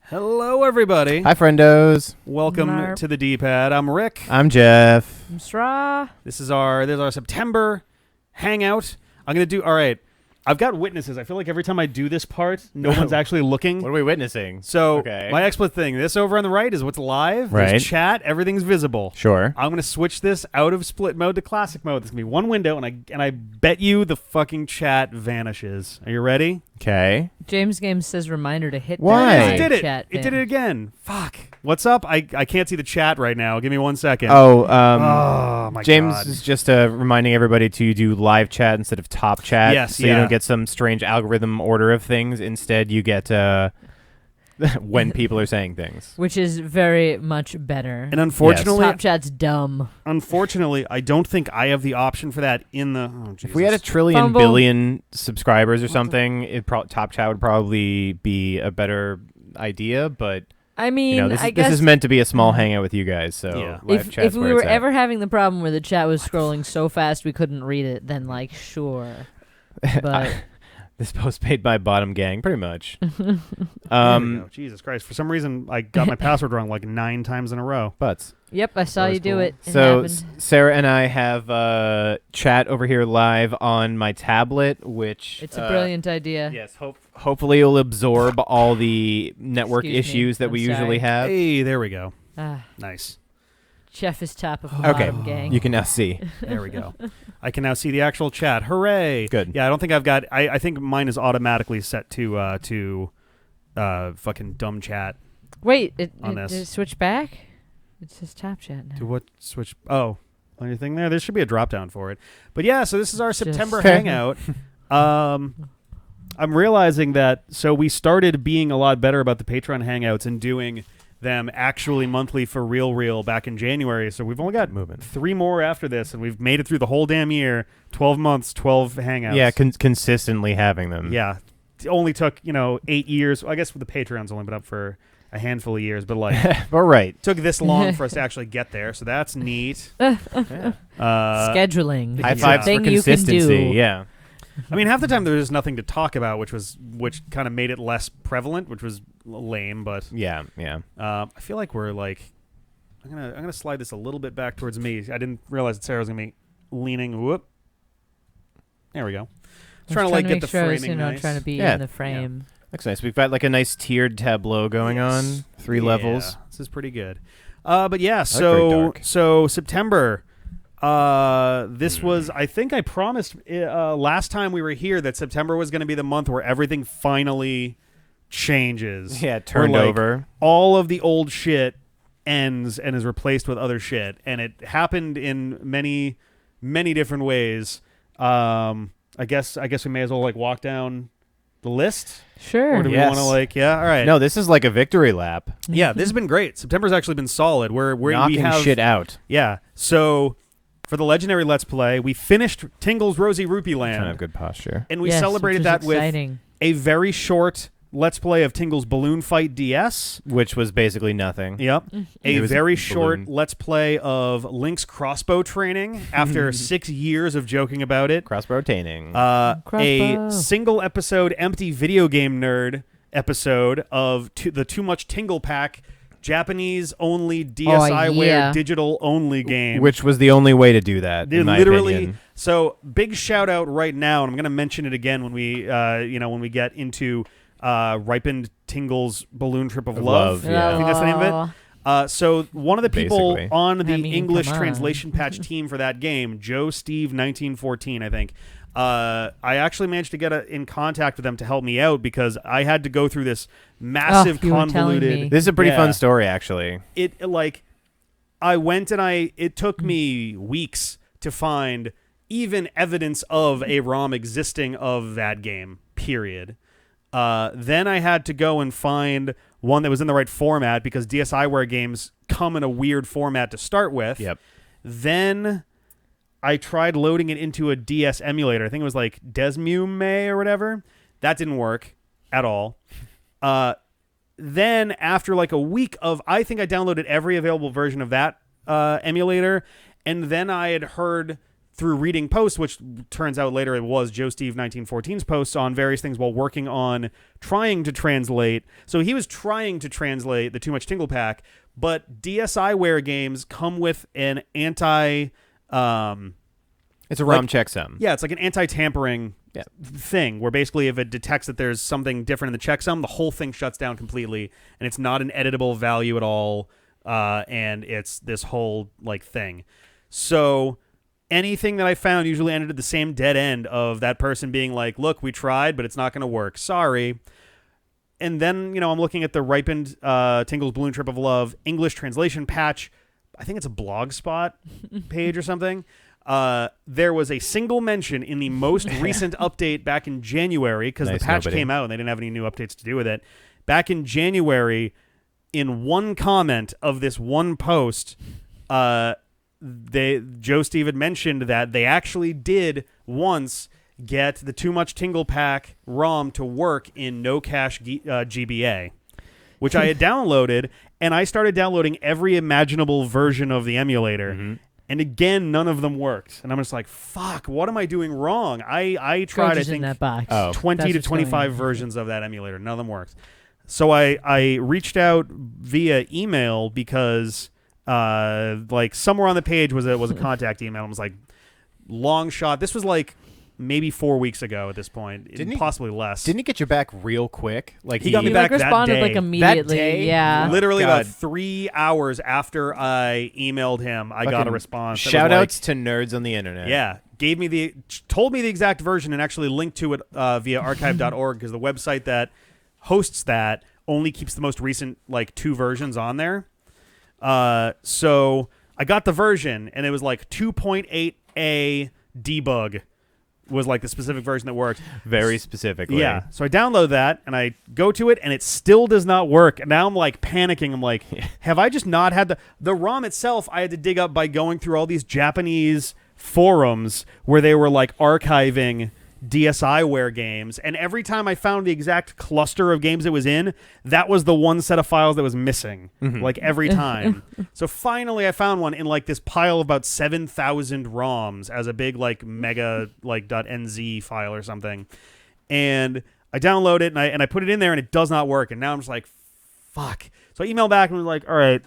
Hello, everybody. Hi, friendos. Welcome Marp. to the D-Pad. I'm Rick. I'm Jeff. I'm Straw. This is our September hangout. I'm gonna do. All right. I've got witnesses. I feel like every time I do this part, no one's actually looking. What are we witnessing? So Okay. my XSplit thing. This over on the right is what's live. Right. There's chat. Everything's visible. Sure. I'm gonna switch this out of split mode to classic mode. There's gonna be one window, and I bet you the fucking chat vanishes. Are you ready? Okay. James Games says reminder to hit Why? that It did it. chat It thing. did it again. Fuck. What's up? I can't see the chat right now. Give me 1 second. Oh, oh my James God. is just reminding everybody to do live chat instead of top chat. Yes, so you yeah. don't get some strange algorithm order of things. Instead, you get when people are saying things. Which is very much better. And unfortunately, Top chat's dumb. I don't think I have the option for that in the. Oh, Jesus. If we had a trillion Fumble. billion subscribers or something, top chat would probably be a better idea. But I mean, this I guess is meant to be a small hangout with you guys. So Yeah. live chat's if we where were it's at. ever having the problem where the chat was scrolling so fast we couldn't read it, then sure. But This post made by Bottom Gang, pretty much. There we go. Jesus Christ! For some reason, I got my password wrong 9 times in a row. Butts. yep, I saw That you was do cool. it. It So happened. Sarah and I have chat over here live on my tablet, which It's a brilliant idea. Yes, hopefully it'll absorb all the network Excuse me, issues that I'm we sorry. usually have. Hey, there we go. Ah, Nice. Chef is top of the Okay, bottom gang. you can now see. There we go. I can now see the actual chat. Hooray! Good. Yeah, I don't think I've got. I think mine is automatically set to fucking dumb chat. Wait, on did this. it switch back? It says top chat now. To what switch? Oh, on your thing there. There should be a drop down for it. But yeah, so this is our September Okay. hangout. I'm realizing that. So we started being a lot better about the Patreon hangouts and doing them actually monthly for real back in January. So we've only got Moving. 3 more after this, and we've made it through the whole damn year. 12 months, 12 hangouts. Yeah, consistently having them. Yeah. It only took 8 years. I guess the Patreon's only been up for a handful of years, but All right. took this long for us to actually get there. So that's neat. Scheduling. High It's a fives for thing you can consistency. do. Yeah. I mean, half the time there was nothing to talk about, which kind of made it less prevalent, which was lame. But Yeah. I feel like we're I'm gonna slide this a little bit back towards me. I didn't realize that Sarah was gonna be leaning. Whoop. There we go. Trying to make get the sure I was, framing nice. trying to be Yeah. in the frame. Looks nice. We've got a nice tiered tableau going on. 3 Yeah, levels. This is pretty good. But yeah, very dark. so September. This was, I think I promised last time we were here that September was going to be the month where everything finally changes. Yeah, turned Where, over. All of the old shit ends and is replaced with other shit, and it happened in many, many different ways. I guess we may as well walk down the list. Sure. Or do Yes. we want to yeah? All right. No, this is like a victory lap. Yeah, this has been great. September's actually been solid. We Knocking have shit out. Yeah. So for the legendary Let's Play, we finished Tingle's Rosy Rupee Trying to Land, have good posture. and we Yes, celebrated which was that with exciting. a very short Let's Play of Tingle's Balloon Fight DS. Which was basically nothing. Yep. It A was very a short balloon. Let's Play of Link's crossbow training after 6 years of joking about it. Cross rotating. A Crossbow. single episode empty video game nerd episode of the Too Much Tingle Pack Japanese only DSiWare yeah. digital only game. Which was the only way to do that. Dude, in my literally. opinion. So big shout out right now, and I'm going to mention it again when we, when we get into Ripened Tingle's Balloon Trip of Love. Yeah. I think that's the name of it. So one of the people Basically. on the I mean, English come on. translation patch team for that game, Joe Steve 1914, I think. I actually managed to get in contact with them to help me out because I had to go through this massive you were telling convoluted. me. This is a pretty Yeah. fun story, actually. I went and it took me weeks to find even evidence of a ROM existing of that game, period. Then I had to go and find one that was in the right format because DSiWare games come in a weird format to start with. Yep. Then I tried loading it into a DS emulator. I think it was Desmume or whatever. That didn't work at all. Then after a week of, I think I downloaded every available version of that emulator, and then I had heard through reading posts, which turns out later it was Joe Steve 1914's posts on various things while working on trying to translate. So he was trying to translate the Too Much Tingle Pack, but DSiWare games come with an anti... it's a ROM checksum. Yeah, it's like an anti-tampering thing where basically if it detects that there's something different in the checksum, the whole thing shuts down completely, and it's not an editable value at all, and it's this whole like thing. So anything that I found usually ended at the same dead end of that person being like, look, we tried, but it's not going to work. Sorry. And then, I'm looking at the Ripened Tingle's Balloon Trip of Love English translation patch. I think it's a Blogspot page or something. There was a single mention in the most recent update back in January, because the patch came out and they didn't have any new updates to do with it. Back in January, in one comment of this one post, Joe Steve had mentioned that they actually did once get the Too Much Tingle Pack ROM to work in no cache GBA, which I had downloaded, and I started downloading every imaginable version of the emulator. Mm-hmm. And again, none of them worked. And I'm just like, fuck, what am I doing wrong? I tried, I think, that box. 20 to 25 versions of that emulator. None of them worked. So I reached out via email because like somewhere on the page was a contact email. I was like, long shot. This was like maybe 4 weeks ago at this point, possibly less. Didn't he get you back real quick? Like he got me back responded that day. Like immediately. That day? Yeah, literally about 3 hours after I emailed him, I got a response. Shout outs to nerds on the internet. Yeah, told me the exact version and actually linked to it via archive.org, because the website that hosts that only keeps the most recent like 2 versions on there. So I got the version, and it was like 2.8a debug was like the specific version that worked. Very specifically. Yeah. So I download that, and I go to it, and it still does not work. And now I'm like panicking. I'm like, have I just not had the ROM itself? I had to dig up by going through all these Japanese forums where they were like archiving DSiWare games, and every time I found the exact cluster of games it was in, that was the one set of files that was missing. Mm-hmm. Like every time. So finally I found one in like this pile of about 7,000 ROMs as a big like mega like .nz file or something, and I download it and I put it in there, and it does not work. And now I'm just like, fuck. So I emailed back and was like, all right,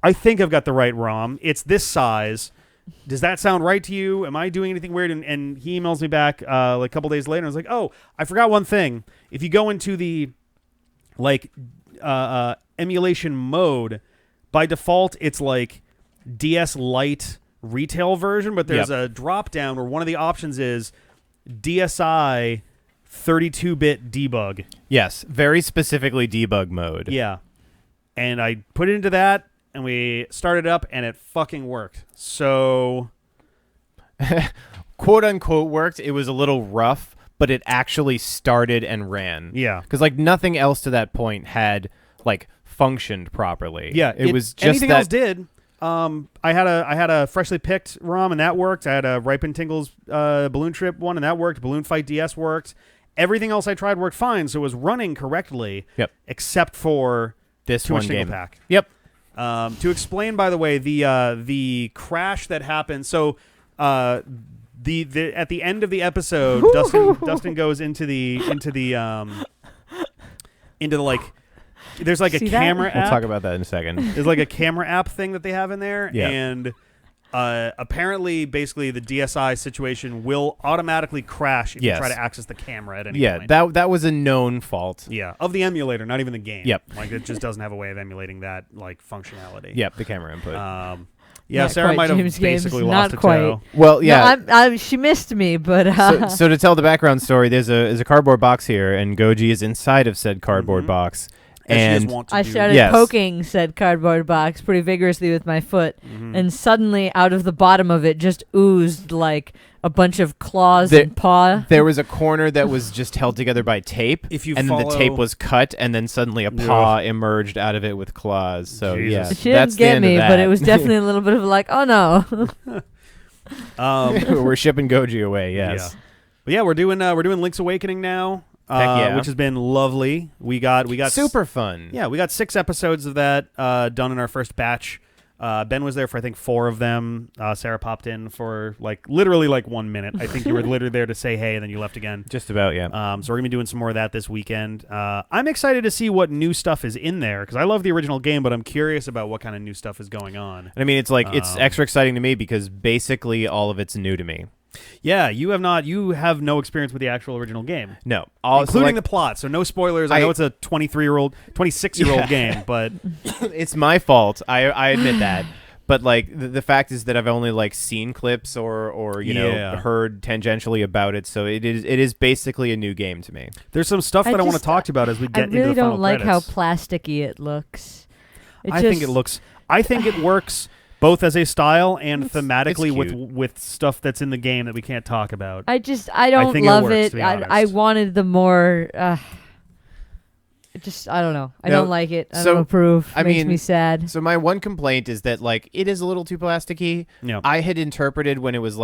I think I've got the right ROM. It's this size. Does that sound right to you? Am I doing anything weird? And he emails me back like a couple days later. And I was like, oh, I forgot one thing. If you go into the like emulation mode, by default, it's like DS Lite retail version, but there's a drop down where one of the options is DSi 32-bit debug. Yes, very specifically debug mode. Yeah. And I put it into that, and we started up, and it fucking worked. So, quote unquote worked. It was a little rough, but it actually started and ran. Yeah, because like nothing else to that point had like functioned properly. Yeah, it was just anything else did. I had a freshly picked ROM, and that worked. I had a Ripened Tingle's Balloon Trip one, and that worked. Balloon Fight DS worked. Everything else I tried worked fine, so it was running correctly. Yep, except for this Too one Much game. Tingle Pack. Yep. To explain, by the way, the crash that happened. So, at the end of the episode, Dustin goes into the like. There's like a camera app. We'll talk about that in a second. There's like a camera app thing that they have in there, yeah. And apparently, basically, the DSi situation will automatically crash if you try to access the camera at any point. Yeah, that was a known fault. Yeah, of the emulator, not even the game. Yep. Like, it just doesn't have a way of emulating that like functionality. Yep, the camera input. Yeah, not Sarah might have basically lost a toe. Well, yeah. No, she missed me, but so to tell the background story, there's a cardboard box here, and Goji is inside of said cardboard box. And I started poking said cardboard box pretty vigorously with my foot, and suddenly out of the bottom of it just oozed like a bunch of claws and paw. There was a corner that was just held together by tape, then the tape was cut, and then suddenly a paw emerged out of it with claws. So yeah, she didn't get me, but it was definitely a little bit of like, oh no. We're shipping Goji away. Yes, but yeah, we're doing Link's Awakening now. Which has been lovely. We got super fun. Yeah, we got 6 episodes of that done in our first batch. Ben was there for I think 4 of them. Sarah popped in for literally 1 minute. I think you were literally there to say hey, and then you left again. Just about, yeah. So we're gonna be doing some more of that this weekend. I'm excited to see what new stuff is in there because I love the original game, but I'm curious about what kind of new stuff is going on. And I mean, it's it's extra exciting to me because basically all of it's new to me. Yeah, you have no experience with the actual original game. No, including the plot. So no spoilers. I know it's a 26-year-old game, but it's my fault. I admit that. But the fact is that I've only seen clips or heard tangentially about it, so it is basically a new game to me. There's some stuff that I want to talk about as we get into the final I really don't like credits. how plasticky it looks. I think it works both as a style and thematically with stuff that's in the game that we can't talk about. I don't love it. I wanted the more. I don't know. I don't like it. I don't approve. Makes me sad. So my one complaint is that it is a little too plasticky. Yeah. I had interpreted when it was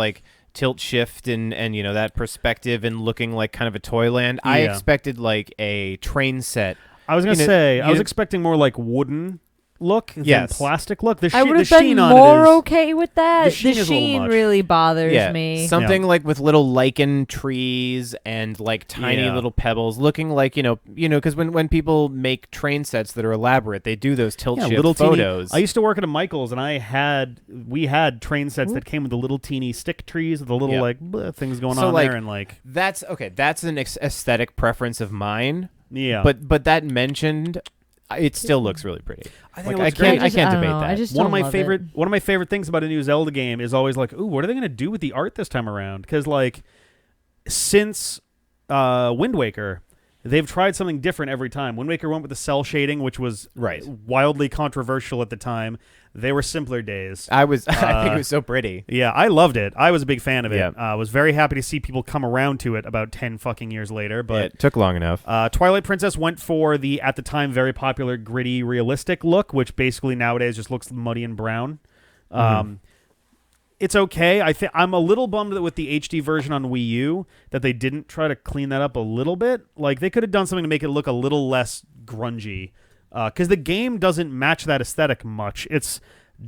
tilt shift and that perspective and looking like kind of a Toyland. Yeah. I expected a train set. I was gonna say I was expecting more wooden look than plastic look. I would have been more okay with that. The sheen really bothers me. Something with little lichen trees and tiny little pebbles, looking because when people make train sets that are elaborate, they do those tilt shift little photos. I used to work at a Michaels, and we had train sets that came with the little teeny stick trees with the little things going on there, and that's okay. That's an aesthetic preference of mine. Yeah, but that mentioned. It still looks really pretty. I think I can't debate that. One of my favorite things about a new Zelda game is always ooh, what are they going to do with the art this time around? Because since Wind Waker, they've tried something different every time. Wind Waker went with the cell shading, which was wildly controversial at the time. They were simpler days. I think it was so pretty. Yeah, I loved it. I was a big fan of it. Yeah. I was very happy to see people come around to it about 10 fucking years later. But it took long enough. Twilight Princess went for the, at the time, very popular gritty, realistic look, which basically nowadays just looks muddy and brown. It's okay. I'm a little bummed that with the HD version on Wii U that they didn't try to clean that up a little bit. They could have done something to make it look a little less grungy. Because the game doesn't match that aesthetic much. It's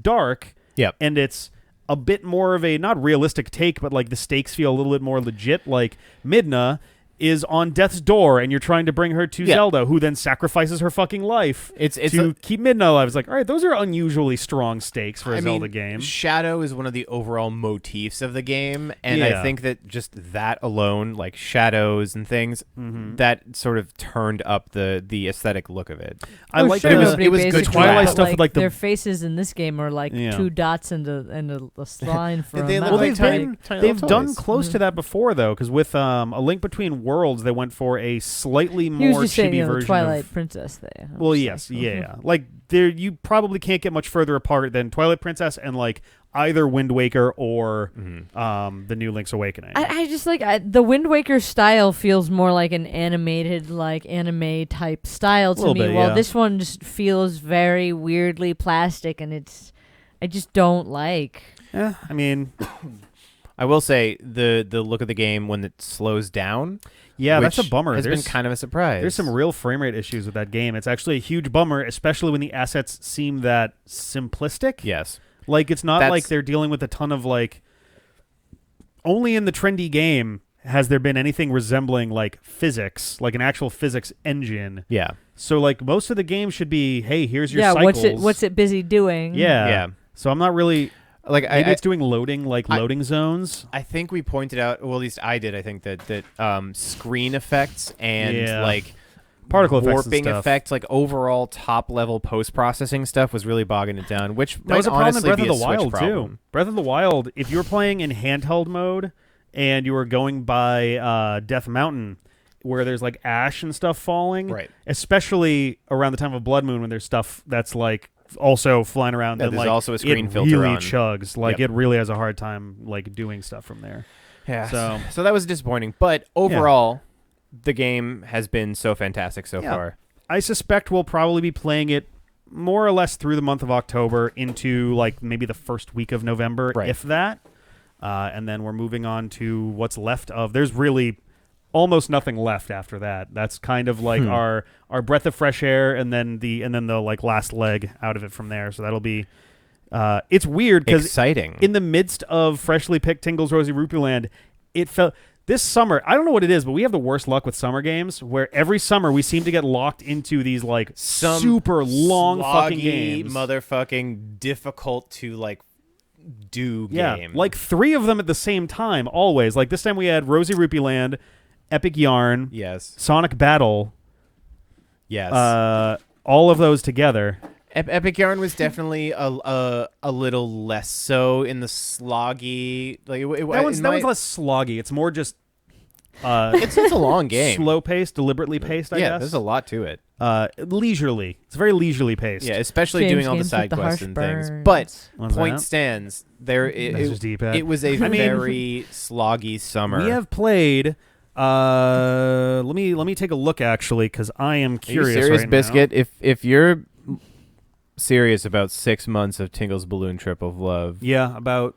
dark, and it's a bit more of a, not realistic take, but the stakes feel a little bit more legit. Midna is on death's door, and you're trying to bring her to Zelda, who then sacrifices her fucking life to keep Midna alive. It's all right, those are unusually strong stakes for a Zelda game. Shadow is one of the overall motifs of the game, and I think that just that alone, shadows and things, that sort of turned up the aesthetic look of it. I like sure, it was good Twilight stuff with their faces in this game are 2 dots and a line for a mouth. They've done close to that before, though, because with A Link Between Worlds, they went for a slightly more chibi version Twilight of Princess there. Well, yes, yeah. You probably can't get much further apart than Twilight Princess and either Wind Waker or the new Link's Awakening. I just the Wind Waker style feels more like an animated, anime type style to me. While this one just feels very weirdly plastic, and I just don't like. Yeah, I mean. I will say the look of the game when it slows down. Yeah, that's a bummer. Has been kind of a surprise. There's some real frame rate issues with that game. It's actually a huge bummer, especially when the assets seem that simplistic. Yes. It's not like they're dealing with a ton of only in the trendy game has there been anything resembling physics, an actual physics engine. Yeah. So most of the game should be, hey, here's your cycles. What's it busy doing? Yeah. Yeah. So I'm not really maybe it's doing loading loading zones. I think we pointed out, well, at least I did. I think that screen effects and particle warping effects, overall top level post processing stuff was really bogging it down. Which that was a problem in Breath of the Wild problem. too. Breath of the Wild, if you were playing in handheld mode and you were going by Death Mountain, where there's ash and stuff falling, right? Especially around the time of Blood Moon when there's stuff that's also flying around, and there's also a screen it filter really on. chugs. It really has a hard time doing stuff from there. Yeah. So that was disappointing. But overall, the game has been so fantastic so far. I suspect we'll probably be playing it more or less through the month of October into maybe the first week of November, if that. And then we're moving on to what's left of. There's really almost nothing left after that. That's kind of our breath of fresh air, and then the last leg out of it from there. So that'll be It's weird because exciting. In the midst of freshly picked Tingle's Rosy Rupee Land, it felt this summer. I don't know what it is, but we have the worst luck with summer games. Where every summer we seem to get locked into these like super long fucking games, motherfucking difficult to like do game. Like 3 of them at the same time. Always like this time we had Rosy Rupee Land, Epic Yarn, yes, Sonic Battle, yes, all of those together. Epic Yarn was definitely a little less so in the sloggy. Like that one's less sloggy. It's more just it's a long game, slow paced, deliberately paced. I guess. Yeah, there's a lot to it. Leisurely. It's very leisurely paced. Yeah, especially doing all the side quests and things. But point stands there. It was a very sloggy summer. We have played. Let me take a look actually because I am curious. Are you serious, right Biscuit? now. If you're serious about 6 months of Tingle's Balloon Trip of Love. Yeah, about...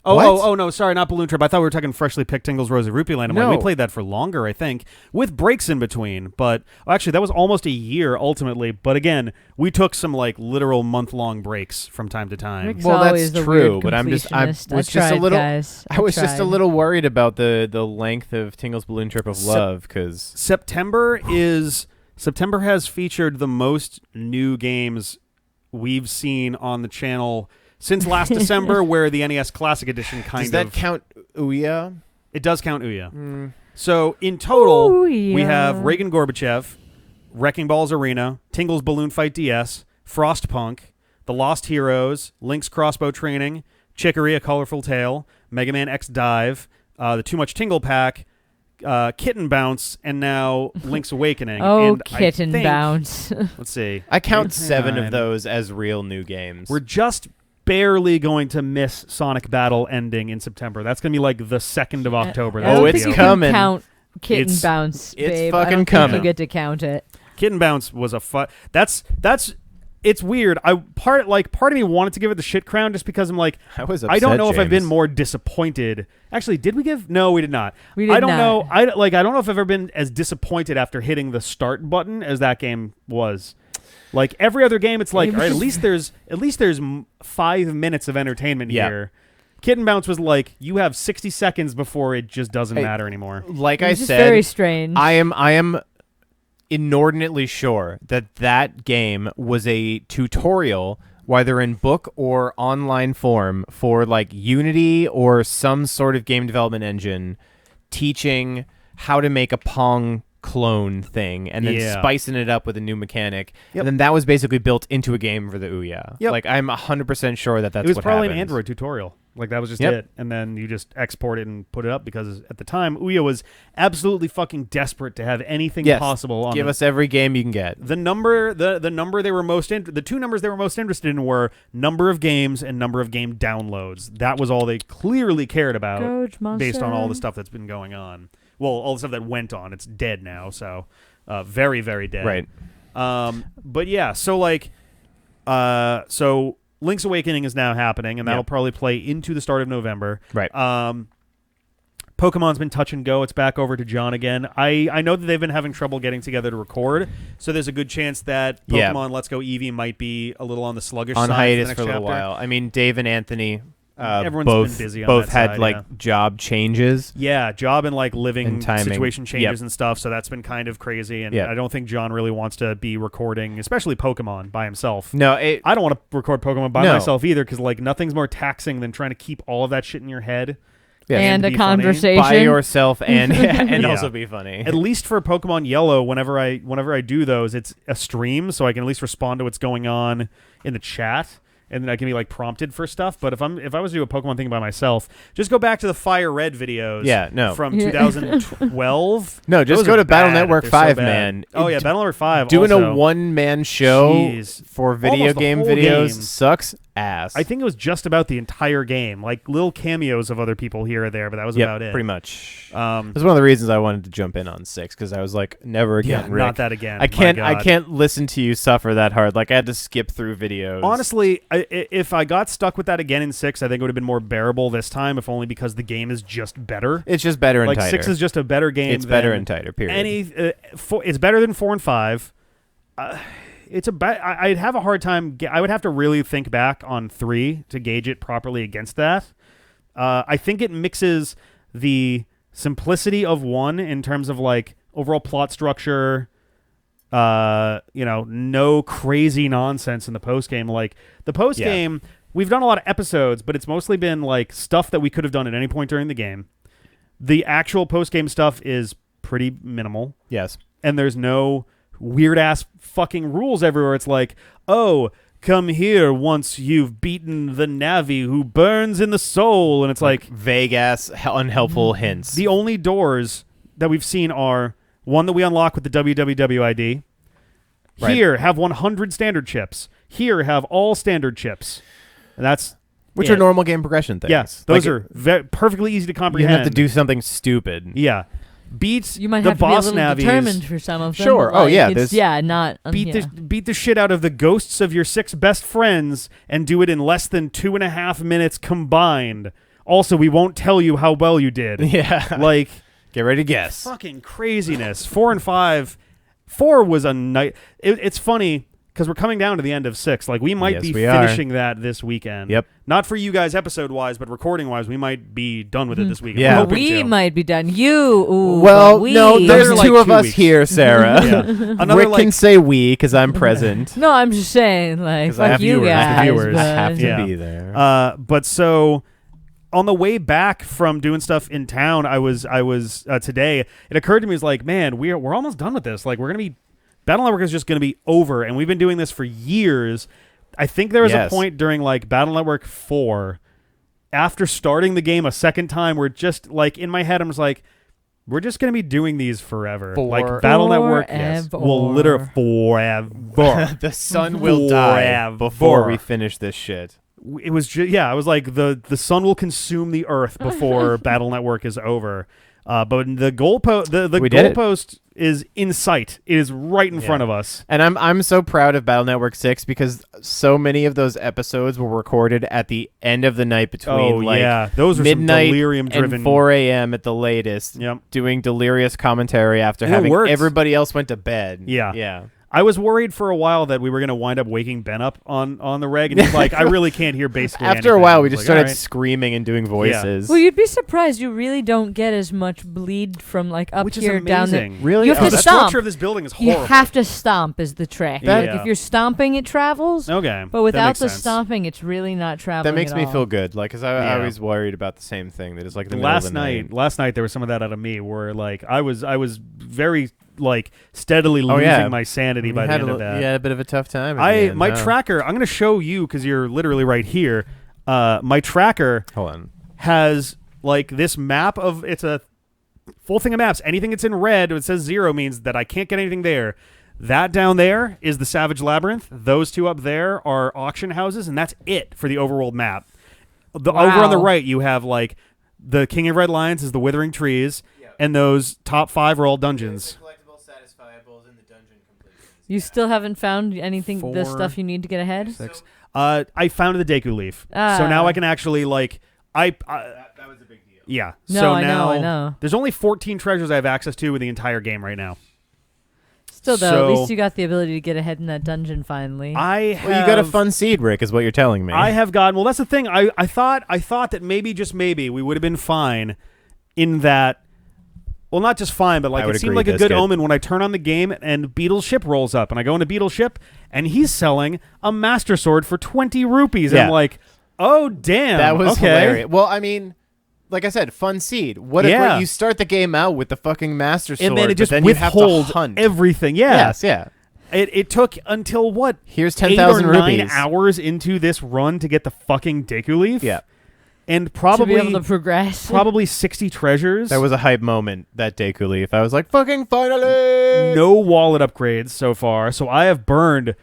What? Oh, no, sorry, not Balloon Trip. I thought we were talking freshly picked Tingle's Rosy Rupee Land. No. Like, we played that for longer, I think, with breaks in between. But actually, that was almost a year, ultimately. But again, we took some, like, literal month-long breaks from time to time. Rick's well, always that's a true, weird but I was just tried, a little... guys. I was just a little worried about the length of Tingle's Balloon Trip of Love, because... September has featured the most new games we've seen on the channel since last December, where the NES Classic Edition Does that count Ouya? It does count Ouya. So in total, we have Reagan Gorbachev, Wrecking Balls Arena, Tingle's Balloon Fight DS, Frostpunk, The Lost Heroes, Link's Crossbow Training, Chicory: A Colorful Tale, Mega Man X Dive, the Too Much Tingle Pack, Kitten Bounce, and now Link's Awakening. Oh, and Kitten Bounce. Let's see. I count 7 of those as real new games. We're just barely going to miss Sonic Battle ending in September. That's going to be like the 2nd of October. I don't it's think you coming. Can count Kitten Bounce, it's babe. fucking I don't coming. think you get to count it. Kitten Bounce was a fun... That's... It's weird. Part of me wanted to give it the shit crown just because I'm like, I was upset, I don't know if I've James. been more disappointed. Actually, did we give? No, we did not. We did I don't not. know. I don't know if I've ever been as disappointed after hitting the start button as that game was. Like every other game, it's like, all right, at least there's 5 minutes of entertainment here. Kitten Bounce was like, you have 60 seconds before it just doesn't matter anymore. Like It was I just said, very strange. I am inordinately sure that game was a tutorial, whether in book or online form, for like Unity or some sort of game development engine, teaching how to make a Pong clone thing and then spicing it up with a new mechanic. And then that was basically built into a game for the Ouya. Like I'm 100% sure that's what happened. It was probably an Android tutorial. Like that was just Yep. it. And then you just export it and put it up because at the time Ouya was absolutely fucking desperate to have anything possible on Give us every game you can get. the number the number they were the 2 numbers they were most interested in were number of games and number of game downloads. That was all they clearly cared about based on all the stuff that's been going on. Well, all the stuff that went on. It's dead now, so very, very dead. Right. But yeah, so like so Link's Awakening is now happening, and that'll probably play into the start of November. Right. Pokemon's been touch and go. It's back over to John again. I know that they've been having trouble getting together to record, so there's a good chance that Pokemon Let's Go Eevee might be a little on the sluggish on side hiatus for a little while. I mean, Dave and Anthony everyone's been busy on both that had side, like job changes. Yeah, job and like living and timing. situation changes and stuff. So that's been kind of crazy. And I don't think John really wants to be recording, especially Pokemon, by himself. No, I don't want to record Pokemon by myself either, because like nothing's more taxing than trying to keep all of that shit in your head. And a conversation by yourself and also be funny. At least for Pokemon Yellow, whenever I do those, it's a stream, so I can at least respond to what's going on in the chat. And then I can be like prompted for stuff. But if I was to do a Pokemon thing by myself, just go back to the Fire Red videos. From 2012. No, just go to Battle Network 5, man. Oh yeah, Battle Network 5. Doing also. a one-man show for video game videos sucks ass. I think it was just about the entire game, like little cameos of other people here or there, but that was about it. Pretty much. That's one of the reasons I wanted to jump in on 6, because I was like, never again, Rick. Not that again. I can't listen to you suffer that hard. Like I had to skip through videos. Honestly, if I got stuck with that again in 6, I think it would have been more bearable this time, if only because the game is just better. It's just better and tighter. Like 6 is just a better game. It's better and tighter. Period. It's better than 4 and 5. I'd have a hard time. I would have to really think back on 3 to gauge it properly against that. I think it mixes the simplicity of 1 in terms of like overall plot structure. No crazy nonsense in the post game. Like the post game, we've done a lot of episodes, but it's mostly been like stuff that we could have done at any point during the game. The actual post game stuff is pretty minimal. Yes. And there's no weird ass fucking rules everywhere. It's like, oh, come here once you've beaten the Navi who burns in the soul. And it's like vague ass unhelpful hints. The only doors that we've seen are one that we unlock with the www ID. Right. Here, have 100 standard chips. Here, have all standard chips. And that's which are normal game progression things. Yes, those are perfectly easy to comprehend. You have to do something stupid. Yeah. Beat you might the have boss to be a little navies. Determined for some of them. Sure. Like, not beat the shit out of the ghosts of your 6 best friends and do it in less than 2.5 minutes combined. Also, we won't tell you how well you did. Yeah. Like, get ready to guess. Fucking craziness. 4 and 5. 4 was a night. It's funny because we're coming down to the end of 6. Like, we might be finishing that this weekend. Yep. Not for you guys episode wise, but recording wise, we might be done with it this weekend. Yeah. We might be done. No, there's like 2 of 2 us weeks. here, Sarah. Rick can say we because I'm present. No, I'm just saying, like, fuck you guys. The viewers. But, I have to be there. But so on the way back from doing stuff in town, I was today. It occurred to me, like, man, we're almost done with this. Like, we're gonna be Battle Network is just gonna be over, and we've been doing this for years. I think there was a point during like Battle Network 4, after starting the game a second time, where just like in my head, I'm just like, we're just gonna be doing these forever. Like Battle Network will literally forever. The sun will die before we finish this shit. It was I was like the sun will consume the earth before Battle Network is over. But the goalpost the goalpost is in sight. It is right in front of us. And I'm so proud of Battle Network 6 because so many of those episodes were recorded at the end of the night between those are midnight some delirium-driven and 4 a.m. at the latest. Yep. Doing delirious commentary after having everybody else went to bed. Yeah. I was worried for a while that we were going to wind up waking Ben up on the reg, and he's like, I really can't hear basically After anything. a while, we just started right. screaming and doing voices. Well, you'd be surprised. You really don't get as much bleed from like up Which here is down there. Really? You have to the stomp. structure of this building is horrible. You have to stomp is the trick. Yeah. Like, if you're stomping, it travels. Okay. But without the sense. stomping, it's really not traveling. That makes at me all. feel good, like, because I was worried about the same thing. That is like the middle of the night. Last night there was some of that out of me, where like I was very like steadily losing my sanity by the end of that. Yeah, a bit of a tough time. My tracker. I'm going to show you because you're literally right here. My tracker has like this map of it's a full thing of maps. Anything that's in red, it says 0 means that I can't get anything there. That down there is the Savage Labyrinth. Those 2 up there are auction houses, and that's it for the overworld map. Over on the right, you have like the King of Red Lions is the Withering Trees, and those top 5 are all dungeons. You still haven't found anything, 4, the stuff you need to get ahead? 6. I found the Deku Leaf. So now I can actually, like, that was a big deal. Yeah. No, so I now know. There's only 14 treasures I have access to in the entire game right now. Still, though, at least you got the ability to get ahead in that dungeon finally. You got a fun seed, Rick, is what you're telling me. I have gotten, well, that's the thing. I thought that maybe, just maybe, we would have been fine in that. Well, not just fine, but like it seemed like a good omen when I turn on the game and Beetle's ship rolls up, and I go into Beetle's ship, and he's selling a Master Sword for 20 rupees. And I'm like, oh, damn. That was hilarious. Well, I mean, like I said, fun seed. What if you start the game out with the fucking Master Sword, and then it just withholds everything. Yes, yeah. It took until what? Here's 10,000 rupees. 8 or 9 hours into this run to get the fucking Deku Leaf. Yeah. And probably to be able to progress. Probably 60 treasures. That was a hype moment, that Deku Leaf. I was like, fucking finally! No wallet upgrades so far, so I have burned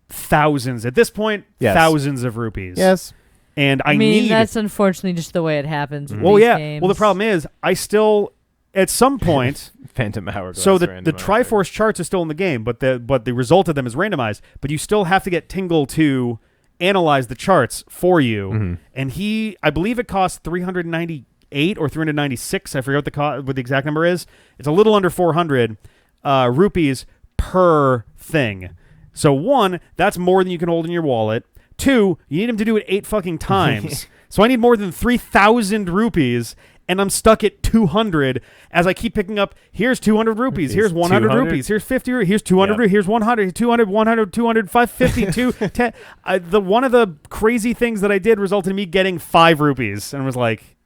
thousands. At this point, thousands of rupees. Yes. And I mean, that's unfortunately just the way it happens in these games. Well, the problem is, I still, at some point... Phantom Hourglass. So the Triforce charts are still in the game, but the result of them is randomized. But you still have to get Tingle to analyze the charts for you, and I believe it costs 398 or 396. I forget what the exact number is. It's a little under 400 rupees per thing. So 1, that's more than you can hold in your wallet. 2, you need him to do it 8 fucking times. So I need more than 3,000 rupees, and I'm stuck at 200 as I keep picking up, here's 200 rupees, here's 100 rupees, here's 50, here's 200, here's 100, 200, 100, 200, 550, 10. One of the crazy things that I did resulted in me getting 5 rupees, and was like,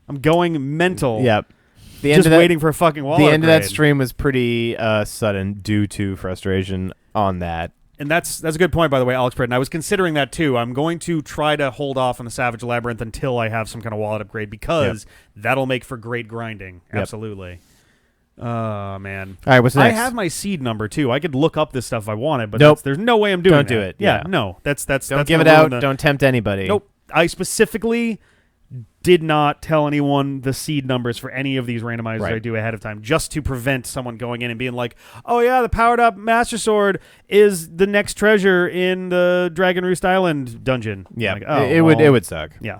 I'm going mental. Yep. Just waiting for a fucking wallet The end upgrade. of that stream was pretty sudden due to frustration on that. And that's a good point, by the way, Alex Britton. I was considering that, too. I'm going to try to hold off on the Savage Labyrinth until I have some kind of wallet upgrade, because that'll make for great grinding. Yep. Absolutely. Oh, man. All right, what's next? I have my seed number, too. I could look up this stuff if I wanted, but there's no way I'm doing Don't that. do it. Yeah, no. Don't give it out. Don't tempt anybody. Nope. I specifically did not tell anyone the seed numbers for any of these randomizers I do ahead of time, just to prevent someone going in and being like, oh yeah, the powered up Master Sword is the next treasure in the Dragon Roost Island dungeon. Yeah, like, oh, it would suck. Yeah.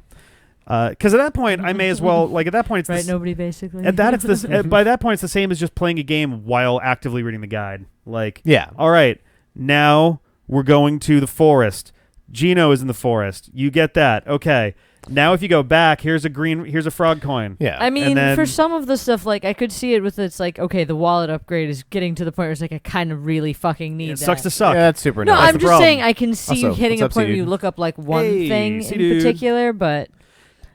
Because at that point, I may as well, like, at that point, it's nobody basically. At that, it's this. By that point, it's the same as just playing a game while actively reading the guide. Like, all right, now we're going to the forest. Gino is in the forest. You get that. Okay. Now, if you go back, here's a frog coin. Yeah. I mean, for some of the stuff, like, I could see it with it's like, okay, the wallet upgrade is getting to the point where it's like, I kind of really fucking need that. It sucks to suck. Yeah, that's super No, nice. I'm just saying I can see Also, you hitting a point where you look up, like, one thing in particular, but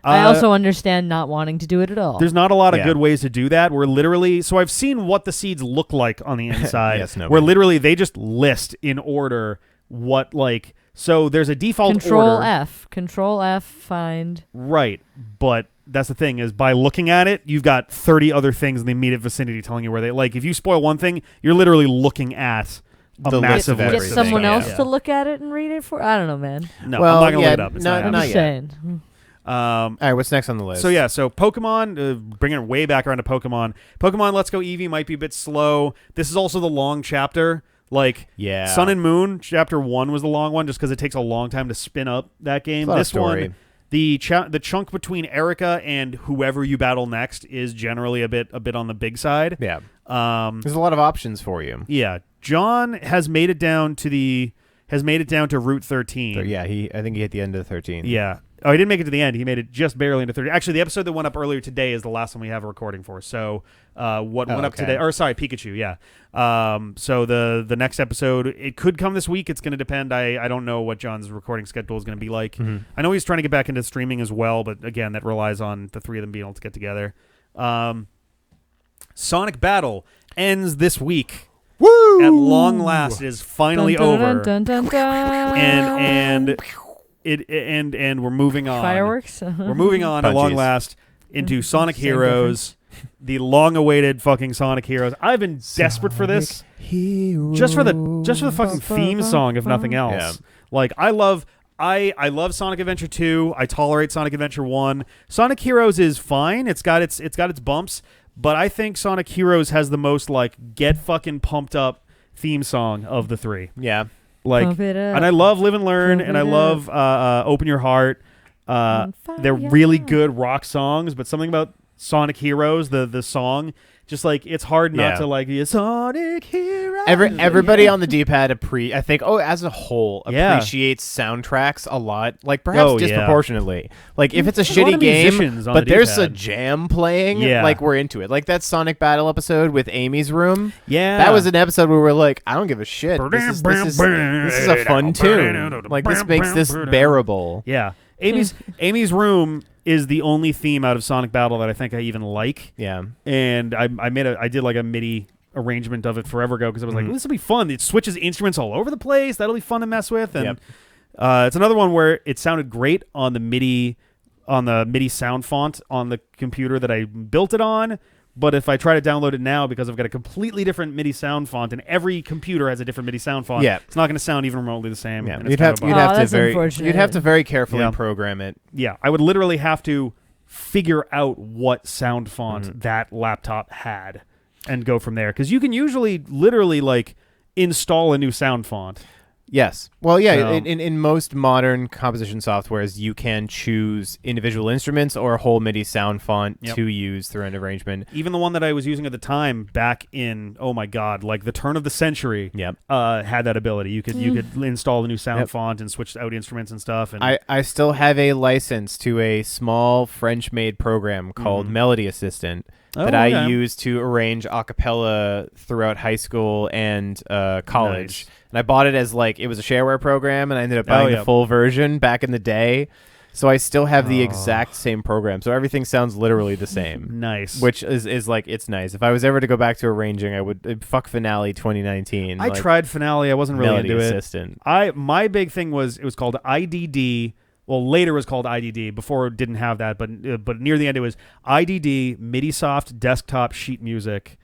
I also understand not wanting to do it at all. There's not a lot of good ways to do that. We're literally... So I've seen what the seeds look like on the inside. Yes, no. Where literally they just list in order what, like... So there's a default order. Control F, find. Right. But that's the thing, is by looking at it, you've got 30 other things in the immediate vicinity telling you where they... Like, if you spoil one thing, you're literally looking at a massive list. Get someone else to look at it and read it for... I don't know, man. No, I'm not going to look it up. It's I'm just saying. All right, what's next on the list? So Pokemon, bringing it way back around to Pokemon. Pokemon Let's Go Eevee might be a bit slow. This is also the long chapter. Like, Sun and Moon, Chapter 1 was the long one, just because it takes a long time to spin up that game. This one, the chunk between Erica and whoever you battle next is generally a bit on the big side. Yeah. There's a lot of options for you. Yeah. John has made it down to Route 13. So, yeah, I think he hit the end of 13. Yeah. Oh, he didn't make it to the end. He made it just barely into 30. Actually, the episode that went up earlier today is the last one we have a recording for. So what went up today... Or, sorry, Pikachu, yeah. So the next episode, it could come this week. It's going to depend. I don't know what John's recording schedule is going to be like. Mm-hmm. I know he's trying to get back into streaming as well, but again, that relies on the three of them being able to get together. Sonic Battle ends this week. Woo! At long last, it is finally over. And we're moving on. Fireworks? We're moving on at long last into Sonic Heroes, the long-awaited fucking Sonic Heroes. I've been desperate for this, just for the fucking theme song, if nothing else. Yeah. Like, I love Sonic Adventure 2. I tolerate Sonic Adventure 1. Sonic Heroes is fine. It's got its bumps, but I think Sonic Heroes has the most like get fucking pumped up theme song of the three. Yeah. Like, and I love Live and Learn, and I love Open Your Heart. They're really good rock songs, but something about Sonic Heroes, the song, just like it's hard not to like Sonic Heroes. Everybody on the D-pad I think as a whole appreciates soundtracks a lot, like perhaps disproportionately. Like if it's a shitty game, but there's a jam playing, like we're into it. Like that Sonic Battle episode with Amy's Room. Yeah, that was an episode where we're like, I don't give a shit. This is a fun tune. Like this makes this bearable. Yeah. Amy's Room is the only theme out of Sonic Battle that I think I even like. Yeah. And I did like a MIDI arrangement of it forever ago because I was like, this will be fun. It switches instruments all over the place. That'll be fun to mess with. And it's another one where it sounded great on the MIDI sound font on the computer that I built it on. But if I try to download it now, because I've got a completely different MIDI sound font, and every computer has a different MIDI sound font, it's not going to sound even remotely the same. Yeah. You'd have to very carefully program it. Yeah, I would literally have to figure out what sound font that laptop had and go from there. Because you can usually literally like install a new sound font. Yes. Well, yeah, So- in most modern composition softwares, you can choose individual instruments or a whole MIDI sound font Yep. to use through an arrangement. Even the one that I was using at the time, back in like the turn of the century, Yep. had that ability. You could install a new sound Yep. font and switch out instruments and stuff. And I still have a license to a small French-made program called Melody Assistant that I okay. used to arrange a cappella throughout high school and college. Nice. And I bought it as it was a shareware program, and I ended up buying yeah. the full version back in the day. So I still have the exact same program. So everything sounds literally the same. Nice. Which is it's nice. If I was ever to go back to arranging, I would fuck Finale 2019. I tried Finale. I wasn't really Melody into Assistant. it. My big thing was it was called IDD. Well, later it was called IDD. Before it didn't have that, but near the end it was IDD MIDIsoft Desktop Sheet Music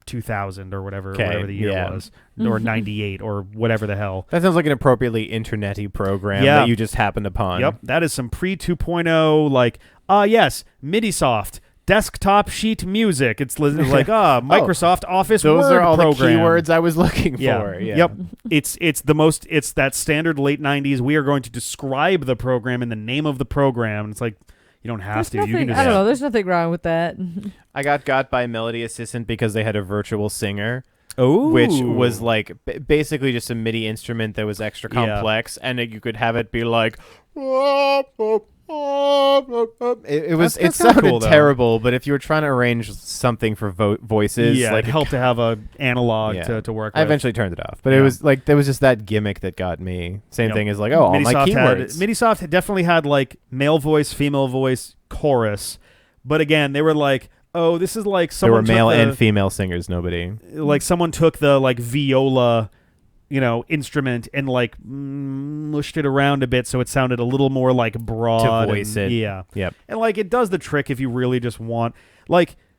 2000 or whatever the year was, or 98 or whatever the hell. That sounds like an appropriately internet-y program that you just happened upon. Yep, that is some pre 2.0 yes, MIDIsoft Desktop Sheet Music. It's like Microsoft Office Those Word are all program. the keywords I was looking Yeah. for. Yeah. Yep. It's that standard late 90s. We are going to describe the program in the name of the program. It's like you don't have to. You can just I don't know. There's nothing wrong with that. I got by Melody Assistant because they had a virtual singer, Oh, which was basically just a MIDI instrument that was extra complex, and you could have it be like. It sounded cool, though. terrible, but if you were trying to arrange something for voices, it helped to have a analog Yeah. to work. I with. eventually turned it off. But Yeah. it was there was just that gimmick that got me. Same Yep. thing as all my keywords. MIDIsoft definitely had male voice, female voice, chorus, but again, they were oh, this is there someone were male took and female singers. Nobody. someone took the viola, instrument and mushed it around a bit so it sounded a little more broad To voice it. Yeah. Yep. And it does the trick if you really just want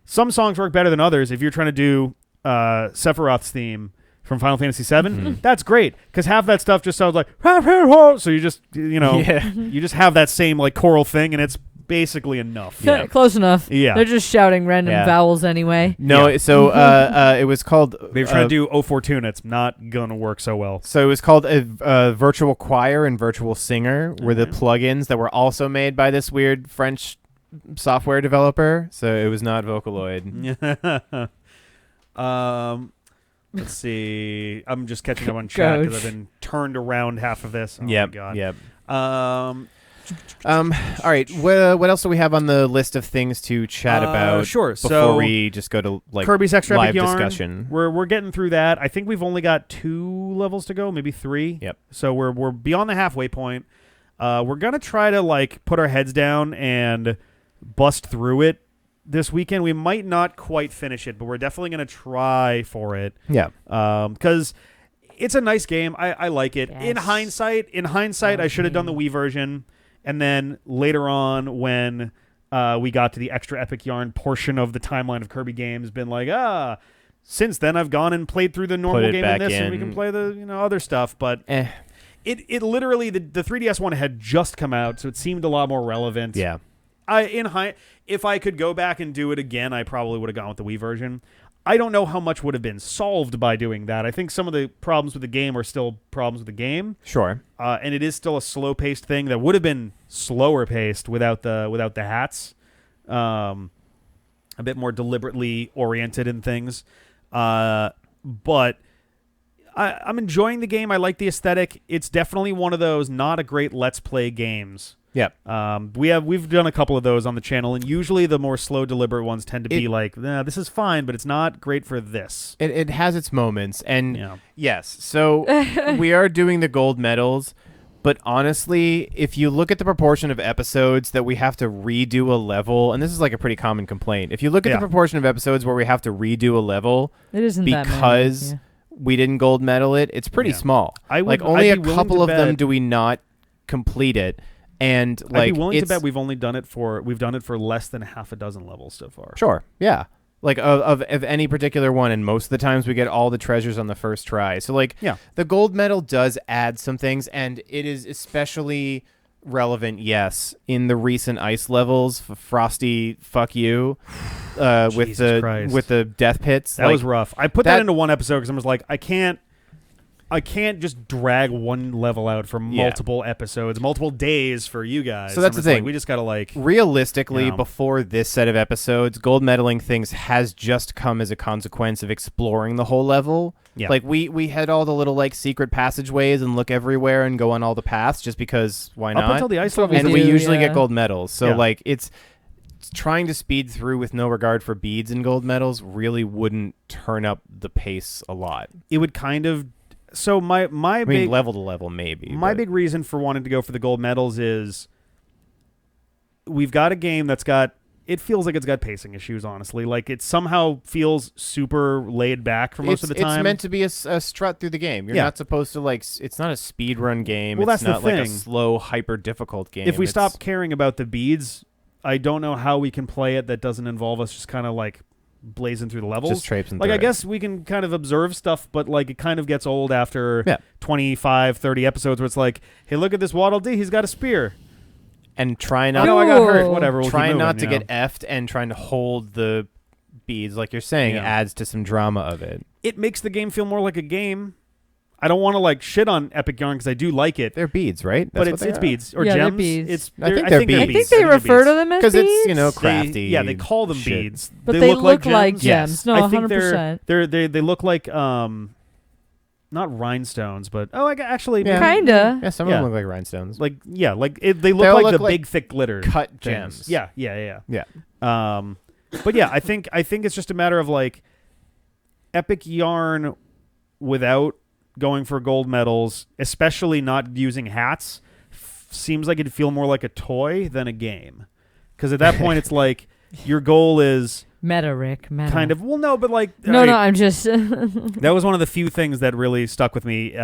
some songs work better than others. If you're trying to do Sephiroth's theme from Final Fantasy VII, that's great because half that stuff just sounds like so you just you just have that same choral thing and it's basically enough. Yeah. Close enough. Yeah. They're just shouting random vowels anyway. No, Yeah. so it was called. They're trying to do O Fortuna. It's not gonna work so well. So it was called a virtual choir and virtual singer were the plugins that were also made by this weird French software developer. So it was not Vocaloid. Let's see. I'm just catching up on chat because Coach. I've been turned around half of this. Oh Yep. my god. Yep. Um, All right. What else do we have on the list of things to chat about? Sure. Before So we just go to Kirby's Extra live Epic Yarn. discussion. We're getting through that. I think we've only got 2 levels to go, maybe 3. Yep. So we're beyond the halfway point. We're gonna try to put our heads down and bust through it this weekend. We might not quite finish it, but we're definitely gonna try for it. Yeah. Because it's a nice game. I like it. Yes. In hindsight, I should have done the Wii version. And then later on, when we got to the Extra Epic Yarn portion of the timeline of Kirby games, been since then I've gone and played through the normal game in this, and we can play the other stuff. But it literally the 3DS one had just come out, so it seemed a lot more relevant. Yeah. If I could go back and do it again, I probably would have gone with the Wii version. I don't know how much would have been solved by doing that. I think some of the problems with the game are still problems with the game. Sure. And it is still a slow-paced thing that would have been slower-paced without the hats. A bit more deliberately oriented in things. But I'm enjoying the game. I like the aesthetic. It's definitely one of those not a great Let's Play games. Yep. We've done a couple of those on the channel, and usually the more slow, deliberate ones tend to be this is fine, but it's not great for this. It has its moments, and Yeah. yes, so we are doing the gold medals, but honestly, if you look at the proportion of episodes that we have to redo a level, and this is a pretty common complaint, if you look at the proportion of episodes where we have to redo a level It isn't that many. because Yeah. we didn't gold medal it, it's pretty Yeah. small. Only a couple of them do we not complete it. And I'd be willing to bet we've done it for less than half a dozen levels so far. Sure, yeah. Of any particular one, and most of the times we get all the treasures on the first try. So the gold medal does add some things, and it is especially relevant, yes, in the recent ice levels. Frosty, fuck you, with Christ. the death pits. That was rough. I put that into one episode because I was like, I can't I can't just drag one level out for multiple episodes, multiple days for you guys. So that's the thing. Like, we just gotta realistically, before this set of episodes, gold medaling things has just come as a consequence of exploring the whole level. Yeah. Like we had all the little like secret passageways and look everywhere and go on all the paths just because why not? Up until the ice level, and we usually get gold medals. So like it's trying to speed through with no regard for beads and gold medals really wouldn't turn up the pace a lot. It would kind of. So I mean, level to level maybe. My big reason for wanting to go for the gold medals is we've got a game that's got. It feels like it's got pacing issues, honestly. Like, it somehow feels super laid back for most of the time. It's meant to be a strut through the game. You're not supposed to, like... It's not a speedrun game. Well, it's that's not the thing. Like a slow, hyper-difficult game. If we stop caring about the beads, I don't know how we can play it that doesn't involve us just kind of, like, blazing through the levels. Just traipsing like, through I guess we can kind of observe stuff, but, like, it kind of gets old after 25, 30 episodes where it's like, hey, look at this Waddle Dee. He's got a spear. And try not. I got hurt. Whatever. We'll try not to get effed, and trying to hold the beads, like you're saying, adds to some drama of it. It makes the game feel more like a game. I don't want to like shit on Epic Yarn because I do like it. They're beads, right? But it's beads or gems. They're beads. I think they're beads. I think they refer to them as beads because it's crafty. They call them beads, but they look like gems. Yes. No, I think 100%. They look like not rhinestones, but actually kinda. Yeah, some of them look like rhinestones. Like they look like the big thick glitter cut things. gems. Yeah. But yeah, I think it's just a matter of like Epic Yarn without going for gold medals, especially not using hats, seems like it'd feel more like a toy than a game. Because at that point, it's like your goal is meta, Rick. Meta. Kind of. Well, no, but like no, I'm just. That was one of the few things that really stuck with me.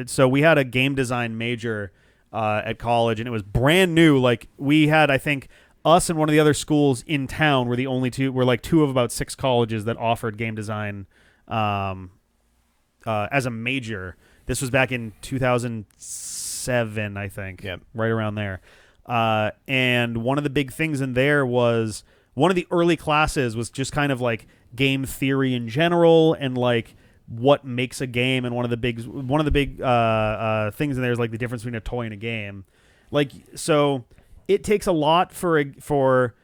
So we had a game design major at college, and it was brand new. Like we had, I think, us and one of the other schools in town were the only two. We're like two of about 6 colleges that offered game design as a major. This was back in 2007, I think. Yep. Right around there. And one of the big things in there was one of the early classes was just kind of like game theory in general and like what makes a game. And one of the big things in there is like the difference between a toy and a game. Like, so it takes a lot for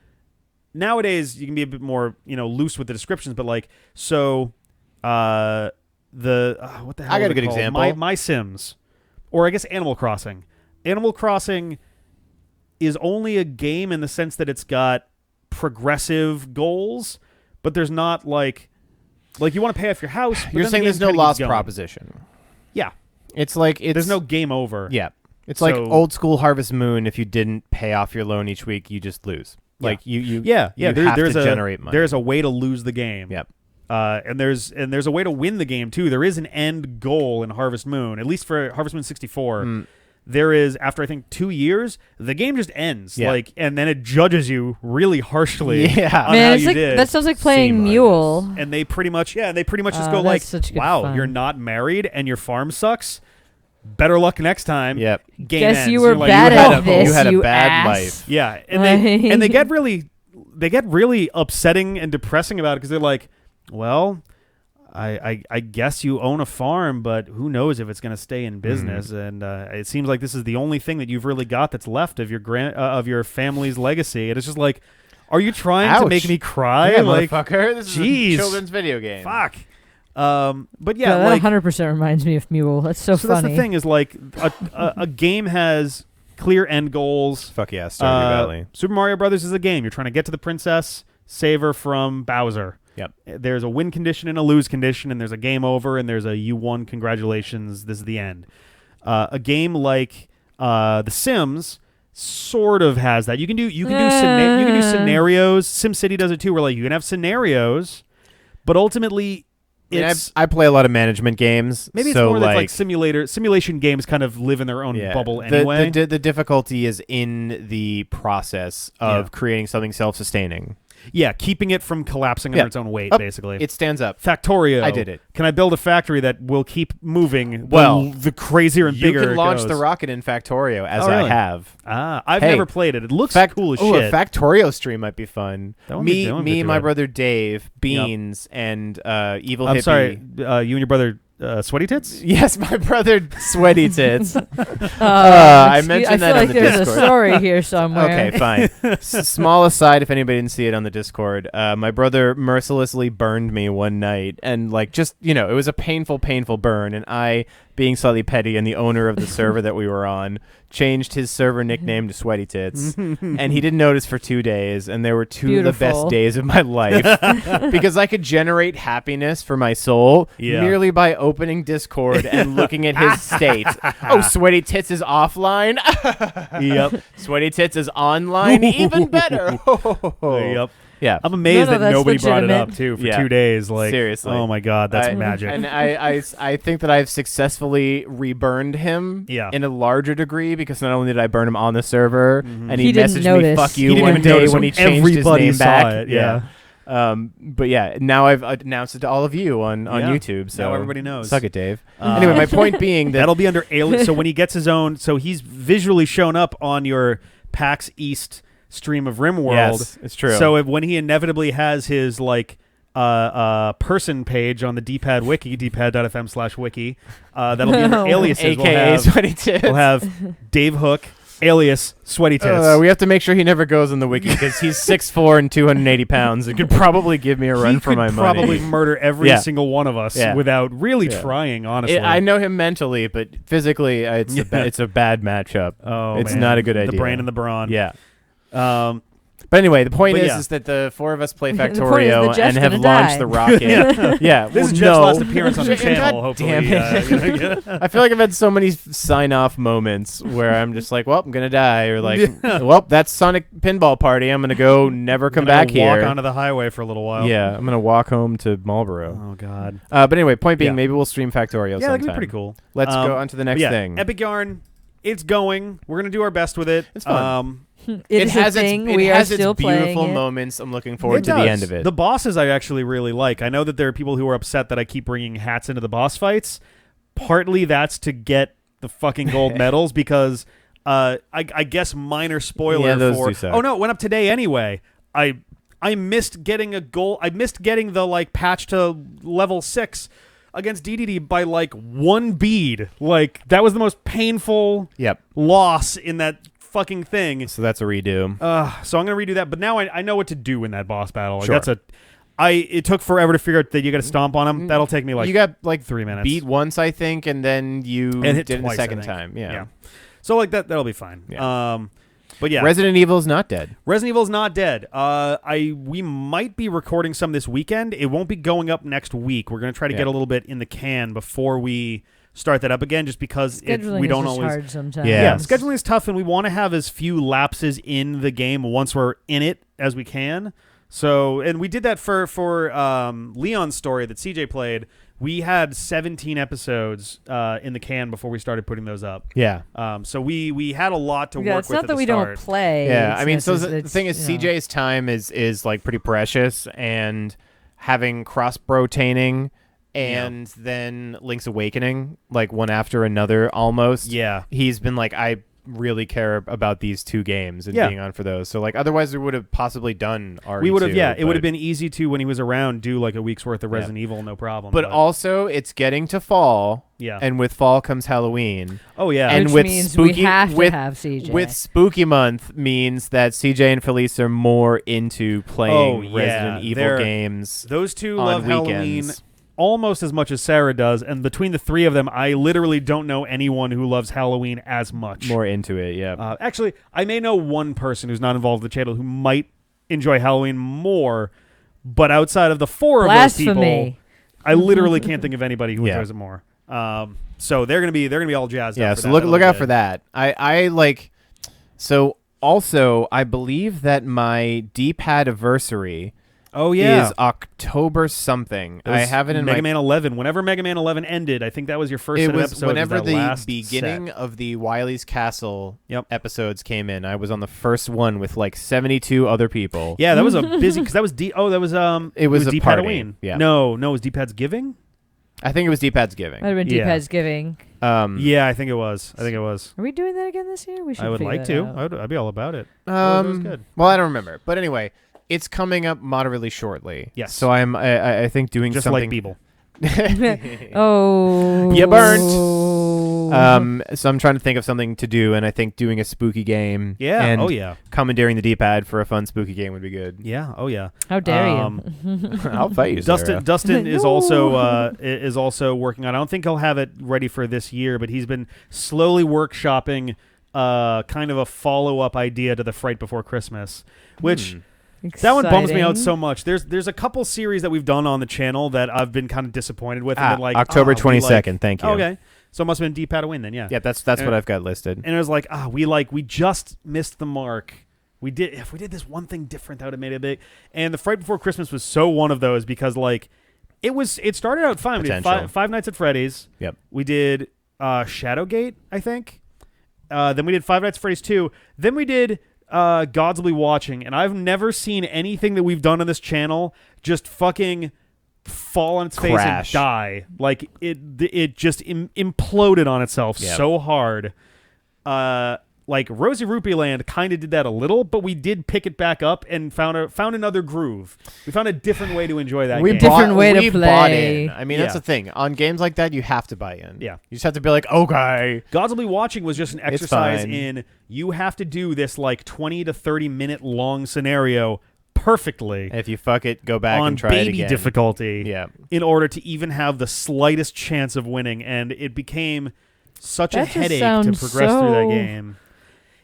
nowadays you can be a bit more, loose with the descriptions, but like, so, what the hell? I got a good example. My Sims, or I guess Animal Crossing. Animal Crossing is only a game in the sense that it's got progressive goals, but there's not like you want to pay off your house. You're saying there's no lost proposition. Yeah, it's like there's no game over. Yeah, it's like old school Harvest Moon. If you didn't pay off your loan each week, you just lose. Like you have to generate money. There's a way to lose the game. Yep. And there's a way to win the game too. There is an end goal in Harvest Moon, at least for Harvest Moon 64. There is, after I think 2 years, the game just ends. Yeah. And then it judges you really harshly. Yeah, on how you did. That sounds like playing Mule. And they pretty much just go like, "Wow, fun. You're not married and your farm sucks. Better luck next time." Yep. Game Guess ends. you were You're bad like, at this. You had a bad ass. life. Yeah, and they get really upsetting and depressing about it because they're like, well, I guess you own a farm, but who knows if it's going to stay in business? And it seems like this is the only thing that you've really got that's left of your family's legacy. And it's just like, are you trying to make me cry? Yeah, like, motherfucker, this is a children's video game. Fuck. But yeah, that 100% reminds me of Mule. That's so funny. That's the thing is like a game has clear end goals. Fuck yeah, Stardew Valley. Super Mario Brothers is a game. You're trying to get to the princess, save her from Bowser. Yep. There's a win condition and a lose condition, and there's a game over, and there's a you won, congratulations, this is the end. A game like The Sims sort of has that. You can do scenarios. SimCity does it too, where like you can have scenarios, but ultimately I play a lot of management games. Maybe it's more like simulation games kind of live in their own bubble anyway. The difficulty is in the process of creating something self-sustaining. Yeah, keeping it from collapsing under its own weight, basically. It stands up. Factorio. I did it. Can I build a factory that will keep moving the crazier and bigger you can launch it goes? the rocket in Factorio, as really? I have. I've never played it. It looks cool as shit. A Factorio stream might be fun. Me, and my brother Dave, Beans, and Evil Hippie. I'm sorry, you and your brother Sweaty Tits? Yes, my brother Sweaty Tits. I mentioned that on the Discord. I feel like there's a story here somewhere. Okay, fine. Small aside, if anybody didn't see it on the Discord, my brother mercilessly burned me one night, and it was a painful burn, and I, being slightly petty and the owner of the server that we were on, changed his server nickname to Sweaty Tits, and he didn't notice for 2 days, and there were two of the best days of my life because I could generate happiness for my soul merely by opening Discord and looking at his state. Oh, Sweaty Tits is offline. Yep. Sweaty Tits is online. Even better. Yep. Yeah, I'm amazed that nobody brought it legitimate. up too for 2 days. Like, seriously, oh my god, that's magic. And I think that I've successfully reburned him in a larger degree because not only did I burn him on the server, and he messaged me "fuck you" one day when he changed his name back. But now I've announced it to all of you on YouTube, so now everybody knows. Suck it, Dave. Anyway, my point being that that'll be under alien. So when he gets his own, so he's visually shown up on your PAX East stream of RimWorld. Yes, it's true. So when he inevitably has his person page on the DPad wiki, dpad.fm/wiki, that'll be under aliases. AKA Sweaty Tits. We'll have Dave Hook, alias Sweaty Tits. We have to make sure he never goes on the wiki because he's 6'4" and 280 pounds and could probably give me a run for my money. He could probably murder every single one of us without really trying, honestly. I know him mentally, but physically, it's a bad matchup. Oh, it's not a good idea. The brain and the brawn. Yeah. But anyway, the point is that the four of us play Factorio and have launched the rocket. This is Jeff's last appearance on the channel, hopefully. Damn it. I feel like I've had so many sign-off moments where I'm just like, well, I'm going to die. Or like, well, that's Sonic Pinball Party. I'm going to go never come back here. Walk onto the highway for a little while. Yeah, I'm going to walk home to Marlboro. Oh, God. But anyway, point being, maybe we'll stream Factorio sometime. Yeah, that'd be pretty cool. Let's go on to the next thing. Epic Yarn, it's going. We're going to do our best with it. It's fun. It has its beautiful moments. I'm looking forward to the end of it. The bosses I actually really like. I know that there are people who are upset that I keep bringing hats into the boss fights. Partly that's to get the fucking gold medals because I guess minor spoiler for. Oh no, it went up today anyway. I missed getting a goal. I missed getting the patch to level 6 against DDD by 1 bead. That was the most painful loss in that fucking thing. So that's a redo. So I'm gonna redo that, but now I know what to do in that boss battle. It took forever to figure out that you got to stomp on him. That'll take me you got 3 minutes. Beat once, I think, and then you did it twice, the second time. Yeah. So that'll be fine. Yeah. But yeah, Resident Evil's not dead. Resident Evil's not dead. We might be recording some this weekend. It won't be going up next week. We're gonna try to get a little bit in the can before we start that up again, just because we don't always. Hard sometimes. Yeah, scheduling is tough, and we want to have as few lapses in the game once we're in it as we can. So, and we did that for Leon's story that CJ played. We had 17 episodes in the can before we started putting those up. Yeah. So we had a lot to work with. It's not that we start. don't play. Yeah, I mean, so the thing is, CJ's time is pretty precious, and having cross-brotaining and then Link's Awakening, one after another almost. Yeah. He's been I really care about these 2 games and being on for those. So otherwise we would have possibly done RE2. We would have, it would have been easy to, when he was around, do a week's worth of Resident Evil, no problem. But also it's getting to fall. Yeah. And with fall comes Halloween. Oh yeah. And which with means spooky, we have to have CJ. With Spooky Month means that CJ and Felice are more into playing Resident Evil games. Those two on love weekends. Halloween almost as much as Sarah does, and between the 3 of them, I literally don't know anyone who loves Halloween as much. More into it, yeah. Actually, I may know one person who's not involved with the channel who might enjoy Halloween more, but outside of the 4 of those people, I literally can't think of anybody who enjoys it more. So they're gonna be all jazzed. Yeah, up for so that. look out for that. I like. So also, I believe that my D-pad anniversary. Oh yeah, is October something. I have it in Mega Man 11. Whenever Mega Man 11 ended, I think that was your first set of episodes. Whenever the last beginning set. of the Wily's Castle episodes came in, I was on the first one with 72 other people. Yeah, that was a busy because that was it was a D-Pad party. Halloween. Yeah. No, it was D-Pad's Giving. I think it was D-Pad's Giving. Might have been D-Pad's Giving. Yeah, I think it was. Are we doing that again this year? We should. I would like to. I'd be all about it. It was good. Well, I don't remember, but anyway. It's coming up moderately shortly. Yes. So I think doing just something like Beeble. Oh. You burnt. So I'm trying to think of something to do, and I think doing a spooky game. Yeah. And commandeering the D-pad for a fun spooky game would be good. Yeah. Oh yeah. How dare you? I'll fight you, Sarah. Dustin is also working on. I don't think he'll have it ready for this year, but he's been slowly workshopping kind of a follow-up idea to the Fright Before Christmas, which. That one bums me out so much. There's a couple series that we've done on the channel that I've been kind of disappointed with. And been like, October 22nd. Thank you. Okay, so it must have been D-pad a win then. Yeah. Yeah, that's what I've got listed. And it was like, we just missed the mark. If we did this one thing different, that would have made it big. And the Fright Before Christmas was so one of those because like it started out fine. We did Five Nights at Freddy's. Yep. We did Shadowgate, I think. Then we did Five Nights at Freddy's 2. Then we did Gods Will Be Watching, and I've never seen anything that we've done on this channel just fucking fall on its face and die. Like it just imploded on itself so hard. Like Rosie Rupee Land kind of did that a little, but we did pick it back up and found another groove. We found a different way to enjoy that game. Different way to play. Bought in. I mean, that's the thing. On games like that, you have to buy in. Yeah. You just have to be like, okay. Gods Will Be Watching was just an exercise in you have to do this like 20 to 30 minute long scenario perfectly. If you fuck it, go back and try it again. On baby difficulty in order to even have the slightest chance of winning. And it became such a headache to progress through that game.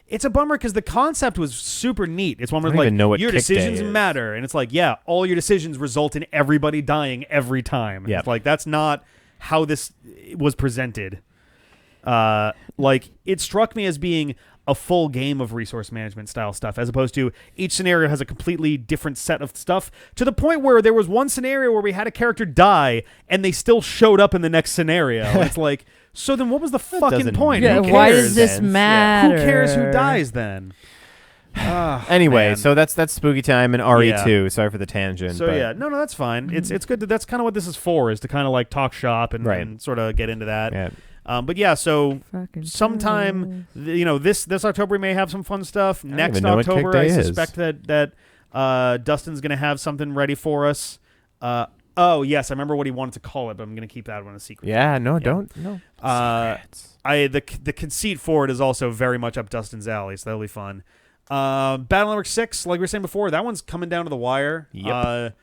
It's a bummer because the concept was super neat. It's one where like your decisions matter, and it's like, all your decisions result in everybody dying every time. Yeah, it's like that's not how this was presented. Like it struck me as being a full game of resource management style stuff, as opposed to each scenario has a completely different set of stuff. To the point where there was one scenario where we had a character die, and they still showed up in the next scenario. It's like. So then what was the fucking point? Yeah, why does this matter? Who cares who dies then? Anyway, man. So that's Spooky Time and RE2. Sorry for the tangent. So no, that's fine. It's good. That's kind of what this is for, is to kind of like talk shop and sort of get into that. Yeah. But yeah, so sometime this October we may have some fun stuff. Next October, I suspect that Dustin's gonna have something ready for us. Oh yes, I remember what he wanted to call it, but I'm going to keep that one a secret. Yeah, don't. No. The conceit for it is also very much up Dustin's alley, so that'll be fun. Battle Network 6, like we were saying before, that one's coming down to the wire. Yep.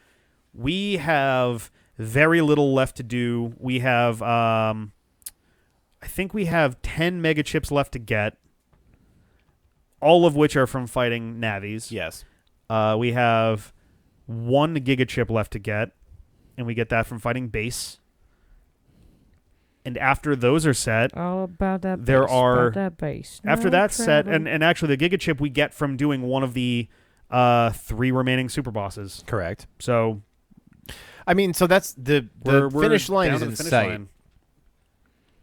We have very little left to do. We have, I think we have 10 mega chips left to get, all of which are from fighting Navis. Yes. We have 1 giga chip left to get. And we get that from fighting base. And after those are set, all about that there base, are about that base. After that's set, and actually the giga chip we get from doing one of the 3 remaining super bosses. Correct. So, I mean, so that's the finish line is in sight.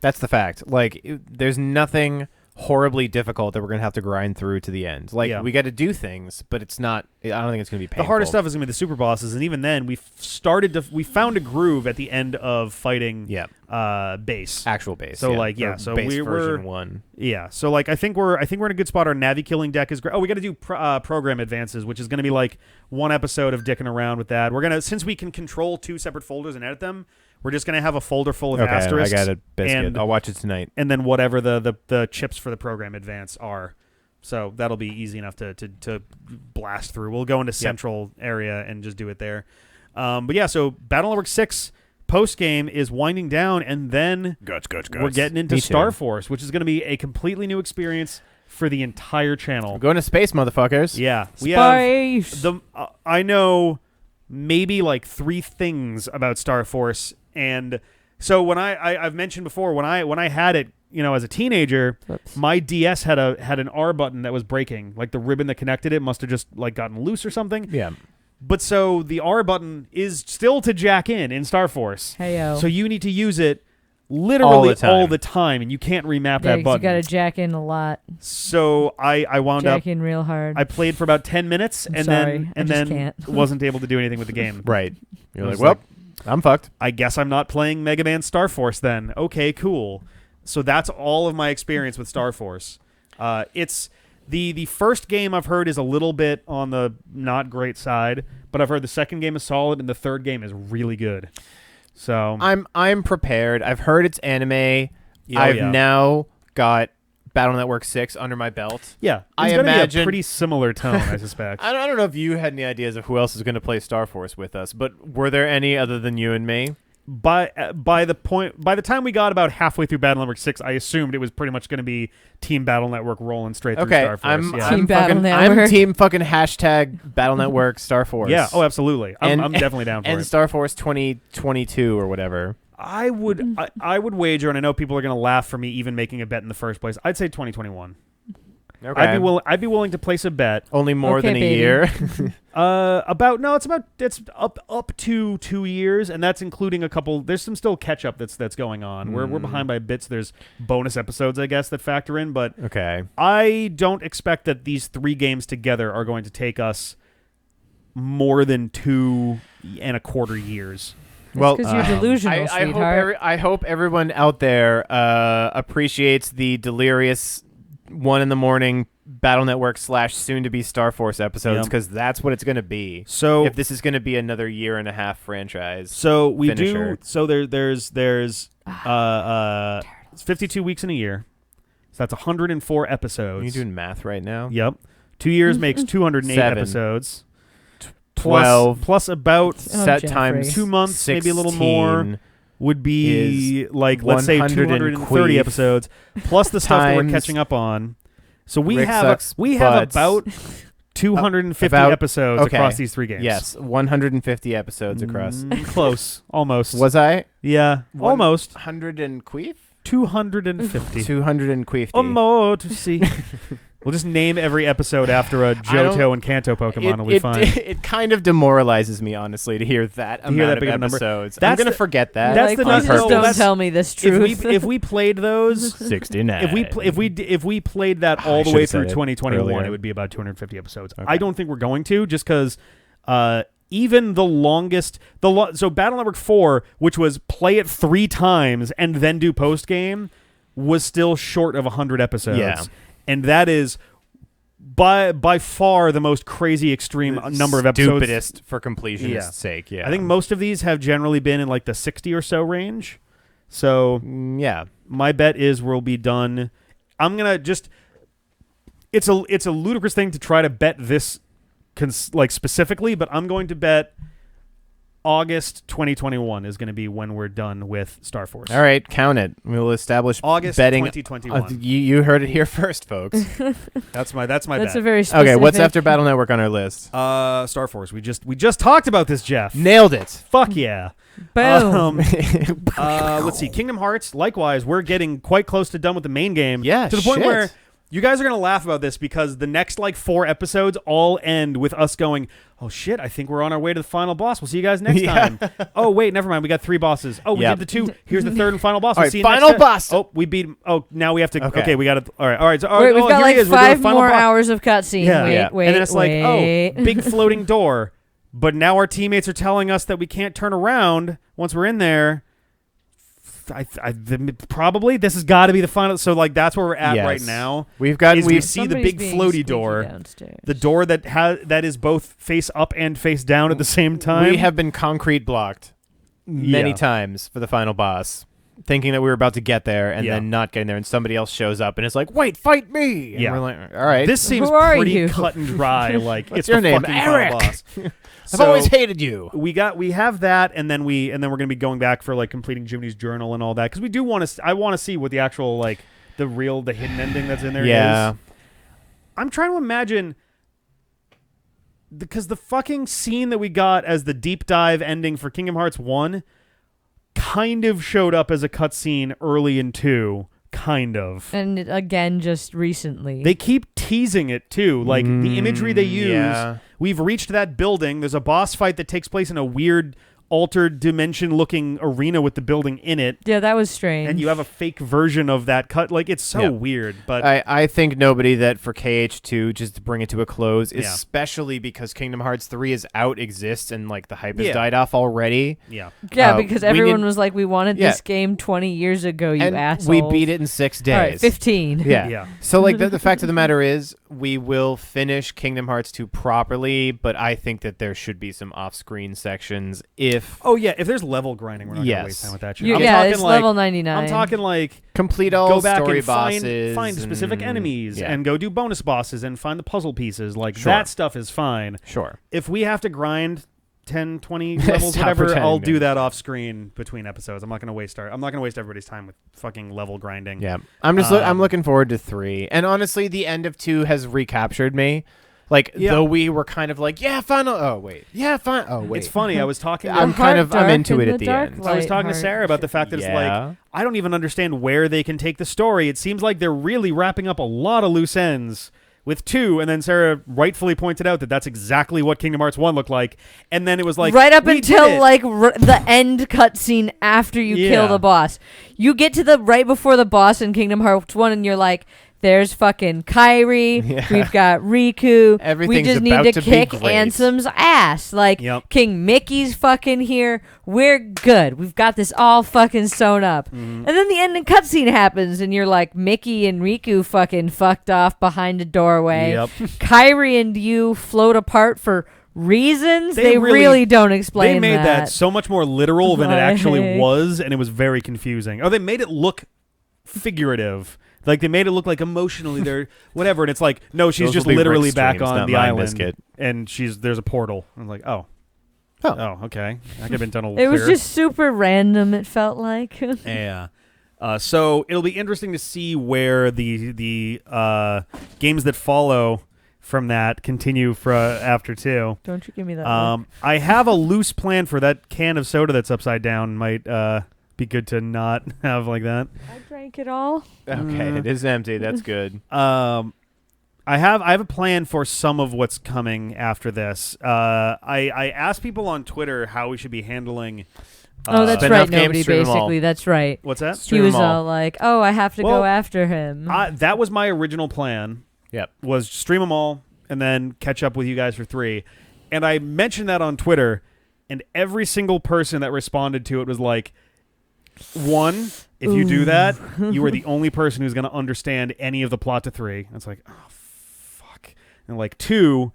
That's the fact. Like, there's nothing horribly difficult that we're going to have to grind through to the end. Like, we got to do things, but it's not, I don't think it's going to be painful. The hardest stuff is going to be the super bosses, and even then, we found a groove at the end of fighting base. Actual base. So, so base version 1. Yeah, so, like, I think we're in a good spot. Our Navi killing deck is great. Oh, we got to do program advances, which is going to be, like, one episode of dicking around with that. We're going to, since we can control 2 separate folders and edit them, we're just going to have a folder full of asterisks. I got it, biscuit. I'll watch it tonight. And then whatever the chips for the program advance are. So that'll be easy enough to blast through. We'll go into central area and just do it there. But yeah, so Battle Network 6 post-game is winding down, and then we're getting into Star Force, which is going to be a completely new experience for the entire channel. We're going to space, motherfuckers. Yeah. Space! I know maybe like 3 things about Star Force. And so when I've mentioned before, when I had it, as a teenager, my DS had an R button that was breaking. Like the ribbon that connected it must have just like gotten loose or something. Yeah. But so the R button is still to jack in Star Force. Hey-yo. So you need to use it literally all the time, and you can't remap that button. You got to jack in a lot. So I wound up jack in real hard. I played for about 10 minutes and then wasn't able to do anything with the game. Right. You're like, well, I'm fucked. I guess I'm not playing Mega Man Star Force then. Okay, cool. So that's all of my experience with Star Force. It's the first game I've heard is a little bit on the not great side, but I've heard the second game is solid and the third game is really good. So I'm prepared. I've heard it's anime. Oh, I've yeah. now got Battle Network 6 under my belt. Yeah, it's I going to be imagine- a pretty similar tone, I suspect. I don't know if you had any ideas of who else is going to play Star Force with us, but were there any other than you and me? By the time we got about halfway through Battle Network 6, I assumed it was pretty much going to be Team Battle Network rolling straight through Star Force. I'm team fucking hashtag Battle Network Star Force. Yeah, oh, absolutely. I'm definitely down for it. And Star Force 2022 or whatever. I would wager, and I know people are going to laugh for me even making a bet in the first place. I'd say 2021. Okay. I'd be willing to place a bet. Only more than a baby. year. It's up to 2 years, and that's including a couple. There's some still catch up that's going on. We're behind by bits. There's bonus episodes, I guess, that factor in, but Okay. I don't expect that these 3 games together are going to take us more than 2.25 years. Well, because you're delusional, sweetheart. I hope everyone out there appreciates the delirious 1 a.m. Battle Network / soon to be Star Force episodes, because that's what it's going to be. So if this is going to be another 1.5-year franchise, so we finisher. do. So there's 52 weeks in a year. So that's 104 episodes. Are you doing math right now? Yep. 2 years makes 208 7. episodes. 12 plus about set Jeffrey. times 2 months, 16 maybe a little more, would be like, let's say 230 queef episodes, plus the stuff that we're times catching up on. So we Rick have sucks about 250 episodes across these 3 games. Yes, 150 episodes across. Close, almost. Was I? Yeah, almost 100 and queef? 250. 200 and queef. More to see. We'll just name every episode after a Johto and Kanto Pokemon. It'll be fine. It kind of demoralizes me, honestly, to hear that amount of episodes. I'm going to forget that. That's like, the please just don't tell me this truth. If we played those 69. If we played that all the way through 2021, earlier. it would be about 250 episodes. Okay. I don't think we're going to, just because even the longest, so Battle Network 4, which was play it 3 times and then do post game, was still short of 100 episodes. Yeah. And that is by far the most crazy extreme number of episodes. Stupidest for completionist's sake. Yeah. I think most of these have generally been in like the 60 or so range. So yeah, my bet is we'll be done. I'm gonna just. It's a ludicrous thing to try to bet this, specifically, but I'm going to bet August 2021 is going to be when we're done with Star Force. All right, count it. We'll establish August betting. 2021. You heard it here first, folks. That's my bet. That's a very specific. Okay, what's after Battle Network on our list? Star Force. We just talked about this, Jeff. Nailed it. Fuck yeah. Boom. Let's see. Kingdom Hearts. Likewise, we're getting quite close to done with the main game. Yeah, to the point where you guys are going to laugh about this because the next 4 episodes all end with us going, oh shit, I think we're on our way to the final boss. We'll see you guys next time. Oh wait, never mind. We got 3 bosses. Oh, we did the 2. Here's the 3rd and final boss. All We'll right, see you final next boss. Oh, we beat him. Oh, now we have to. Okay. Okay, we got to. All right. So, Wait, we've got here he is. We're doing 5 final more boss. hours of cutscene. Yeah. Wait. And then it's like, oh, big floating door. But now our teammates are telling us that we can't turn around once we're in there. Probably this has got to be the final. So that's where we're at right now. We see the big floaty door, downstairs. the door that is both face up and face down at the same time. We have been concrete blocked many times for the final boss, thinking that we were about to get there and then not getting there, and somebody else shows up and is like, "Wait, fight me!" And we're like, "All right, this seems pretty cut and dry. Like What's it's your the name? fucking Eric. final boss." I've always hated you. We have that, and then we're going to be going back for completing Jiminy's journal and all that because we do want to. I want to see what the actual the hidden ending that's in there is. I'm trying to imagine because the fucking scene that we got as the deep dive ending for Kingdom Hearts 1 kind of showed up as a cutscene early in 2. Kind of. And again, just recently. They keep teasing it, too. The imagery they use. Yeah. We've reached that building. There's a boss fight that takes place in a weird altered dimension-looking arena with the building in it. Yeah, that was strange. And you have a fake version of that cut. It's so weird. But I think nobody that for KH2, just to bring it to a close, especially because Kingdom Hearts 3 is out, exists, and the hype has died off already. Yeah. Yeah, because everyone was like, we wanted this game 20 years ago, you and assholes. we beat it in 6 days. All right, 15. Yeah. So the fact of the matter is, we will finish Kingdom Hearts 2 properly, but I think that there should be some off-screen sections if... Oh, yeah. If there's level grinding, we're not going to waste time with that shit. It's level 99. I'm talking like... Complete all go back story and bosses. find specific enemies and go do bonus bosses and find the puzzle pieces. Like, that stuff is fine. Sure. If we have to grind 10, 20 levels, whatever, I'll do that off screen between episodes. I'm not going to waste everybody's time with fucking level grinding. Yeah. I'm looking forward to 3. And honestly, the end of 2 has recaptured me. Like, though we were kind of like, final. Oh, wait. Yeah, fine. Oh, wait. It's funny. I was talking I'm into it at the end. I was talking to Sarah about the fact that it's like, I don't even understand where they can take the story. It seems like they're really wrapping up a lot of loose ends with 2, and then Sarah rightfully pointed out that that's exactly what Kingdom Hearts 1 looked like, and then it was like... Right up until, the end cutscene after you kill the boss. You get to the right before the boss in Kingdom Hearts 1, and you're like... There's fucking Kairi. Yeah. We've got Riku. Everything's we just need to kick Ansem's ass. Like, King Mickey's fucking here. We're good. We've got this all fucking sewn up. Mm-hmm. And then the ending cutscene happens, and you're like, Mickey and Riku fucking fucked off behind a doorway. Yep. Kairi and you float apart for reasons. They really don't explain that. They made that so much more literal than it actually was, and it was very confusing. Oh, they made it look figurative. Like, they made it look like emotionally they're whatever, and it's like, no, she's just literally back on the island, and there's a portal. I'm like, oh, okay. That could have been done a little It was just super random, it felt like. Yeah. So it'll be interesting to see where the games that follow from that continue for after 2. Don't you give me that I have a loose plan for that can of soda that's upside down. Might be good to not have like that. I drank it all. Okay, it is empty. That's good. I have a plan for some of what's coming after this. I asked people on Twitter how we should be handling. That's right. Nobody basically. That's right. What's that? He was all like, "Oh, I have to go after him." That was my original plan. Yep. Was stream them all and then catch up with you guys for 3. And I mentioned that on Twitter, and every single person that responded to it was like, 1, if you do that, you are the only person who's going to understand any of the plot to 3. It's like, oh, fuck. And like 2,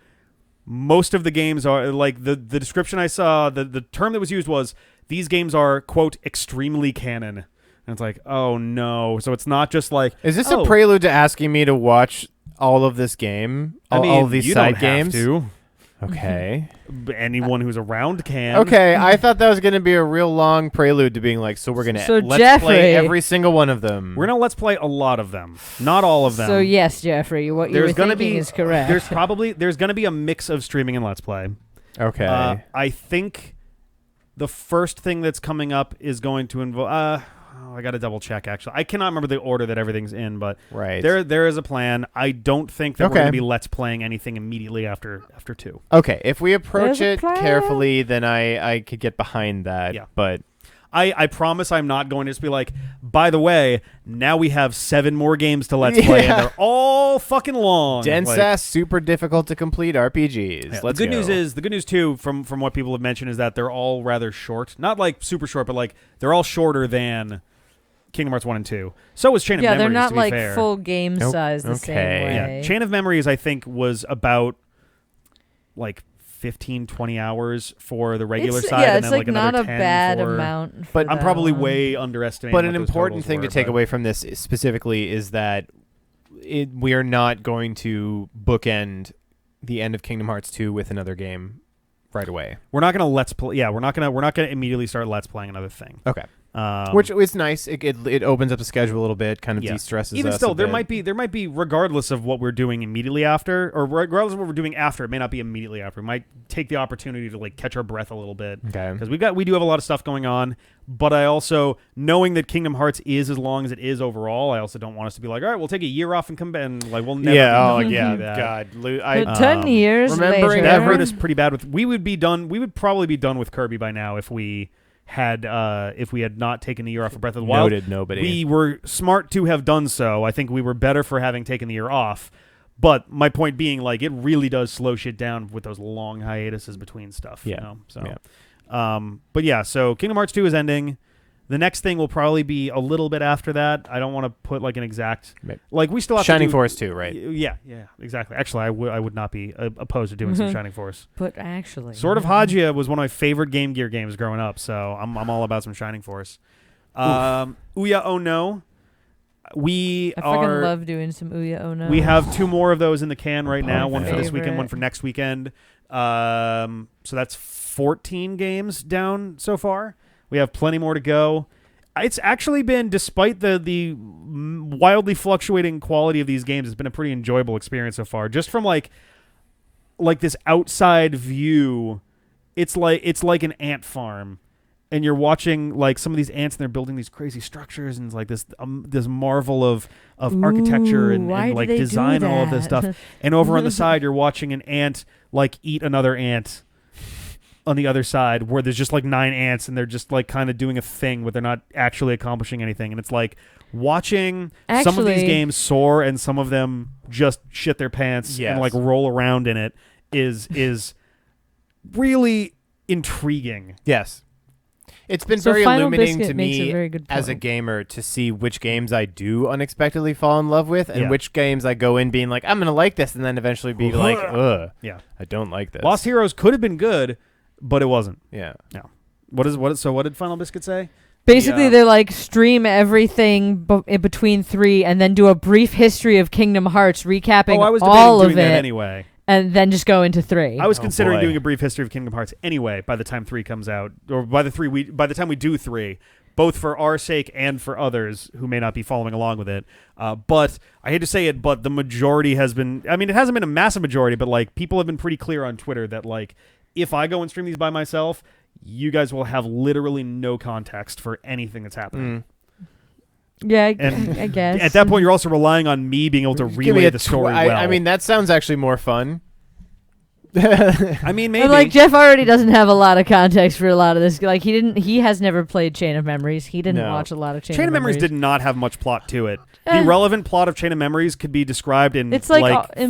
most of the games are like the description I saw, the term that was used was, these games are, quote, extremely canon. And it's like, oh no. So it's not just like... Is this a prelude to asking me to watch all of this game? All of these side games? To. Okay. Anyone who's around can. Okay, I thought that was going to be a real long prelude to being like, so we're going to let's play every single one of them. We're going to let's play a lot of them, not all of them. So yes, Jeffrey, what you were thinking is correct. There's going to be a mix of streaming and let's play. Okay. I think the first thing that's coming up is going to involve... I got to double check, actually. I cannot remember the order that everything's in, but there is a plan. I don't think that we're going to be let's playing anything immediately after 2. Okay, if we approach it carefully, then I could get behind that. Yeah. But I promise I'm not going to just be like, by the way, now we have 7 more games to let's play, and they're all fucking long. Dense-ass, super difficult to complete RPGs. Yeah, the good news too, from what people have mentioned, is that they're all rather short. Not like super short, but like they're all shorter than Kingdom Hearts 1 and 2. So was Chain of Memories, they're not to be like fair. full game size the same way. Yeah, Chain of Memories, I think, was about like 15, 20 hours for the regular side. Yeah, and it's then like another not a 10 bad for, amount. But I'm probably way underestimating. But an important thing to take away from this specifically is that we are not going to bookend the end of Kingdom Hearts 2 with another game right away. We're not going to let's play. Yeah, we're not going to immediately start let's playing another thing. Okay. Which is nice. It opens up the schedule a little bit, kind of de-stresses us. Even still, there might be regardless of what we're doing immediately after, or regardless of what we're doing after, it may not be immediately after. We might take the opportunity to like catch our breath a little bit. Okay. Because we do have a lot of stuff going on, but I also, knowing that Kingdom Hearts is as long as it is overall, I also don't want us to be like, all right, we'll take a year off and come back, and like we'll never. Yeah. God. 10 years. Remembering that hurt us pretty bad. We would probably be done with Kirby by now if we had not taken the year off of Breath of the Wild. Noted, nobody. We were smart to have done so. I think we were better for having taken the year off. But my point being, like, it really does slow shit down with those long hiatuses between stuff. Yeah. You know? So, but yeah, so Kingdom Hearts 2 is ending. The next thing will probably be a little bit after that. I don't want to put like an exact like we still have Shining to do, Force 2, right? Yeah, exactly. Actually, I would not be opposed to doing some Shining Force. But actually, Sword of Hagia was one of my favorite Game Gear games growing up, so I'm all about some Shining Force. Ouya Oh No. I fucking love doing some Ouya Oh No. We have 2 more of those in the can right now. One for this favorite. weekend, one for next weekend. So that's 14 games down so far. We have plenty more to go. It's actually been, despite the wildly fluctuating quality of these games, it's been a pretty enjoyable experience so far. Just from like this outside view, it's like an ant farm, and you're watching like some of these ants and they're building these crazy structures, and it's like this marvel of architecture and like design and all of this stuff. And over on the side, you're watching an ant like eat another ant on the other side, where there's just like 9 ants and they're just like kind of doing a thing, but they're not actually accomplishing anything. And it's like watching some of these games soar and some of them just shit their pants and like roll around in it is really intriguing. Yes. It's been very illuminating to me as a gamer to see which games I do unexpectedly fall in love with and which games I go in being like, I'm going to like this, and then eventually be like, ugh, I don't like this. Lost Heroes could have been good, but it wasn't. Yeah. No. So what did Final Biscuit say? Basically, they're like, stream everything in between 3 and then do a brief history of Kingdom Hearts, recapping all of it anyway. And then just go into 3. I was considering doing a brief history of Kingdom Hearts anyway by the time 3 comes out, or by the time we do 3, both for our sake and for others who may not be following along with it. But I hate to say it, but the majority has been, I mean, it hasn't been a massive majority, but like people have been pretty clear on Twitter that like, if I go and stream these by myself, you guys will have literally no context for anything that's happening. Yeah, I guess. At that point, you're also relying on me being able to relay the story well. I mean, that sounds actually more fun. I mean, maybe. But like Jeff already doesn't have a lot of context for a lot of this. Like he has never played Chain of Memories. He didn't watch a lot of Chain of Memories. Did not have much plot to it. The relevant plot of Chain of Memories could be described in in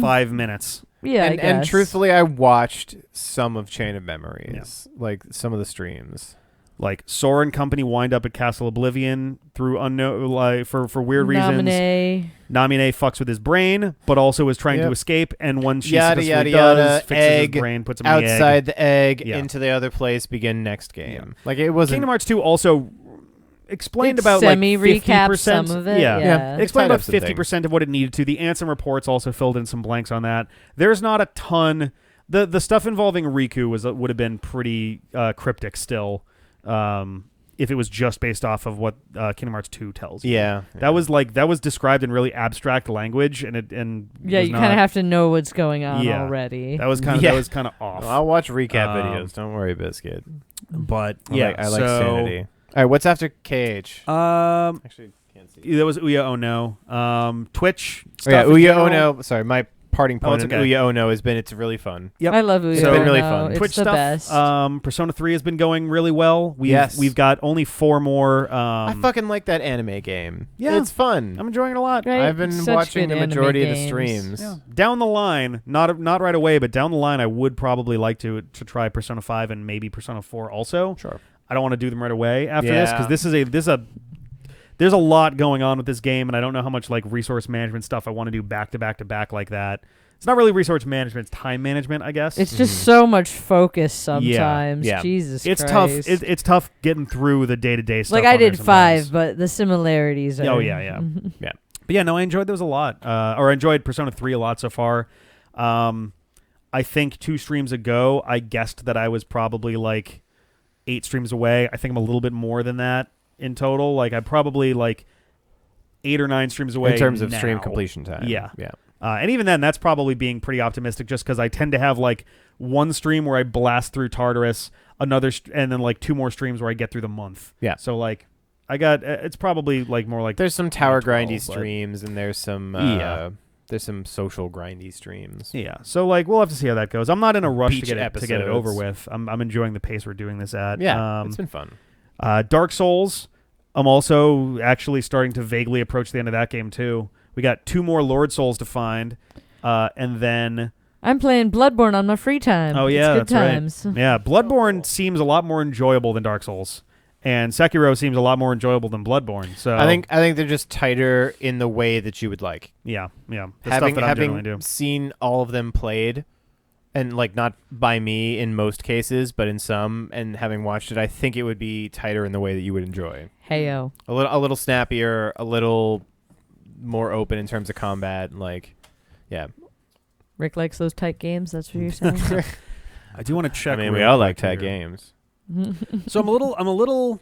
5 minutes. Yeah, and truthfully, I watched some of Chain of Memories, like some of the streams. Like Sora and company wind up at Castle Oblivion through unknown, for weird reasons. Namine fucks with his brain, but also is trying to escape. And when she successfully does, fixes his brain, puts him outside the egg into the other place. Begin next game. Yeah. Like it wasn't. Kingdom Hearts 2 also explained about semi-recap 50%. Some of it. Yeah. It explained about 50% of what it needed to. The Ansem reports also filled in some blanks on that. There's not a ton. The stuff involving Riku would have been pretty cryptic still. If it was just based off of what Kingdom Hearts 2 tells you. That was described in really abstract language, and you kind of have to know what's going on already. That was kind of off. Well, I'll watch recap videos. Don't worry, Biscuit. But I like Sanity. All right, what's after KH? Actually, can't see. That was Ouya Oh No. Twitch. Ouya Oh No. Sorry, my parting point in Ouya Oh No has been it's really fun. Yep. I love Ouya It's been really fun. It's Twitch the stuff. Best. Persona 3 has been going really well. We've got only 4 more. I fucking like that anime game. Yeah, it's fun. I'm enjoying it a lot. Right. I've been watching the majority of the streams. Yeah. Down the line, not right away, but down the line, I would probably like to try Persona 5 and maybe Persona 4 also. Sure. I don't want to do them right away after this because there's a lot going on with this game, and I don't know how much like resource management stuff I want to do back to back to back like that. It's not really resource management; it's time management, I guess. It's just so much focus sometimes. Yeah. Jesus Christ. It's tough. It's tough getting through the day-to-day stuff. Like I did 5, but the similarities are... Oh, yeah. Yeah. But yeah, no, I enjoyed those a lot. Or I enjoyed Persona 3 a lot so far. I think 2 streams ago, I guessed that I was probably like 8 streams away. I think I'm a little bit more than that in total. Like I'm probably like 8 or 9 streams away in terms of now. stream completion time. Yeah. And even then, that's probably being pretty optimistic just because I tend to have like 1 stream where I blast through Tartarus, and then like 2 more streams where I get through the month. Yeah. So like I got it's probably like more like there's some tower grindy streams and there's some social grindy streams. Yeah. So like we'll have to see how that goes. I'm not in a rush to get it over with. I'm enjoying the pace we're doing this at. Yeah. It's been fun. Dark Souls. I'm also actually starting to vaguely approach the end of that game too. We got 2 more Lord Souls to find, and then I'm playing Bloodborne on my free time. Oh yeah, it's good times. Right. Yeah, Bloodborne seems a lot more enjoyable than Dark Souls, And Sekiro seems a lot more enjoyable than Bloodborne. So I think they're just tighter in the way that you would like. Yeah. The Having stuff that I'm generally do. seen all of them played, and like not by me in most cases, but in some, and having watched it, I think it would be tighter in the way that you would enjoy. Heyo. A little snappier, a little more open in terms of combat. Like, yeah. Rick likes those tight games. That's what you're saying. I do want to check. I mean, we all like tight games. So I'm a little.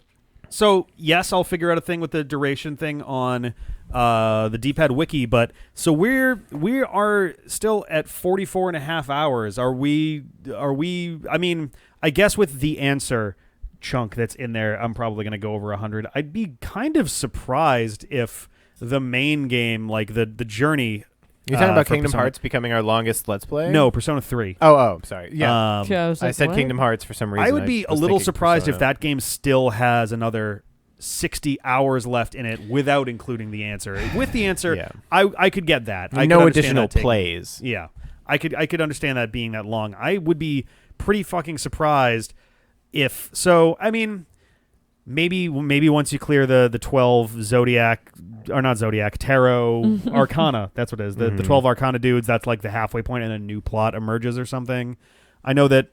So yes, I'll figure out a thing with the duration thing on the D-pad wiki, but so we are still at 44 and a half hours. Are we? I mean, I guess with the answer chunk that's in there, I'm probably going to go over 100. I'd be kind of surprised if the main game, like the journey. You're talking about Kingdom Persona. Hearts becoming our longest Let's Play? No, Persona 3. Oh, sorry. Yeah. I I said what? Kingdom Hearts for some reason. I would be a little surprised Persona. if that game still has another 60 hours left in it without including the answer. With the answer, Yeah. I could get that. I could no understand additional that taking- plays. Yeah. I could understand that being that long. I would be pretty fucking surprised if so. I mean, maybe once you clear the 12 Zodiac or not Zodiac Tarot Arcana, that's what it is. The 12 Arcana dudes. That's like the halfway point, and a new plot emerges or something. I know that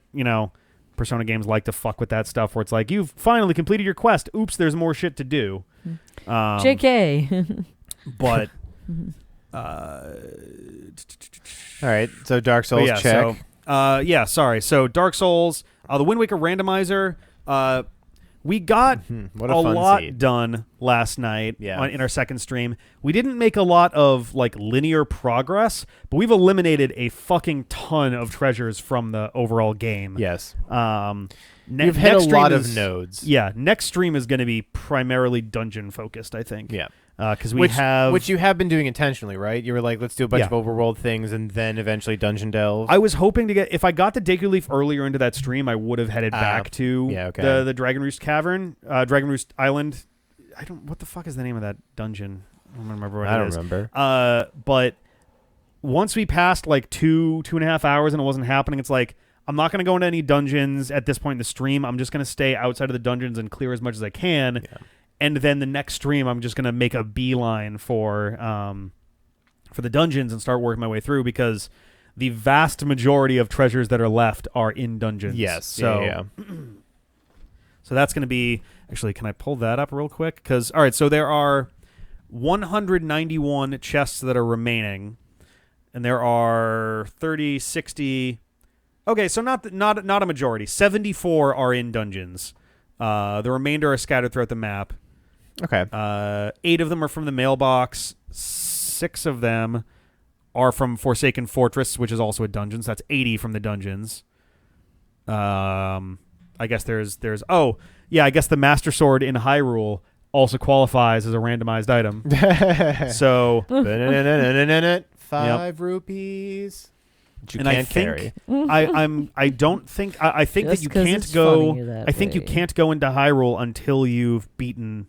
Persona games like to fuck with that stuff where it's like you've finally completed your quest. Oops, there's more shit to do. JK. But All right. So Dark Souls yeah, check. Sorry. So Dark Souls, the Wind Waker randomizer. We got What a a fun lot seed. done last night Yeah. in our second stream. We didn't make a lot of like linear progress, but we've eliminated a fucking ton of treasures from the overall game. Yes. You've You've hit a lot of nodes. Yeah, next stream is going to be primarily dungeon focused, I think. Yeah. Because Which you have been doing intentionally, right? You were like, let's do a bunch Yeah. of overworld things and then eventually dungeon delves. I was hoping to get, if I got the Deku Leaf earlier into that stream, I would have headed back to the Dragon Roost Cavern, Dragon Roost Island. What the fuck is the name of that dungeon? I don't remember what it is. I don't remember. But once we passed like 2.5 hours and it wasn't happening, it's like, I'm not going to go into any dungeons at this point in the stream. I'm just going to stay outside of the dungeons and clear as much as I can. Yeah. And then the next stream, I'm just going to make a beeline for the dungeons and start working my way through because the vast majority of treasures that are left are in dungeons. Yes. So, so that's going to be... Actually, can I pull that up real quick? Because, all right, so there are 191 chests that are remaining, and there are 30, 60... Okay, so not a majority. 74 are in dungeons. The remainder are scattered throughout the map. Okay. 8 of them are from the mailbox. 6 of them are from Forsaken Fortress, which is also a dungeon. So that's 80 from the dungeons. I guess there's. Oh, yeah. I guess the Master Sword in Hyrule also qualifies as a randomized item. So 5 rupees. You and can't I think carry. I don't think I think Just that you 'cause can't it's go. funny that I think you way. can't go into Hyrule until you've beaten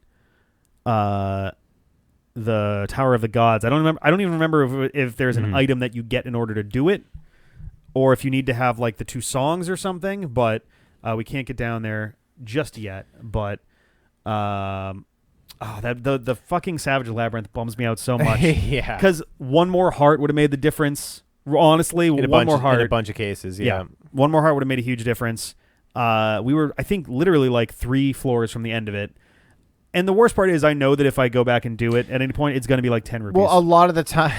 the Tower of the Gods. I don't even remember if there's an item that you get in order to do it, or if you need to have like the 2 songs or something. But we can't get down there just yet. But the fucking Savage Labyrinth bums me out so much. Yeah. Because one more heart would have made the difference. Honestly, In a bunch of cases, yeah. One more heart would have made a huge difference. We were, I think, literally like 3 floors from the end of it. And the worst part is I know that if I go back and do it at any point, it's going to be like 10 rupees. Well, a lot of the time,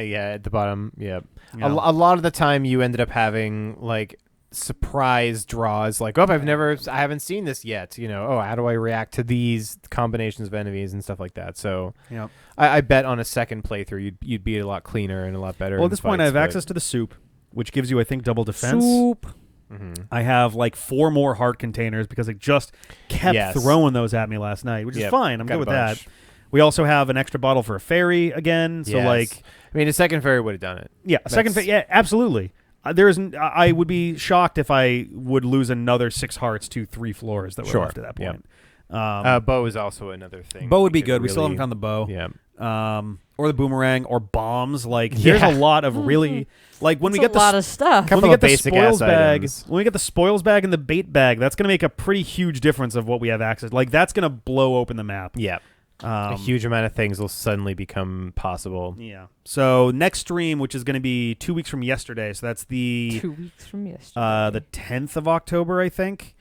yeah, at the bottom, yeah. Yeah. A lot of the time you ended up having like surprise draws, like, I haven't seen this yet. How do I react to these combinations of enemies and stuff like that? So Yeah. I bet on a second playthrough you'd be a lot cleaner and a lot better. Well, at in this point, I fights, have access to the soup, which gives you, I think, double defense. Mm-hmm. I have like 4 more heart containers because it just kept throwing those at me last night, which is fine. I'm good with that. We also have an extra bottle for a fairy again. So, like, I mean, a second fairy would have done it. Yeah, a second fairy. Yeah, absolutely. I would be shocked if I would lose another 6 hearts to 3 floors that were left at that point. Bow is also another thing. Bow would be good. We still haven't found the bow. Yeah. or the boomerang, or bombs. Like there's a lot of really like when we get a lot of stuff. When we get the spoils bag, when we get the spoils bag and the bait bag, that's gonna make a pretty huge difference of what we have access. Like that's gonna blow open the map. Yeah. A huge amount of things will suddenly become possible. Yeah. So next stream, which is going to be 2 weeks from yesterday, so that's the 2 weeks from yesterday, the 10th of October, I think,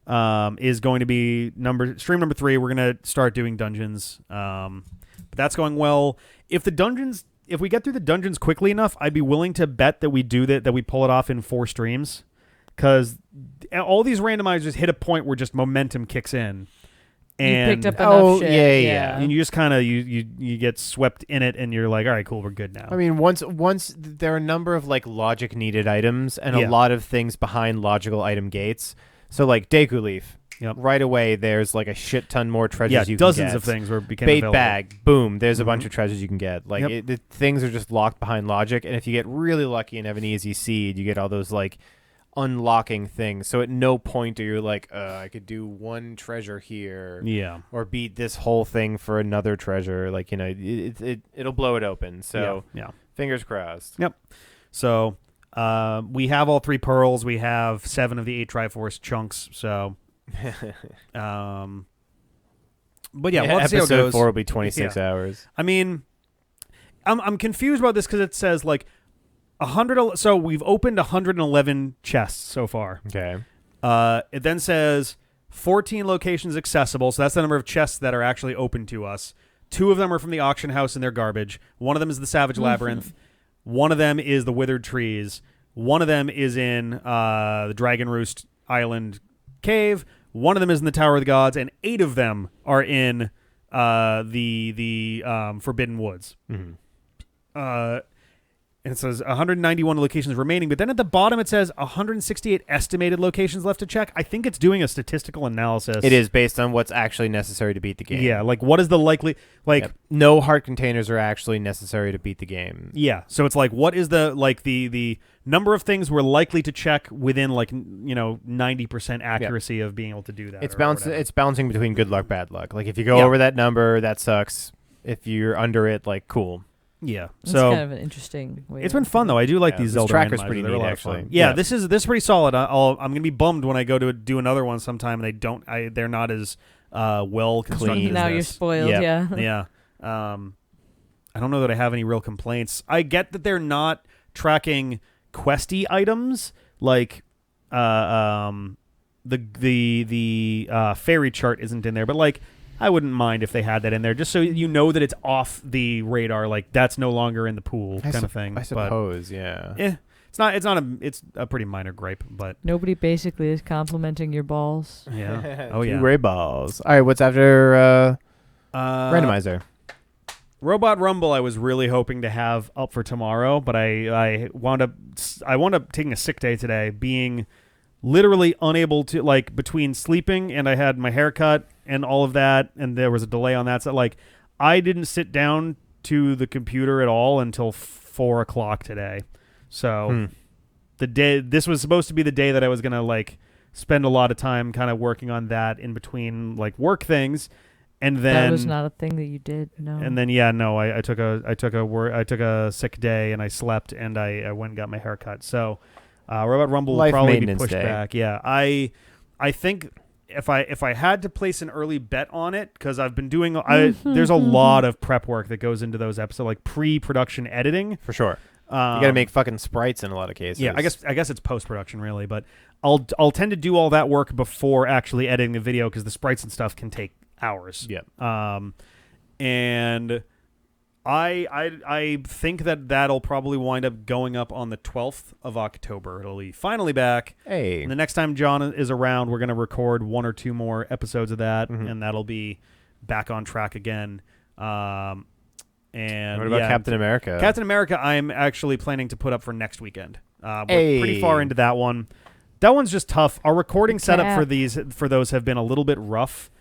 is going to be stream number 3. We're going to start doing dungeons. But that's going well. If we get through the dungeons quickly enough, I'd be willing to bet that we do that we pull it off in 4 streams, because all these randomizers hit a point where just momentum kicks in. And, you picked up enough shit. Yeah. And you just kind of you get swept in it, and you're like, all right, cool, we're good now. I mean, once there are a number of like logic needed items and a lot of things behind logical item gates. So like Deku Leaf, right away there's like a shit ton more treasures you can get. Dozens of things became Bait available. bag, boom, there's a bunch of treasures you can get. Like the things are just locked behind logic, and if you get really lucky and have an easy seed, you get all those like unlocking things. So at no point are you like, I could do one treasure here, or beat this whole thing for another treasure. Like, it'll blow it open. So fingers crossed. Yep. So we have all 3 pearls. We have 7 of the 8 Triforce chunks. So, but yeah, let's see how it episode goes. 4 will be 26 hours. I mean, I'm confused about this because it says like 100. So we've opened 111 chests so far. Okay. It then says 14 locations accessible. So that's the number of chests that are actually open to us. 2 of them are from the auction house and they're garbage. One of them is the Savage Labyrinth. One of them is the Withered Trees. One of them is in the Dragon Roost Island Cave. One of them is in the Tower of the Gods, and 8 of them are in the Forbidden Woods. And it says 191 locations remaining, but then at the bottom it says 168 estimated locations left to check. I think it's doing a statistical analysis. It is based on what's actually necessary to beat the game. Yeah, like what is the likely no heart containers are actually necessary to beat the game. Yeah, so it's like what is the number of things we're likely to check within 90% accuracy of being able to do that. It's balancing between good luck, bad luck. Like if you go over that number, that sucks. If you're under it, like cool. Yeah, that's so kind of an interesting way. It's been fun though. I do like these Zelda tracker's randomizers. pretty They're a neat, lot of actually. fun. Yeah, this is pretty solid. I'm gonna be bummed when I go to do another one sometime and they're not as well constructed. Clean. Now as you're this. spoiled. Yeah. I don't know that I have any real complaints. I get that they're not tracking questy items like the fairy chart isn't in there, but like. I wouldn't mind if they had that in there, just so you know that it's off the radar. Like that's no longer in the pool, kind of thing. I suppose, yeah. It's a pretty minor gripe, but nobody basically is complimenting your balls. Yeah. Oh yeah. 2 gray balls. All right, what's after randomizer? Robot Rumble. I was really hoping to have up for tomorrow, but I wound up taking a sick day today, being literally unable to, like, between sleeping and I had my haircut and all of that, and there was a delay on that. So, like, I didn't sit down to the computer at all until 4 o'clock today. So, this was supposed to be the day that I was going to, like, spend a lot of time kind of working on that in between, like, work things. And then that was not a thing that you did. No. And then I took a sick day and I slept and I went and got my hair cut. So Robot Rumble will probably be pushed back. Yeah, I think if I had to place an early bet on it, because I've been doing there's a lot of prep work that goes into those episodes, like pre-production editing for sure. You got to make fucking sprites in a lot of cases. Yeah, I guess it's post-production really, but I'll tend to do all that work before actually editing the video because the sprites and stuff can take hours. Yeah. And I think that'll probably wind up going up on the 12th of October. It'll be finally back. Hey. And the next time John is around, we're going to record 1 or 2 more episodes of that, and that'll be back on track again. And what about Captain America? Captain America, I'm actually planning to put up for next weekend. We're pretty far into that one. That one's just tough. Our recording setup for those have been a little bit rough.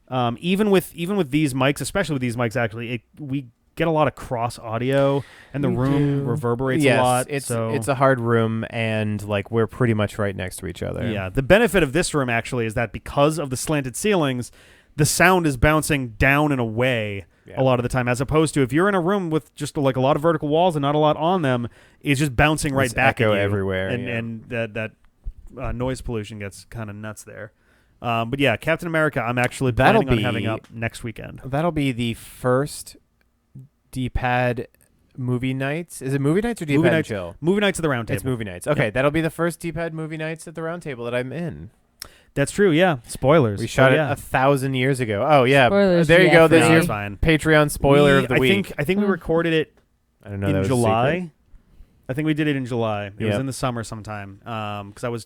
Even with these mics, especially with these mics, actually, we get a lot of cross audio, and the room reverberates a lot. It's a hard room, and like we're pretty much right next to each other. Yeah, the benefit of this room actually is that because of the slanted ceilings, the sound is bouncing down and away a lot of the time, as opposed to if you're in a room with just like a lot of vertical walls and not a lot on them, it's just bouncing right back at you everywhere, and that noise pollution gets kind of nuts there. But yeah, Captain America, I'm actually planning on having up next weekend. That'll be the first D-pad movie nights. Is it movie nights or D-pad and chill? Movie nights at the Round Table. It's movie nights. Okay, that'll be the first D-pad movie nights at the Round Table that I'm in. That's true, yeah. Spoilers. We shot it 1,000 years ago. Oh, yeah. Spoilers, there you go. There's your fine. Patreon spoiler of the week. I think we recorded it in July. I think we did it in July. It was in the summer sometime. Because I was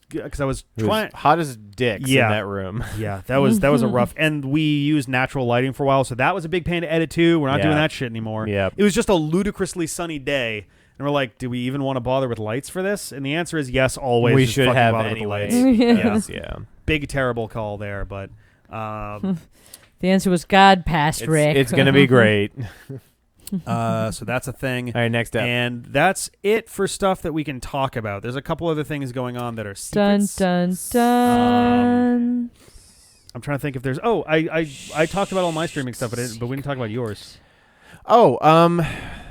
trying hot as dicks in that room. Yeah, that was a rough. And we used natural lighting for a while, so that was a big pain to edit too. We're not doing that shit anymore. Yeah. It was just a ludicrously sunny day. And we're like, do we even want to bother with lights for this? And the answer is yes, always. We should have anyway. Yes, yeah. Big, terrible call there, but... the answer was God passed Rick. It's going to be great. So that's a thing. All right, next up. And that's it for stuff that we can talk about. There's a couple other things going on that are secrets. Dun, dun. I'm trying to think if there's... Oh, I talked about all my streaming stuff, but we didn't talk about yours. Oh,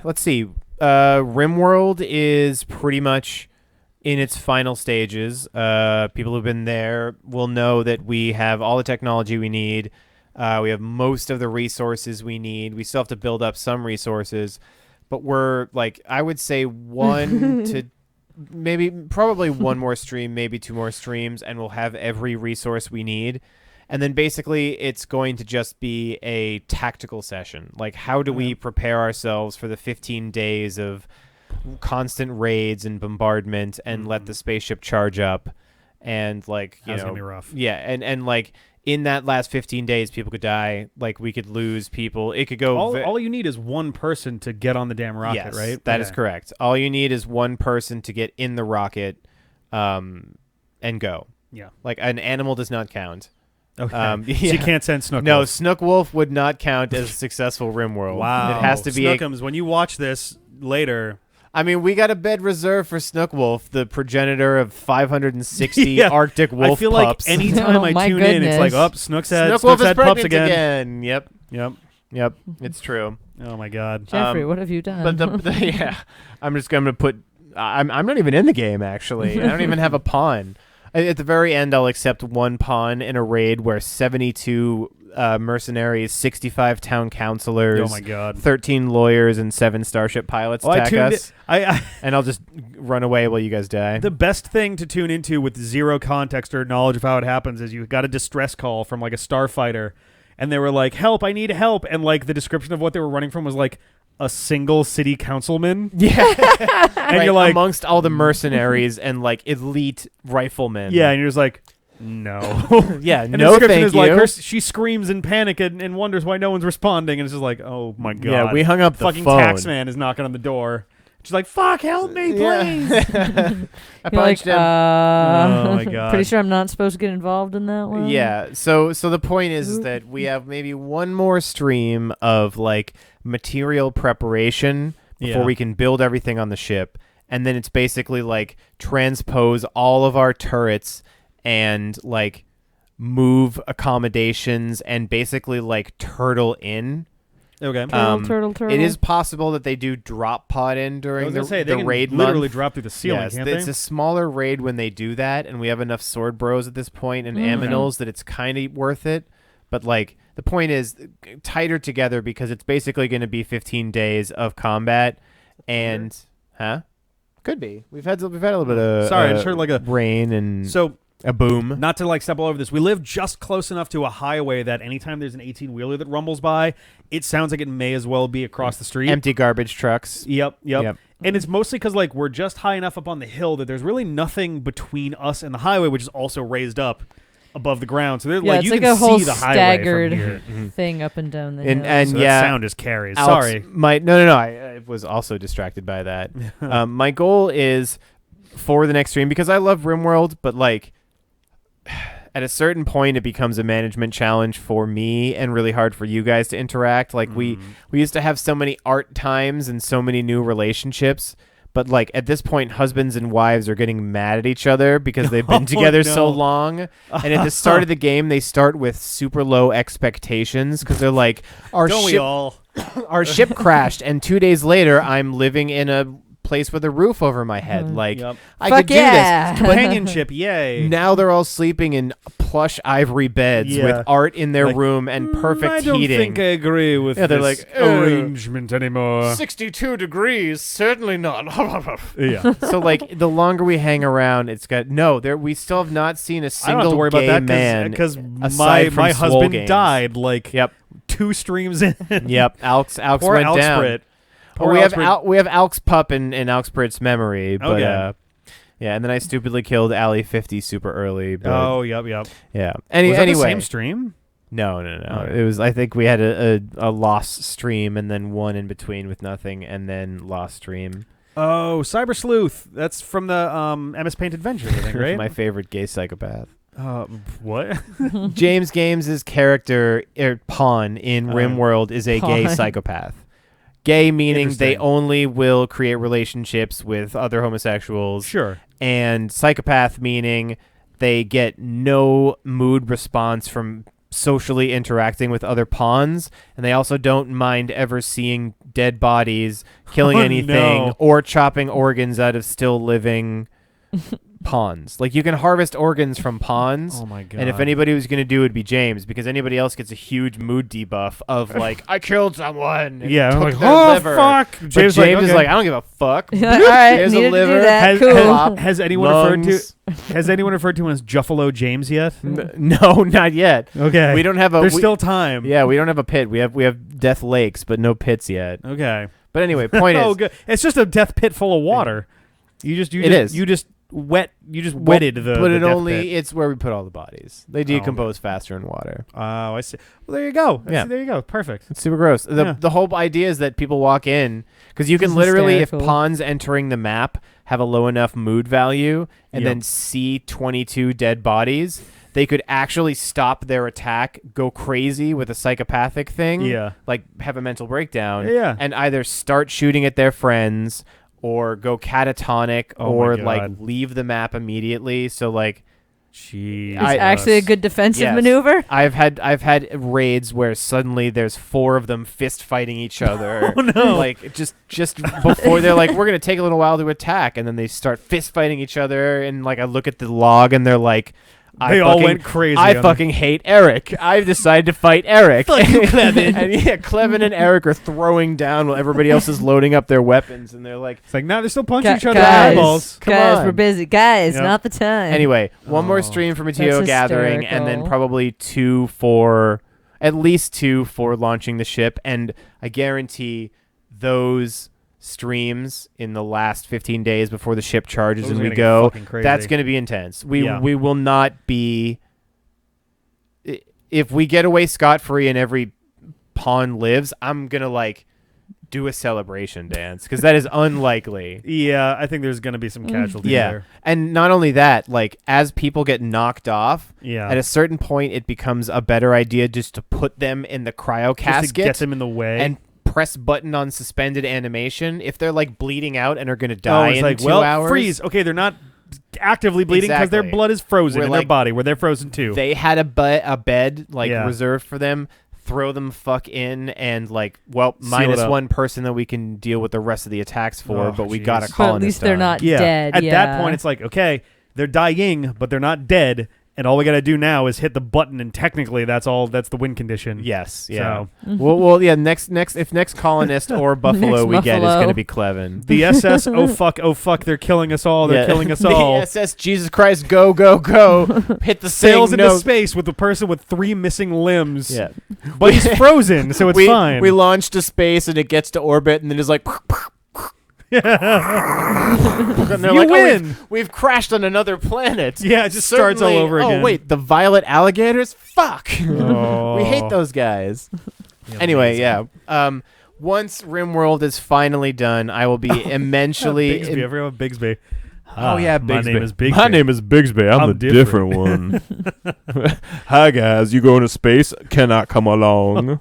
let's see. RimWorld is pretty much in its final stages. People who've been there will know that we have all the technology we need. We have most of the resources we need. We still have to build up some resources, but we're like, I would say one to probably one more stream, maybe 2 more streams, and we'll have every resource we need. And then basically it's going to just be a tactical session. Like, how do we prepare ourselves for the 15 days of constant raids and bombardment and let the spaceship charge up? And like, That's gonna be rough. Yeah. And like in that last 15 days, people could die. Like, we could lose people. It could go. All you need is one person to get on the damn rocket, yes, right? That is correct. All you need is one person to get in the rocket and go. Yeah. Like, an animal does not count. Okay. So you can't send Snook No, Wolf. Snook Wolf would not count as a successful RimWorld. Wow. It has to be Snookums, when you watch this later... I mean, we got a bed reserved for Snook Wolf, the progenitor of 560 Arctic wolf pups. I feel like anytime I tune in, it's like, Snook Wolf is had pups again. Yep. It's true. Oh, my God. Jeffrey, what have you done? But yeah, I'm just going to put... I'm not even in the game, actually. I don't even have a pawn. At the very end, I'll accept one pawn in a raid where 72 mercenaries, 65 town councilors, oh my God, 13 lawyers, and 7 starship pilots attack us. And I'll just run away while you guys die. The best thing to tune into with zero context or knowledge of how it happens is you got a distress call from like a starfighter, and they were like, "Help! I need help!" And like the description of what they were running from was like a single city councilman. Yeah. And right, you're like, amongst all the mercenaries and like elite riflemen. Yeah, and you're just like, no. Yeah, and no, the thank is you. like she screams in panic and wonders why no one's responding, and it's just like, oh my God. Yeah, we hung up the fucking phone. taxman is knocking on the door. She's like, fuck, help me, please. I punched him. Oh my God. Pretty sure I'm not supposed to get involved in that one. Yeah. So the point is that we have maybe one more stream of like material preparation before we can build everything on the ship, and then it's basically like transpose all of our turrets and like move accommodations and basically like turtle in. Okay. Turtle. It is possible that they do drop pod in during the raid month. Literally drop through the ceiling, yes, can't it's they? a smaller raid when they do that, and we have enough sword bros at this point and aminals that it's kind of worth it. But like the point is tighter together because it's basically going to be 15 days of combat, and could be. We've had a little bit of I just heard like a rain and so. A boom. Not to like step all over this. We live just close enough to a highway that anytime there's an 18-wheeler that rumbles by, it sounds like it may as well be across the street. Empty garbage trucks. Yep. And it's mostly because like we're just high enough up on the hill that there's really nothing between us and the highway, which is also raised up above the ground. So like you like can a whole see the highway staggered from here. thing up and down the hill. And so yeah, that sound just carries. Alex, Sorry. No. I was also distracted by that. My goal is for the next stream, because I love RimWorld, but like at a certain point it becomes a management challenge for me and really hard for you guys to interact. Like we used to have so many art times and so many new relationships, But like at this point, husbands and wives are getting mad at each other because they've been together so long. And at the start of the game, they start with super low expectations because they're like, our ship crashed, and 2 days later, I'm living in a place with a roof over my head. Like, I could do this. Companionship, yay. Now they're all sleeping in plush ivory beds with art in their room and perfect heating. I don't think I agree with this arrangement anymore. 62 degrees, certainly not. Yeah. So like the longer we hang around, it's got we still have not seen a single I don't have to worry gay about that man because my husband died like 2 streams in. Yep. Alex Poor went Alex down. Britt. We have Alex Pup in Alex Britt's memory, but yeah, and then I stupidly killed Ali 50 super early. But, yep. Yeah. Was that anyway, the same stream? No. Okay. It was. I think we had a lost stream and then one in between with nothing, and then lost stream. Oh, Cyber Sleuth. That's from the MS Paint Adventures, I think, right? My favorite gay psychopath. What? James Games' character Pawn in RimWorld is a gay psychopath. Gay meaning they only will create relationships with other homosexuals. Sure. And psychopath meaning they get no mood response from socially interacting with other pawns, and they also don't mind ever seeing dead bodies, killing anything, or chopping organs out of still living pawns. Like, you can harvest organs from pawns. Oh my god. And if anybody was going to do it, would be James, because anybody else gets a huge mood debuff of like, I killed someone. And I'm took like, their oh liver. fuck. James is like, I don't give a fuck. All right, Here's a needed liver. to do that. Cool. Has anyone referred to him as Juffalo James yet? No, not yet. Okay. We don't have a. There's still time. Yeah, we don't have a pit. We have death lakes, but no pits yet. Okay. But anyway, point is, good. It's just a death pit full of water. You just wetted the. But it death only pit. it's where we put all the bodies. They decompose faster in water. Oh, I see. Well, there you go. Yeah. There you go. Perfect. It's super gross. The whole idea is that people walk in because you can literally, if pawns entering the map have a low enough mood value and then see 22 dead bodies, they could actually stop their attack, go crazy with a psychopathic thing, like have a mental breakdown, and either start shooting at their friends or go catatonic or like leave the map immediately. So like, jeez, it's actually a good defensive maneuver. I've had raids where suddenly there's 4 of them fist fighting each other. Oh no! Like just before they're like, we're gonna take a little while to attack, and then they start fist fighting each other. And like, I look at the log and they're like, they all went crazy. I fucking hate Eric. I've decided to fight Eric. Fuck you, Clevin. And Clevin and Eric are throwing down while everybody else is loading up their weapons, and they're like, it's like, nah, they're still punching each other in the eyeballs. Guys, we're busy. Guys, not the time. Anyway, one more stream for Mateo Gathering, and then probably at least two for launching the ship. And I guarantee those streams in the last 15 days before the ship charges and we go, that's going to be intense. We will not be, if we get away scot-free and every pawn lives, I'm going to like do a celebration dance, because that is unlikely. Yeah, I think there's going to be some casualties there. And not only that, like, as people get knocked off, at a certain point it becomes a better idea just to put them in the cryo casket, just to get them in the way, and press button on suspended animation. If they're like bleeding out and are going to die in like, 2 hours, freeze. Okay, they're not actively bleeding because their blood is frozen in their body where they're frozen too. They had a bed like reserved for them. Throw them fuck in, and like, well, minus one person that we can deal with the rest of the attacks for, but we got a colonist. But at least they're not dead. At that point, it's like, okay, they're dying, but they're not dead. And all we got to do now is hit the button, and technically that's the win condition. Yes, yeah. So. Well, yeah. Next, if next colonist or buffalo we get is going to be Clevin. The SS. Oh fuck! They're killing us all. They're killing us all. The SS. Jesus Christ! Go go go! Hit the sails into space with the person with 3 missing limbs. Yeah, but he's frozen, so it's fine. We launch to space, and it gets to orbit, and then it's like. And they're like, win. We've crashed on another planet. Yeah, it just starts all over again. Oh, wait, the violet alligators? Fuck. We hate those guys. Anyway, once RimWorld is finally done, I will be immensely... Everyone, Bigsby. Oh yeah, Bigsby. My name is Bigsby. My name is Bigsby. I'm the different one. Hi guys, you going to space? Cannot come along.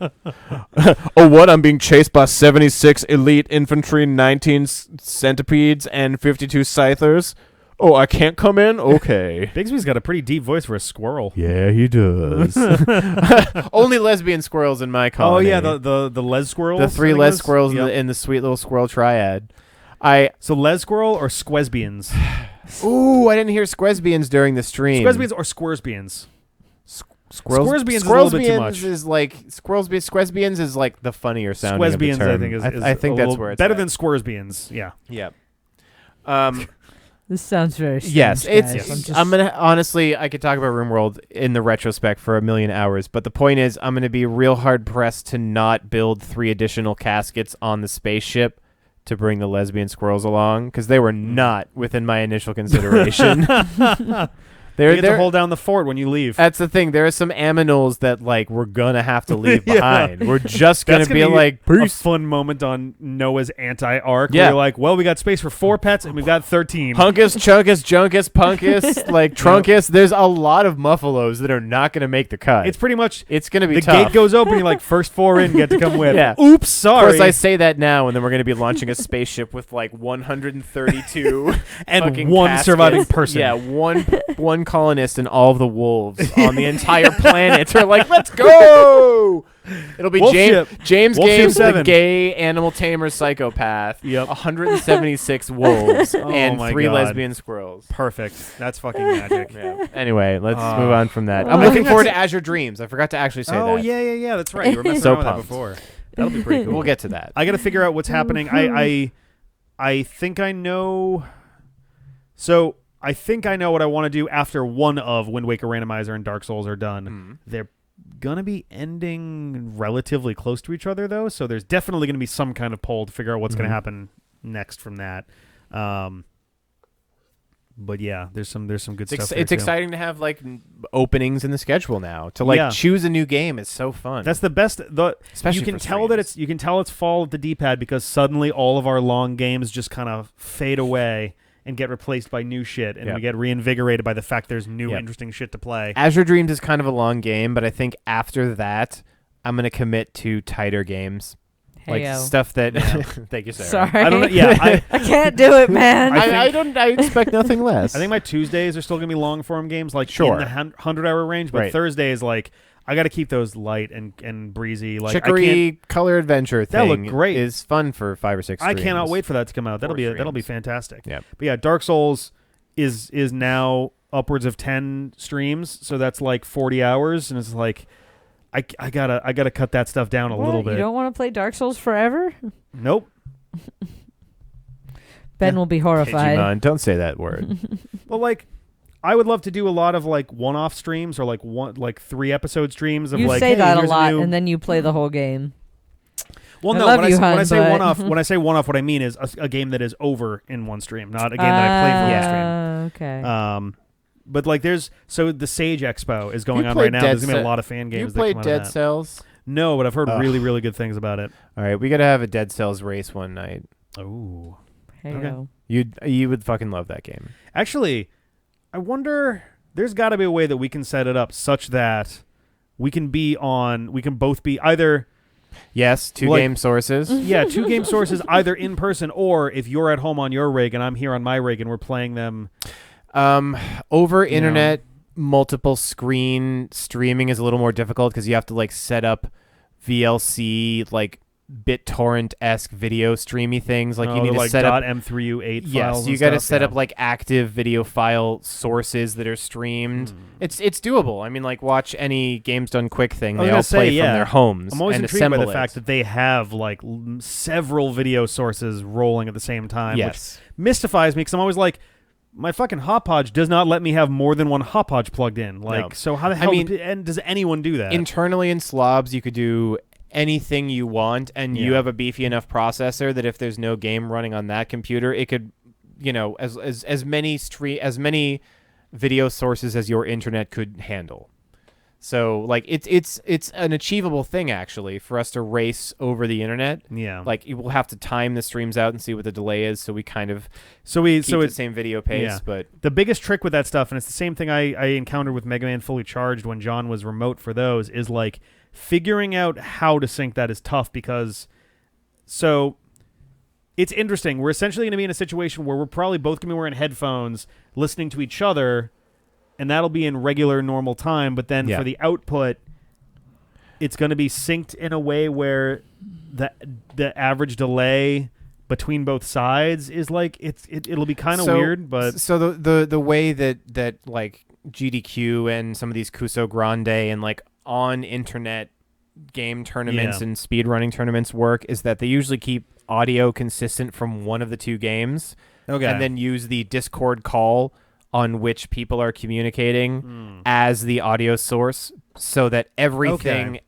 Oh, what? I'm being chased by 76 elite infantry, 19 centipedes, and 52 scythers. Oh, I can't come in? Okay. Bigsby's got a pretty deep voice for a squirrel. Yeah, he does. Only lesbian squirrels in my colony. Oh yeah, the les squirrels. the three les squirrels in the sweet little squirrel triad. So les squirrel or squesbians? Ooh, I didn't hear squesbians during the stream. Squesbians or squaresbians? Squaresbians is a little bit too much. Is like squesbians is like the funnier sounding of the Squesbians, term. I think, is I think that's where it's better at. than squaresbians. Yeah. Yep. This sounds very strange, Yes, it's. guys. I'm gonna honestly, I could talk about RimWorld in the retrospect for a million hours, but the point is, I'm gonna be real hard pressed to not build 3 additional caskets on the spaceship to bring the lesbian squirrels along, because they were not within my initial consideration. You get to hold down the fort when you leave. That's the thing. There are some aminals that like we're gonna have to leave behind. We're just gonna be like a fun moment on Noah's anti-arc. Yeah. Where you're like, well, we got space for 4 pets and we've got 13. Hunkus, Chunkus, Junkus, Punkus, like Trunkus. There's a lot of Muffalos that are not gonna make the cut. It's pretty much It's gonna be the tough. gate goes open. You're like, first 4 in get to come with. Yeah. Oops, sorry. Of course, I say that now, and then we're gonna be launching a spaceship with like 132 and fucking one caskets. surviving person. Yeah, one colonist and all of the wolves on the entire planet are like, let's go. It'll be Wolf ship. James Wolf Games, ship the 7. gay animal tamer psychopath. Yep. 176 wolves and my 3 God. lesbian squirrels. Perfect. That's fucking magic. Yeah. Anyway, let's move on from that. I'm looking forward to Azure Dreams. I forgot to actually say that. Oh yeah. That's right. You were messing So around with that pumped. before. That'll be pretty cool. We'll get to that. I got to figure out what's happening. I think I know. So I think I know what I want to do after one of Wind Waker Randomizer and Dark Souls are done. They're gonna be ending relatively close to each other though, so there's definitely gonna be some kind of poll to figure out what's gonna happen next from that. But yeah, there's some good stuff. It's exciting to have like openings in the schedule now to like choose a new game. It's so fun. That's the best. Especially you can for tell that you can tell it's fall at the D-pad because suddenly all of our long games just kind of fade away and get replaced by new shit, and we get reinvigorated by the fact there's new interesting shit to play. Azure Dreams is kind of a long game, but I think after that, I'm gonna commit to tighter games. Like stuff that. Thank you, Sarah. Sorry. I don't know. Yeah, I can't do it, man. I expect nothing less. I think my Tuesdays are still gonna be long form games, like in the 100-hour range. But Thursdays, like I got to keep those light and breezy. Like Chicory Color Adventure thing. That look great. Is fun for 5 or 6 I streams. cannot wait for that to come out. That'll be fantastic. Yeah. But yeah, Dark Souls is now upwards of 10 streams, so that's like 40 hours, and it's like. I gotta cut that stuff down a little bit. You don't want to play Dark Souls forever? Nope. Ben will be horrified. Digimon, don't say that word. Well, like, I would love to do a lot of like one-off streams or like 3-episode streams of you like. say hey, that a here's lot, new... and then you play the whole game. Well, I no. love When, you, when I say but- one-off, what I mean is a game that is over in one stream, not a game that I play for one stream. Okay. But like, the Sage Expo is going on played right now. Dead There's gonna be a lot of fan games. You played that come out of Dead that. Cells? No, but I've heard really, really good things about it. All right, we gotta have a Dead Cells race one night. Oh, Hey-o. You would fucking love that game. actually, I wonder. There's got to be a way that we can set it up such that we can both be either. Yes, 2 game sources. Yeah, 2 game sources either in person or if you're at home on your rig and I'm here on my rig and we're playing them. Over internet, multiple screen streaming is a little more difficult because you have to like set up VLC like BitTorrent-esque video streamy things. Like you need to like set up .m3u8 files. Yes, you got to set up like active video file sources that are streamed. It's doable. I mean, like watch any Games Done Quick thing. They all play from their homes. I'm always and intrigued by the assemble fact that they have like several video sources rolling at the same time. Yes, which mystifies me because I'm always like, my fucking Hopodge does not let me have more than one Hopodge plugged in. Like, so how the hell does anyone do that? Internally in Slobs, you could do anything you want, and you have a beefy enough processor that if there's no game running on that computer, it could, as many video sources as your internet could handle. So like it's an achievable thing actually for us to race over the internet. Yeah. Like we'll have to time the streams out and see what the delay is, so we kind of keep the same video pace. Yeah. But the biggest trick with that stuff, and it's the same thing I encountered with Mega Man Fully Charged when John was remote for those, is like figuring out how to sync that is tough because it's interesting. We're essentially going to be in a situation where we're probably both going to be wearing headphones, listening to each other. And that'll be in regular, normal time. But then for the output, it's going to be synced in a way where the average delay between both sides is like it'll be kind of weird. But so the way that like GDQ and some of these Kuso Grande and like on internet game tournaments and speedrunning tournaments work is that they usually keep audio consistent from one of the two games, and then use the Discord call on which people are communicating as the audio source, so that everything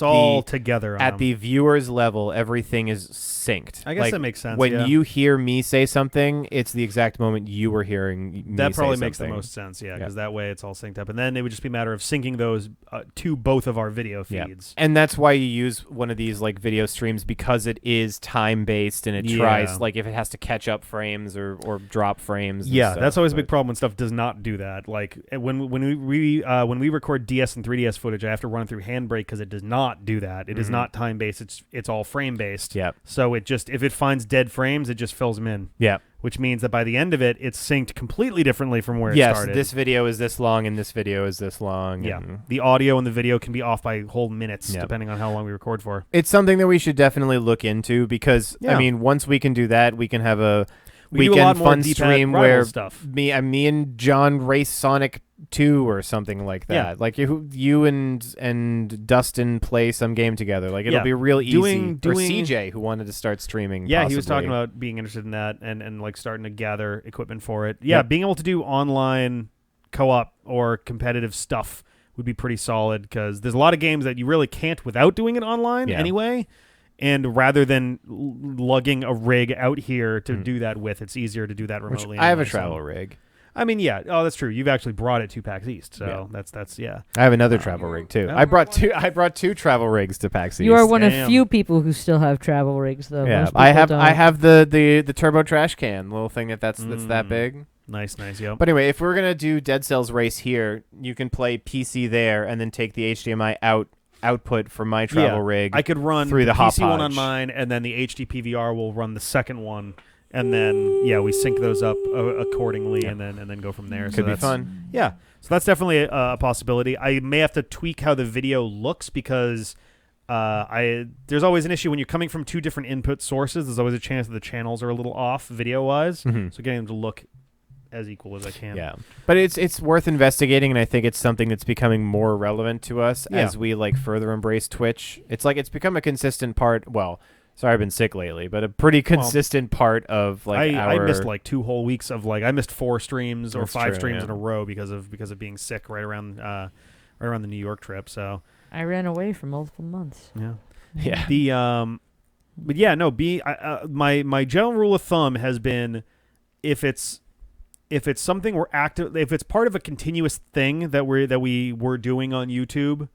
all together at the viewer's level, everything is synced. I guess that makes sense. When you hear me say something, it's the exact moment you were hearing me that probably say makes the something. most sense, because that way it's all synced up. And then it would just be a matter of syncing those to both of our video feeds. And that's why you use one of these like video streams, because it is time-based and it tries, like if it has to catch up frames or drop frames. Yeah, stuff, that's always a big problem when stuff does not do that. Like when we record DS and 3DS footage, I have to run through Handbrake because it does not do that. It is not time-based. It's all frame-based. Yeah. So it just, if it finds dead frames, it just fills them in. Yeah. Which means that by the end of it, it's synced completely differently from where it started. Yes, this video is this long and this video is this long. Yeah. The audio and the video can be off by whole minutes depending on how long we record for. It's something that we should definitely look into because, I mean, once we can do that, we can have a weekend fun stream where me and John race Sonic 2 or something like that. Yeah. Like you and Dustin play some game together. Like it'll be real easy. Or CJ, who wanted to start streaming. Yeah, possibly. He was talking about being interested in that and like starting to gather equipment for it. Yeah, being able to do online co-op or competitive stuff would be pretty solid because there's a lot of games that you really can't without doing it online anyway. And rather than lugging a rig out here to do that with, it's easier to do that remotely. I have a travel rig. I mean, that's true. You've actually brought it to PAX East, so that's I have another travel rig too. I brought two travel rigs to PAX East. You are one of few people who still have travel rigs, though. Yeah, I have the turbo trash can little thing that's that big. Nice, yep. But anyway, if we're gonna do Dead Cells Race here, you can play PC there and then take the HDMI output from my travel rig. I could run through the PC one on mine, and then the HD PVR will run the second one, and then we sync those up accordingly, and then go from there. Could be fun. Yeah, so that's definitely a possibility. I may have to tweak how the video looks because there's always an issue when you're coming from two different input sources. There's always a chance that the channels are a little off video wise. So getting them to look as equal as I can. Yeah, but it's worth investigating, and I think it's something that's becoming more relevant to us as we like further embrace Twitch. It's like it's become a consistent part. Well, sorry, I've been sick lately, but a pretty consistent part of like I missed like 2 whole weeks of like I missed 4 streams or 5 streams in a row because of being sick right around the New York trip. So I ran away for multiple months. Yeah. The but yeah, no. My general rule of thumb has been if it's something we're active, if it's part of a continuous thing that we were doing on YouTube,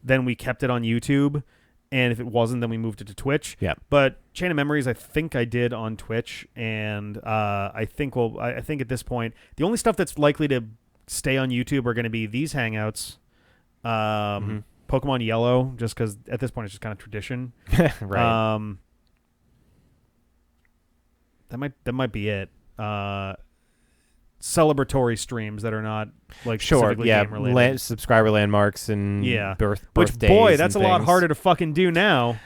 then we kept it on YouTube, and if it wasn't, then we moved it to Twitch. Yeah. But Chain of Memories, I think I did on Twitch, and I think at this point, the only stuff that's likely to stay on YouTube are going to be these Hangouts, Pokemon Yellow, just because at this point it's just kind of tradition. Right. That might be it. Celebratory streams that are not like specifically game related. Subscriber landmarks and birthdays. Which boy, that's a lot harder to fucking do now.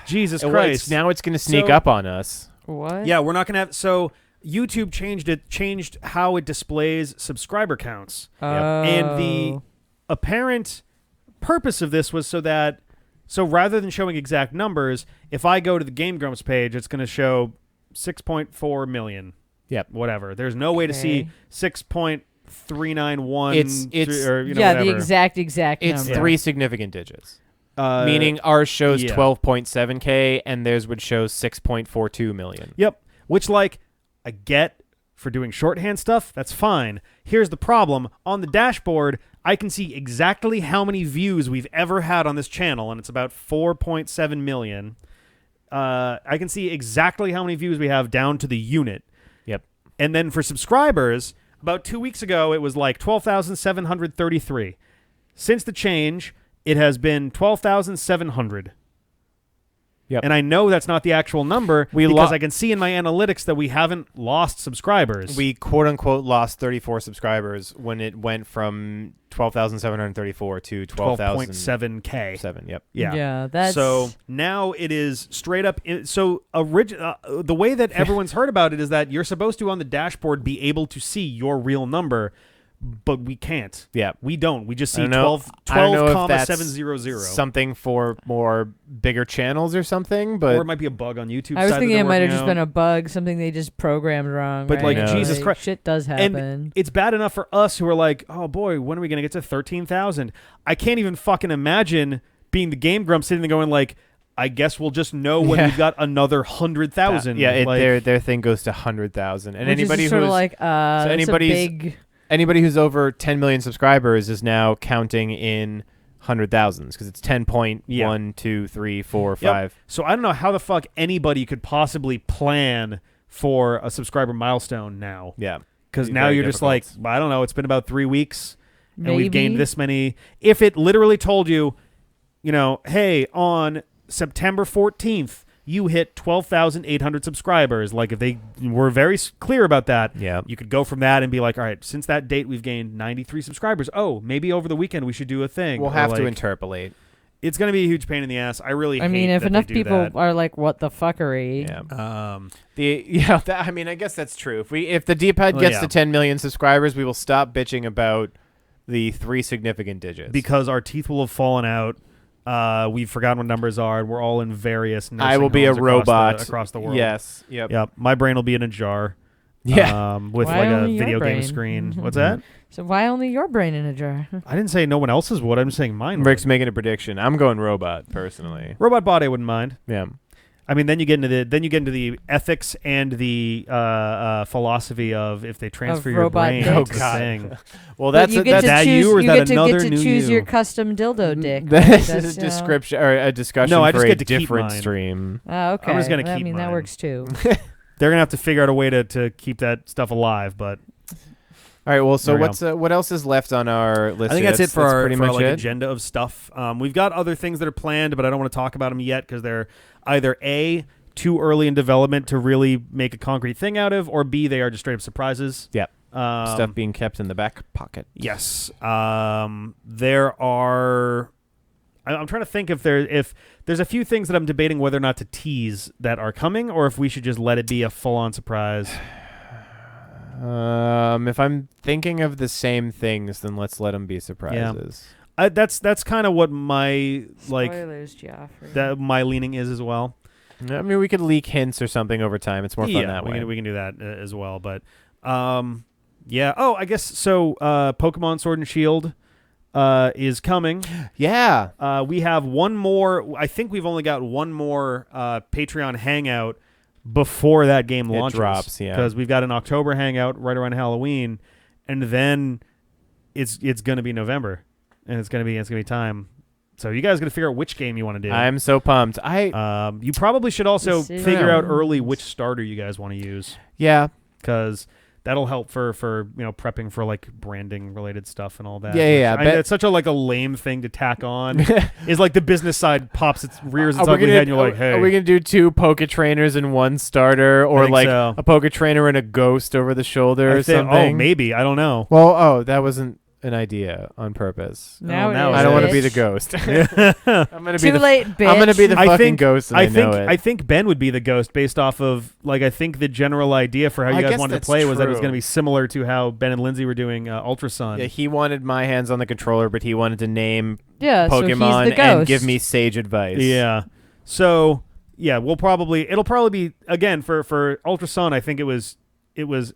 Jesus Christ! Now it's going to sneak up on us. What? Yeah, we're not going to have. So YouTube changed how it displays subscriber counts, and the apparent purpose of this was so rather than showing exact numbers, if I go to the Game Grumps page, it's going to show 6.4 million. Yep. Whatever. There's no way to see 6.391. It's whatever. The exact It's number. 3 significant digits. Meaning ours shows 12.7K and theirs would show 6.42 million. Yep. Which I get for doing shorthand stuff. That's fine. Here's the problem. On the dashboard, I can see exactly how many views we've ever had on this channel, and it's about 4.7 million. I can see exactly how many views we have down to the unit. Yep. And then for subscribers, about 2 weeks ago, it was like 12,733. Since the change, it has been 12,700. Yep. And I know that's not the actual number because I can see in my analytics that we haven't lost subscribers. We quote-unquote lost 34 subscribers when it went from 12,734 to 12.7K. 7, yep. Yeah. Yeah, that's... So now it is straight up... the way that everyone's heard about it is that you're supposed to, on the dashboard, be able to see your real number, but we can't. Yeah. We don't. We just see 12,700. Something for more bigger channels or something, but... Or it might be a bug on YouTube. I was thinking it might have just out. been a bug, something they just programmed wrong. But, right? like, Jesus Christ. Shit does happen. And it's bad enough for us who are like, oh, boy, when are we going to get to 13,000? I can't even fucking imagine being the Game Grump sitting there going, like, I guess we'll just know when we've got another 100,000. Yeah, like, their thing goes to 100,000. And which anybody is sort who's... of like, Anybody who's over 10 million subscribers is now counting in 100,000s because it's 10.1, 2, 3, 4, 5. So I don't know how the fuck anybody could possibly plan for a subscriber milestone now. Yeah. Because now you're just like, I don't know, it's been about 3 weeks and we've gained Maybe. this many. If it literally told you, you know, hey, on September 14th, you hit 12,800 subscribers. Like, if they were very clear about that, you could go from that and be like, all right, since that date, we've gained 93 subscribers. Oh, maybe over the weekend we should do a thing. We'll have to interpolate. It's going to be a huge pain in the ass. I really hate mean, if that enough they do people that. are like, what the fuckery? Yeah. I mean, I guess that's true. If the D-pad gets to 10 million subscribers, we will stop bitching about the 3 significant digits. Because our teeth will have fallen out. We've forgotten what numbers are, and we're all in various nursing I will be a homes robot across the world. Yes. Yep. My brain will be in a jar. Yeah. With Why like a only your video game brain? screen. What's that? So why only your brain in a jar? I didn't say no one else's would. I'm saying mine Rick's would. making a prediction. I'm going robot personally. Robot body, I wouldn't mind. Yeah. I mean, then you get into the ethics and the philosophy of if they transfer your robot brain dick. to Oh, the God. thing. Well, But you get to that choose, you or is you that get to another get to new choose you? your custom dildo dick. This That's, is a description or a discussion No, I for just a get to keep different mine. stream. Oh, okay. I'm just gonna I keep mean, that mine. works too. They're gonna have to figure out a way to keep that stuff alive. But All right. Well, so There we what else is left on our list? I think that's it for our, pretty for our, much like, it. agenda of stuff. We've got other things that are planned, but I don't want to talk about them yet because they're either A, too early in development to really make a concrete thing out of, or B, they are just straight up surprises. Yep. Stuff being kept in the back pocket. Yes. There are... I'm trying to think if there's a few things that I'm debating whether or not to tease that are coming, or if we should just let it be a full-on surprise. If I'm thinking of the same things, then let's let them be surprises. That's kind of what my Spoilers, Joffrey. my leaning is as well. I mean, we could leak hints or something over time. It's more fun that way. We can do that as well. But yeah. Oh, I guess so. Pokemon Sword and Shield is coming. Yeah. We have one more. I think we've only got one more Patreon Hangout before that game launches. It drops, yeah. Because we've got an October Hangout right around Halloween, and then it's going to be November, and it's going to be time. So you guys got to figure out which game you want to do. I'm so pumped. You probably should also Decisions. figure out early which starter you guys want to use, Yeah. because that'll help for prepping for like branding related stuff and all that. Yeah. I mean, it's such a lame thing to tack on. Is like the business side rears its Are we ugly gonna- head, and you're like, hey, Are we going to do 2 Poke Trainers and 1 starter, or think like so. a Poke Trainer and a Ghost over the shoulder or something? Oh, maybe, I don't know. Well, that wasn't an idea on purpose. Now, now I don't want to bitch. be the ghost. I'm going to be Too late, bitch. I'm going to be the I fucking think- ghost, and I know it. think Ben would be the ghost based off of I think the general idea for how you I guys guess wanted to that's play was that it was true. going to be similar to how Ben and Lindsay were doing Ultra Sun. Yeah, he wanted my hands on the controller, but he wanted to name Yeah, so he's Pokemon the ghost. and give me sage advice. Yeah. So yeah, it'll probably be again for Ultra Sun. I think it was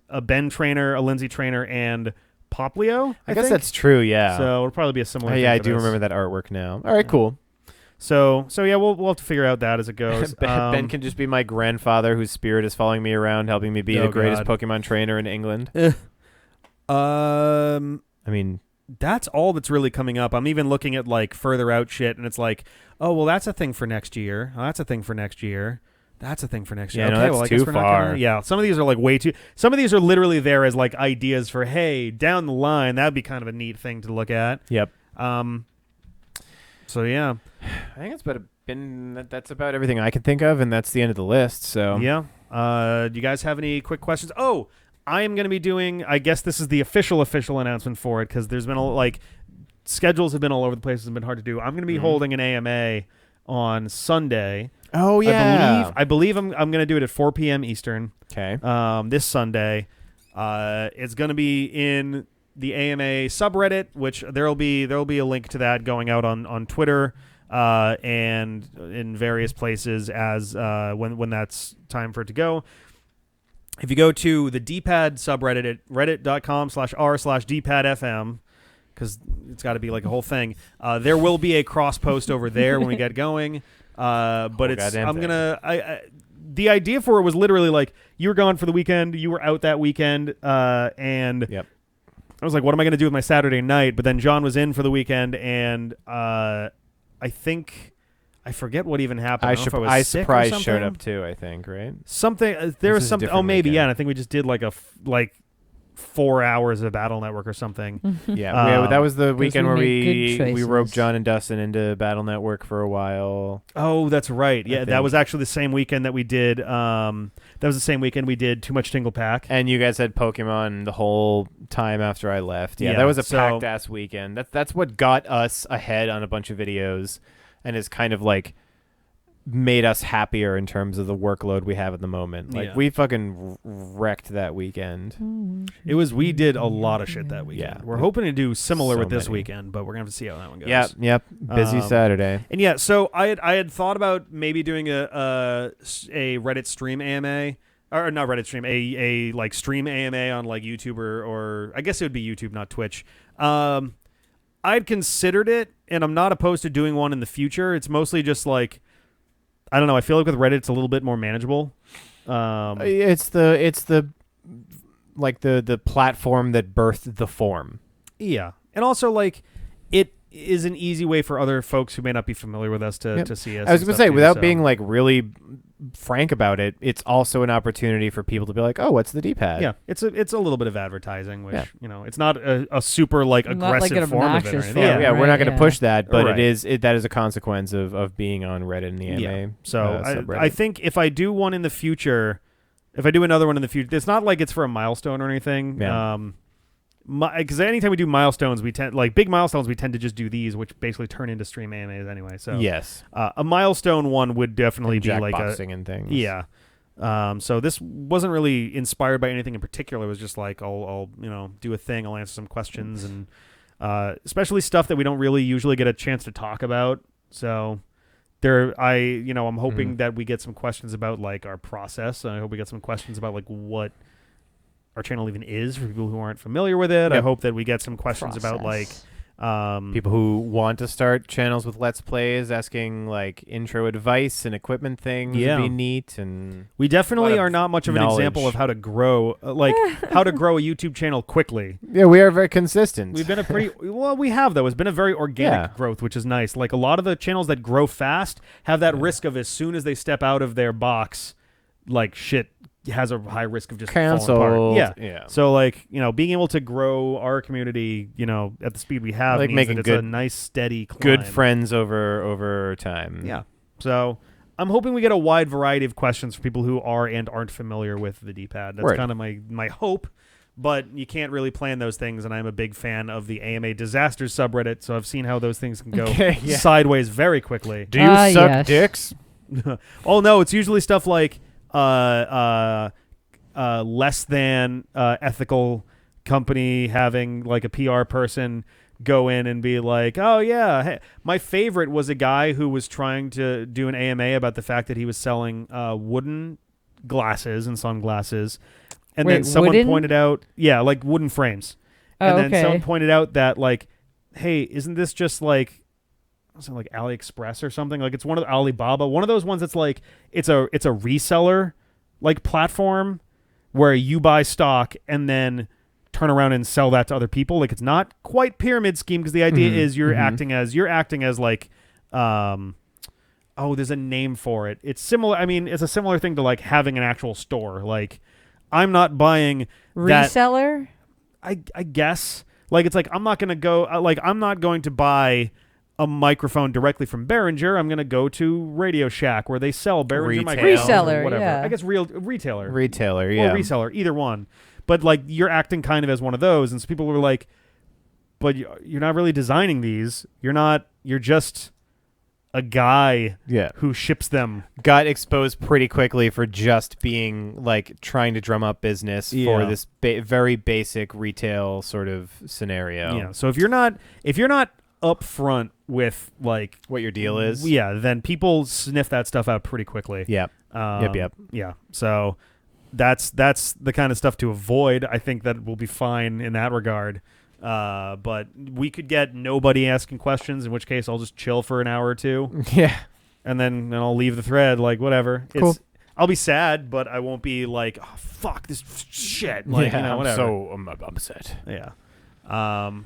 a Ben trainer, a Lindsay trainer, and Poplio. I guess think. that's true, yeah. So it'll probably be a similar. yeah, I thing for do this. remember that artwork now. All right, cool. So yeah, we'll have to figure out that as it goes. Ben can just be my grandfather whose spirit is following me around, helping me be Oh, the greatest God. Pokemon trainer in England. I mean, that's all that's really coming up. I'm even looking at like further out shit, and it's like, oh well, that's a thing for next year. Oh, that's a thing for next year. That's a thing for next year. Yeah, okay, no, well, I that's guess too we're not far. gonna, yeah, some of these are like way too. Some of these are literally there as like ideas for, hey, down the line, that'd be kind of a neat thing to look at. Yep. So yeah, I think that's about everything I can think of, and that's the end of the list. So yeah. Do you guys have any quick questions? Oh, I am going to be doing. I guess this is the official announcement for it because there's been schedules have been all over the place. It's been hard to do. I'm going to be holding an AMA on Sunday. Oh yeah, I believe I'm going to do it at 4 p.m. Eastern. Okay. This Sunday, it's going to be in the AMA subreddit, which there'll be a link to that going out on Twitter and in various places as when that's time for it to go. If you go to the D-pad subreddit at reddit.com/r/dpadfm, because it's got to be like a whole thing, there will be a cross post over there when we get going. But the idea for it was literally like you were gone for the weekend, you were out that weekend, and yep. I was like, what am I going to do with my Saturday night? But then John was in for the weekend, and I forget what even happened. I don't know if I was sick or surprise something. Showed up too, I think, right? Something there was something. Oh, maybe weekend. yeah. And I think we just did like 4 hours of Battle Network or something. Yeah, that was the weekend where we roped John and Dustin into Battle Network for a while. Oh, that's right. Yeah, that was actually the same weekend that we did. That was the same weekend we did Too Much Tingle Pack. And you guys had Pokemon the whole time after I left. Yeah, that was a packed ass weekend. That's what got us ahead on a bunch of videos, and is kind of like made us happier in terms of the workload we have at the moment. Like we fucking wrecked that weekend. We did a lot of shit that weekend. Yeah. We're hoping to do similar with this many. weekend, but we're gonna have to see how that one goes. Yep. Busy Saturday. And yeah, so I had thought about maybe doing a Reddit stream AMA. Or not Reddit stream, a like stream AMA on like YouTube or I guess it would be YouTube, not Twitch. I'd considered it, and I'm not opposed to doing one in the future. It's mostly just like, I don't know. I feel like with Reddit, it's a little bit more manageable. It's the platform that birthed the form. Yeah, and also like it is an easy way for other folks who may not be familiar with us to see us. I was going to say, without being like really frank about it, it's also an opportunity for people to be like, oh, what's the D-pad? Yeah, it's a little bit of advertising, which it's not a super like aggressive like form of it. Or anything. Yeah, we're not going to push that, but Right. that is a consequence of being on Reddit and the AMA. Yeah. So subreddit. I think if I do one in the future, if I do another one in the future, it's not like it's for a milestone or anything. Yeah. Because anytime we do milestones, we tend to just do these, which basically turn into stream AMAs anyway. So yes, a milestone one would definitely be like jackboxing and things. Yeah. So this wasn't really inspired by anything in particular. It was just like I'll do a thing. I'll answer some questions and especially stuff that we don't really usually get a chance to talk about. So I'm hoping that we get some questions about like our process. I hope we get some questions about like what our channel even is for people who aren't familiar with it. Yep. I hope that we get some questions about like people who want to start channels with Let's Plays, asking like intro advice and equipment things would be neat. And we definitely are not much of an example of how to grow how to grow a YouTube channel quickly. Yeah, we are very consistent. We've been we have though. It's been a very organic growth, which is nice. Like a lot of the channels that grow fast have that risk of as soon as they step out of their box, like shit has a high risk of just canceled. Falling apart. Yeah. So like, being able to grow our community, at the speed we have, like means making that it's a nice steady climb. Good friends over time. Yeah. So I'm hoping we get a wide variety of questions for people who are and aren't familiar with the D-pad. That's kind of my hope, but you can't really plan those things, and I'm a big fan of the AMA Disasters subreddit, so I've seen how those things can go sideways very quickly. Do you suck dicks? Oh no, it's usually stuff like less than ethical company having like a PR person go in and be like, oh yeah, hey. My favorite was a guy who was trying to do an AMA about the fact that he was selling wooden glasses and sunglasses, and then someone pointed out, like wooden frames, and then someone pointed out that like, hey, isn't this just like something like AliExpress or something? Like it's one of the Alibaba, one of those ones that's like it's a reseller like platform where you buy stock and then turn around and sell that to other people. Like it's not quite pyramid scheme because the idea is you're acting as like, there's a name for it. It's similar. I mean, it's a similar thing to like having an actual store. Like I'm not buying reseller. I guess like it's like I'm not gonna go I'm not going to buy a microphone directly from Behringer. I'm gonna go to Radio Shack where they sell Behringer microphones. Reseller, or whatever. yeah. I guess retailer, yeah, or reseller, either one. But like you're acting kind of as one of those, and so people were like, "But you're not really designing these. You're just a guy who ships them." Got exposed pretty quickly for just being like trying to drum up business for this very basic retail sort of scenario. Yeah. So if you're not upfront with like what your deal is, then people sniff that stuff out pretty quickly. Yep. Yeah. So that's the kind of stuff to avoid. I think that we'll be fine in that regard. But we could get nobody asking questions, in which case I'll just chill for an hour or two. Yeah. And then I'll leave the thread, like whatever. Cool. I'll be sad, but I won't be like, oh, fuck this shit. Like, whatever. I'm so upset. Yeah.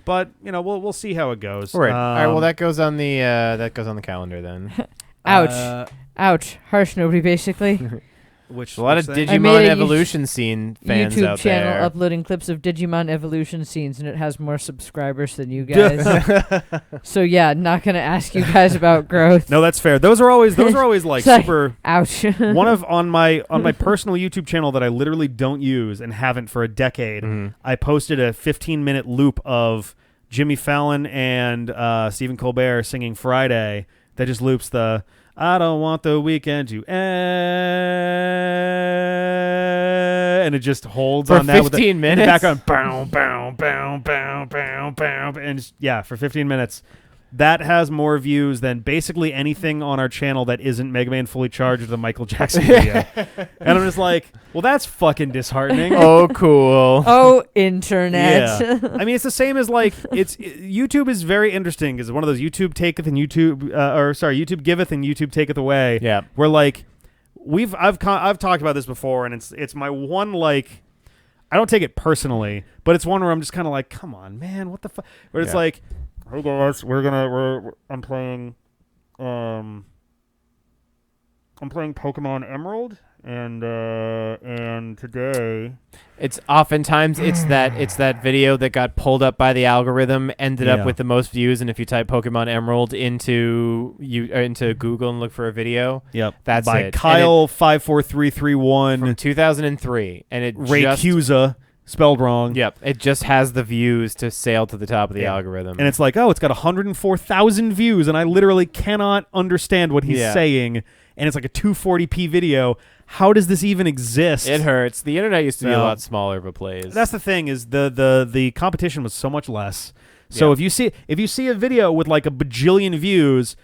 But we'll see how it goes. All right. All right. Well, that goes on the calendar then. Ouch. Ouch. Harsh nobody, basically. Which a lot of thing? Digimon Evolution scene fans YouTube out channel there. uploading clips of Digimon Evolution scenes, and it has more subscribers than you guys. So yeah, not gonna ask you guys about growth. No, that's fair. Those are always like super. Ouch. One of on my personal YouTube channel that I literally don't use and haven't for a decade. I posted a 15-minute loop of Jimmy Fallon and Stephen Colbert singing Friday that just loops the "I don't want the weekend to end," and it just holds for on that 15 minutes. in the background, bow, bow, bow, bow, bow, bow, and for 15 minutes. That has more views than basically anything on our channel that isn't Mega Man Fully Charged, the Michael Jackson video. And I'm just like, well, that's fucking disheartening. Oh, cool. Oh, internet. Yeah. I mean, it's the same as like YouTube is very interesting because one of those YouTube taketh and YouTube giveth and YouTube taketh away. Yeah. Where like I've talked about this before, and it's my one like. I don't take it personally, but it's one where I'm just kind of like, come on, man, what the fuck? Where it's like, hey guys, I'm playing Pokemon Emerald, and today it's oftentimes that video that got pulled up by the algorithm, ended up with the most views, and if you type Pokemon Emerald into Google and look for a video, that's by it. Kyle 54331 from 2003, and it Raycusa. Spelled wrong. Yep. It just has the views to sail to the top of the algorithm. And it's like, oh, it's got 104,000 views, and I literally cannot understand what he's saying. And it's like a 240p video. How does this even exist? It hurts. The internet used to be a lot smaller of a place. That's the thing, is the competition was so much less. So if you see a video with like a bajillion views,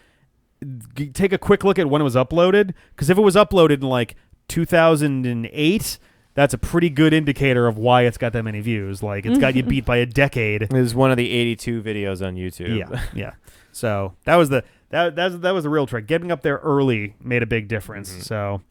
take a quick look at when it was uploaded. Because if it was uploaded in like 2008, that's a pretty good indicator of why it's got that many views. Like, it's got you beat by a decade. It was one of the 82 videos on YouTube. Yeah. So that was the real trick. Getting up there early made a big difference. So,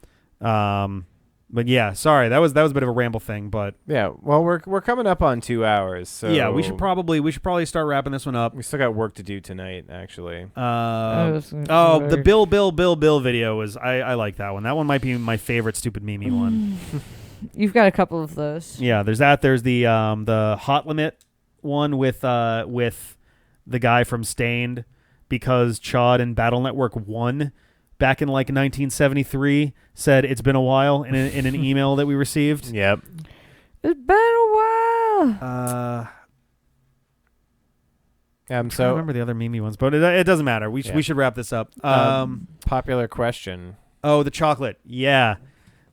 but yeah, sorry, that was a bit of a ramble thing, but yeah. Well, we're coming up on 2 hours. So yeah, we should probably start wrapping this one up. We still got work to do tonight, actually. The Bill video was I like that one. That one might be my favorite stupid meme one. You've got a couple of those. Yeah, there's that. There's the Hot Limit one with the guy from Stained, because Chad and Battle Network 1 back in like 1973 said it's been a while in an email that we received. Yep. It's been a while. I so remember the other meme ones, but it doesn't matter. We should wrap this up. Popular question. Oh, the chocolate. Yeah.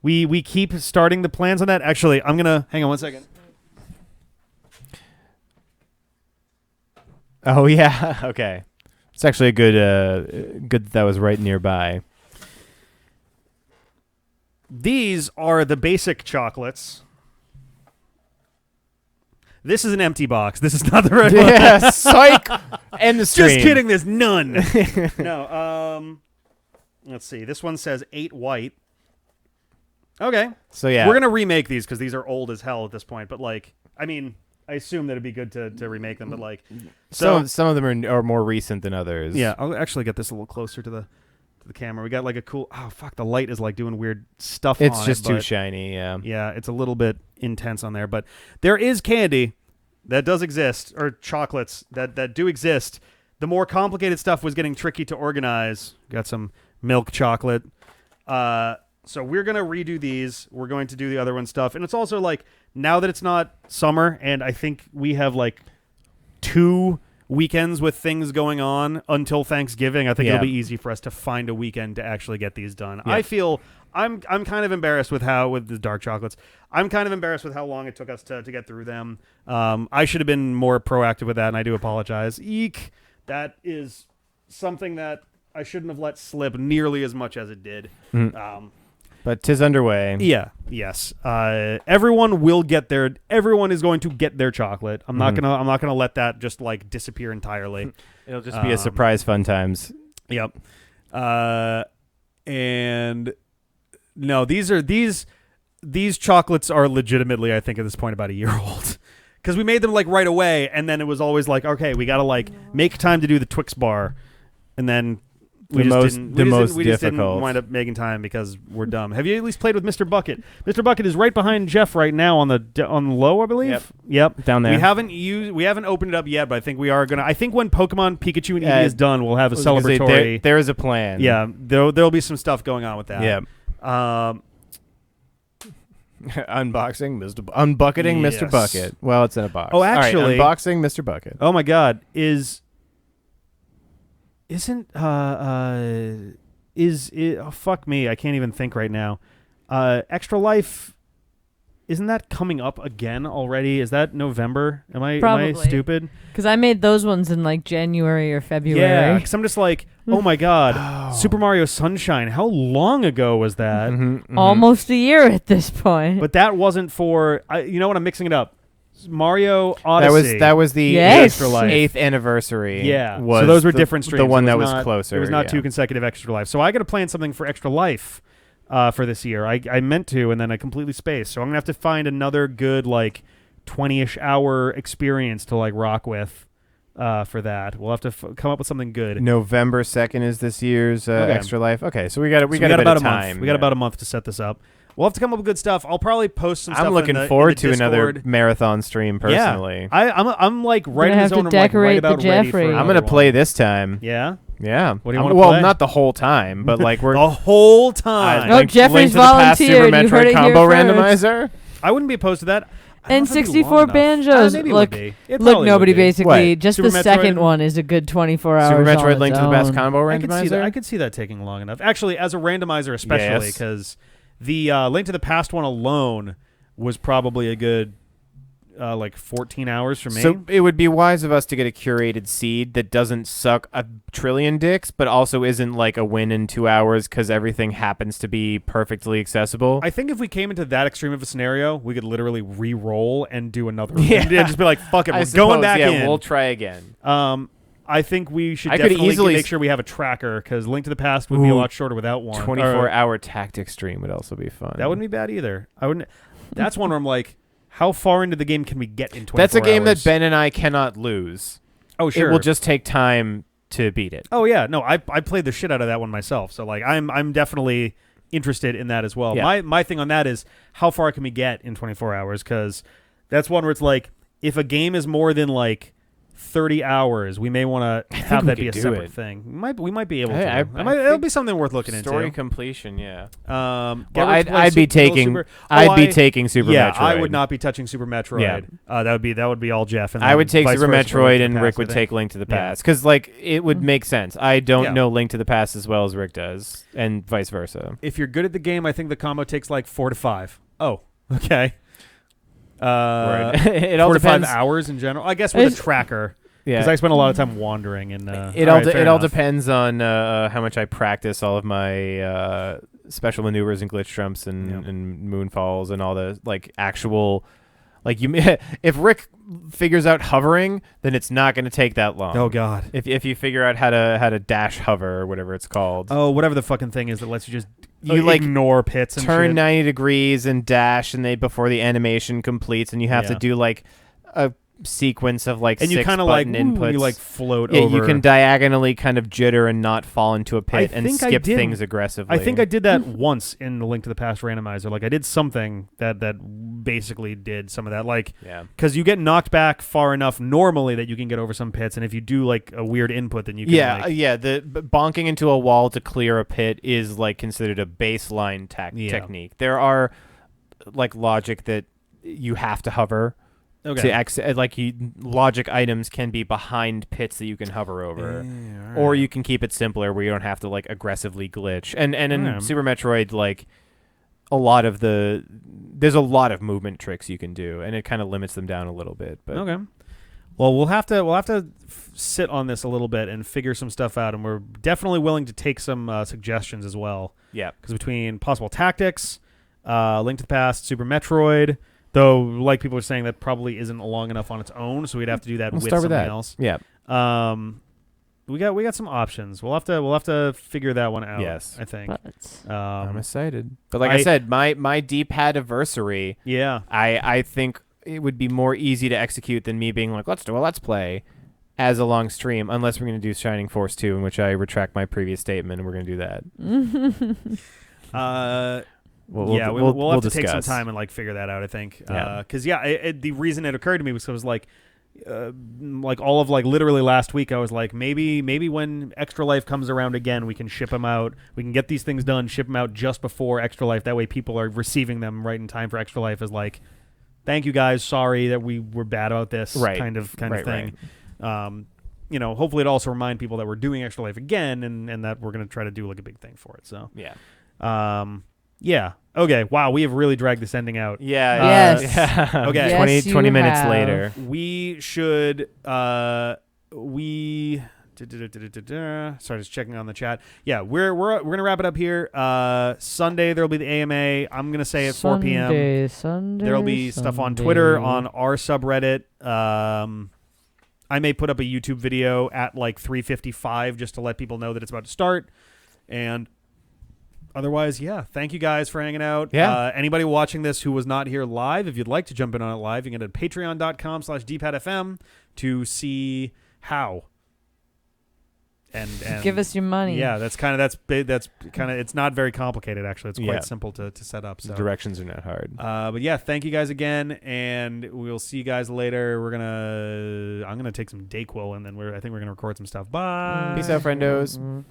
We keep starting the plans on that. Actually, I'm gonna hang on one second. Oh yeah. Okay. It's actually a good that was right nearby. These are the basic chocolates. This is an empty box. This is not the right one. Yeah, psych. End the stream. Just kidding. There's none. No. Let's see. This one says 8 white. Okay. So yeah, we're gonna remake these because these are old as hell at this point. But like, I mean, I assume that it'd be good to remake them, but like, some of them are more recent than others. Yeah, I'll actually get this a little closer to the camera. We got like a cool. Oh fuck, the light is like doing weird stuff. It's on just it, too shiny. Yeah. Yeah, it's a little bit intense on there, but there is candy that does exist, or chocolates that do exist. The more complicated stuff was getting tricky to organize. Got some milk chocolate. So we're going to redo these. We're going to do the other one stuff. And it's also like, now that it's not summer, and I think we have like 2 weekends with things going on until Thanksgiving, I think it'll be easy for us to find a weekend to actually get these done. Yeah. I feel I'm kind of embarrassed with the dark chocolates. I'm kind of embarrassed with how long it took us to get through them. I should have been more proactive with that, and I do apologize. Eek. That is something that I shouldn't have let slip nearly as much as it did. But 'tis underway. Yeah. Yes. Everyone will get their. Everyone is going to get their chocolate. I'm not gonna let that just like disappear entirely. It'll just be a surprise. Fun times. Yep. And no, these chocolates are legitimately, I think, at this point about a year old. Because we made them like right away, and then it was always like, okay, we gotta like make time to do the Twix bar, and then we just didn't wind up making time because we're dumb. Have you at least played with Mr. Bucket? Mr. Bucket is right behind Jeff right now on the low, I believe. Yep. Down there. We haven't opened it up yet, but I think we are gonna. I think when Pokemon Pikachu and Eevee is done, we'll have a celebratory. There is a plan. Yeah, there'll be some stuff going on with that. Yeah. Unbucketing Mr. Bucket. Well, it's in a box. Oh, actually, unboxing Mr. Bucket. Oh my God, fuck me, I can't even think right now. Extra Life, isn't that coming up again already? Is that November? Am I stupid? Because I made those ones in like January or February. Yeah, because I'm just like, oh my God, Super Mario Sunshine. How long ago was that? Almost a year at this point. But that wasn't for. You know what? I'm mixing it up. Mario Odyssey. That was the Extra Life. 8th anniversary. Yeah. So those were different streams. The one that was closer. It was not 2 consecutive Extra Life. So I got to plan something for Extra Life for this year. I meant to, and then I completely spaced. So I'm going to have to find another good, like, 20-ish hour experience to, like, rock with for that. We'll have to come up with something good. November 2nd is this year's Extra Life. Okay, so we got a bit about of time. We got about a month to set this up. We'll have to come up with good stuff. I'll probably post some stuff. I'm looking forward to another marathon stream personally. Yeah. I'm like right in the zone. I'm like right about ready for I'm gonna play this time. Yeah. Yeah. What do you want to play? Well, not the whole time, but like we're the whole time. No, Jeffrey's volunteered. Super Metroid combo randomizer. I wouldn't be opposed to that. N64 banjos. Look, nobody basically. Just Super the Metroid second one is a good 24 hours. Super Metroid on Link its to the Past own. combo randomizer. I could see that taking long enough. Actually, as a randomizer, especially because the Link to the Past one alone was probably a good like 14 hours for me. So it would be wise of us to get a curated seed that doesn't suck a trillion dicks, but also isn't like a win in 2 hours because everything happens to be perfectly accessible. I think if we came into that extreme of a scenario, we could literally re-roll and do another. And just be like, fuck it, we're going back in. We'll try again. I think we should definitely make sure we have a tracker because Link to the Past would be a lot shorter without one. 24-hour tactic stream would also be fun. That wouldn't be bad either. I wouldn't. That's one where I'm like, how far into the game can we get in 24 That's a game hours? that Ben and I cannot lose. Oh, sure. It will just take time to beat it. Oh, yeah. No, I played the shit out of that one myself. So, like, I'm definitely interested in that as well. Yeah. My thing on that is how far can we get in 24 hours? Because that's one where it's like, if a game is more than, like, 30 hours, we may want to have that be a separate thing. We might be able to. It'll be something worth looking into. Story completion, yeah. I'd be taking Super Metroid. Yeah, I would not be touching Super Metroid. Yeah. That would be all Jeff. And I would take Super Metroid, and Rick would take Link to the Past because like it would make sense. I don't know Link to the Past as well as Rick does, and vice versa. If you're good at the game, I think the combo takes like 4 to 5. Oh, okay. It 4 to 5 hours in general, I guess, with a tracker. Yeah, because I spend a lot of time wandering, and it all depends on how much I practice all of my special maneuvers and glitch jumps and moonfalls and all the like actual. Like if Rick figures out hovering, then it's not going to take that long. Oh God! If you figure out how to dash hover or whatever it's called. Oh, whatever the fucking thing is that lets you just like ignore pits and turn shit. 90 degrees and dash, and before the animation completes, and you have to do like a sequence of like and you kind of inputs. You like float yeah, over. you can diagonally kind of jitter and not fall into a pit and skip things aggressively. I think I did that once in the Link to the Past randomizer. Like I did something that basically did some of that. Like, because you get knocked back far enough normally that you can get over some pits, and if you do like a weird input, then you can the bonking into a wall to clear a pit is like considered a baseline technique. There are like logic that you have to hover. Okay. Logic items can be behind pits that you can hover over, or you can keep it simpler where you don't have to like aggressively glitch. And in Super Metroid, like there's a lot of movement tricks you can do, and it kind of limits them down a little bit. But okay. Well, we'll have to sit on this a little bit and figure some stuff out, and we're definitely willing to take some suggestions as well. Yeah, because between possible tactics, Link to the Past, Super Metroid. Though, like people are saying, that probably isn't long enough on its own, so we'd have to do that with something else. Yeah. We got some options. We'll have to figure that one out. Yes, I think. I'm excited. But like I said, my D-pad adversary. Yeah. I think it would be more easy to execute than me being like, let's do a let's play as a long stream, unless we're going to do Shining Force 2, in which I retract my previous statement, and we're going to do that. We'll have to take some time and like figure that out. I think because the reason it occurred to me was because like all of like literally last week I was like maybe when Extra Life comes around again we can ship them out. We can get these things done, ship them out just before Extra Life. That way people are receiving them right in time for Extra Life. As like, thank you guys. Sorry that we were bad about this kind of thing. Right. Hopefully it also remind people that we're doing Extra Life again and that we're going to try to do like a big thing for it. So yeah. Okay. Wow. We have really dragged this ending out. Yeah. Yes. Okay. Yes, 20 minutes later. We should. Sorry, just checking on the chat. Yeah, we're gonna wrap it up here. Sunday there'll be the AMA. I'm gonna say at 4 p.m. Sunday. There'll be stuff on Twitter, on our subreddit. I may put up a YouTube video at like 3:55 just to let people know that it's about to start. And otherwise, thank you guys for hanging out. Yeah. Anybody watching this who was not here live, if you'd like to jump in on it live, you can go to patreon.com/dpadfm to see how. And give us your money. Yeah, that's kind of it's not very complicated actually. It's quite simple to set up. So the directions are not hard. But yeah, thank you guys again, and we'll see you guys later. I'm gonna take some Dayquil, and then I think we're gonna record some stuff. Bye. Peace out, friendos.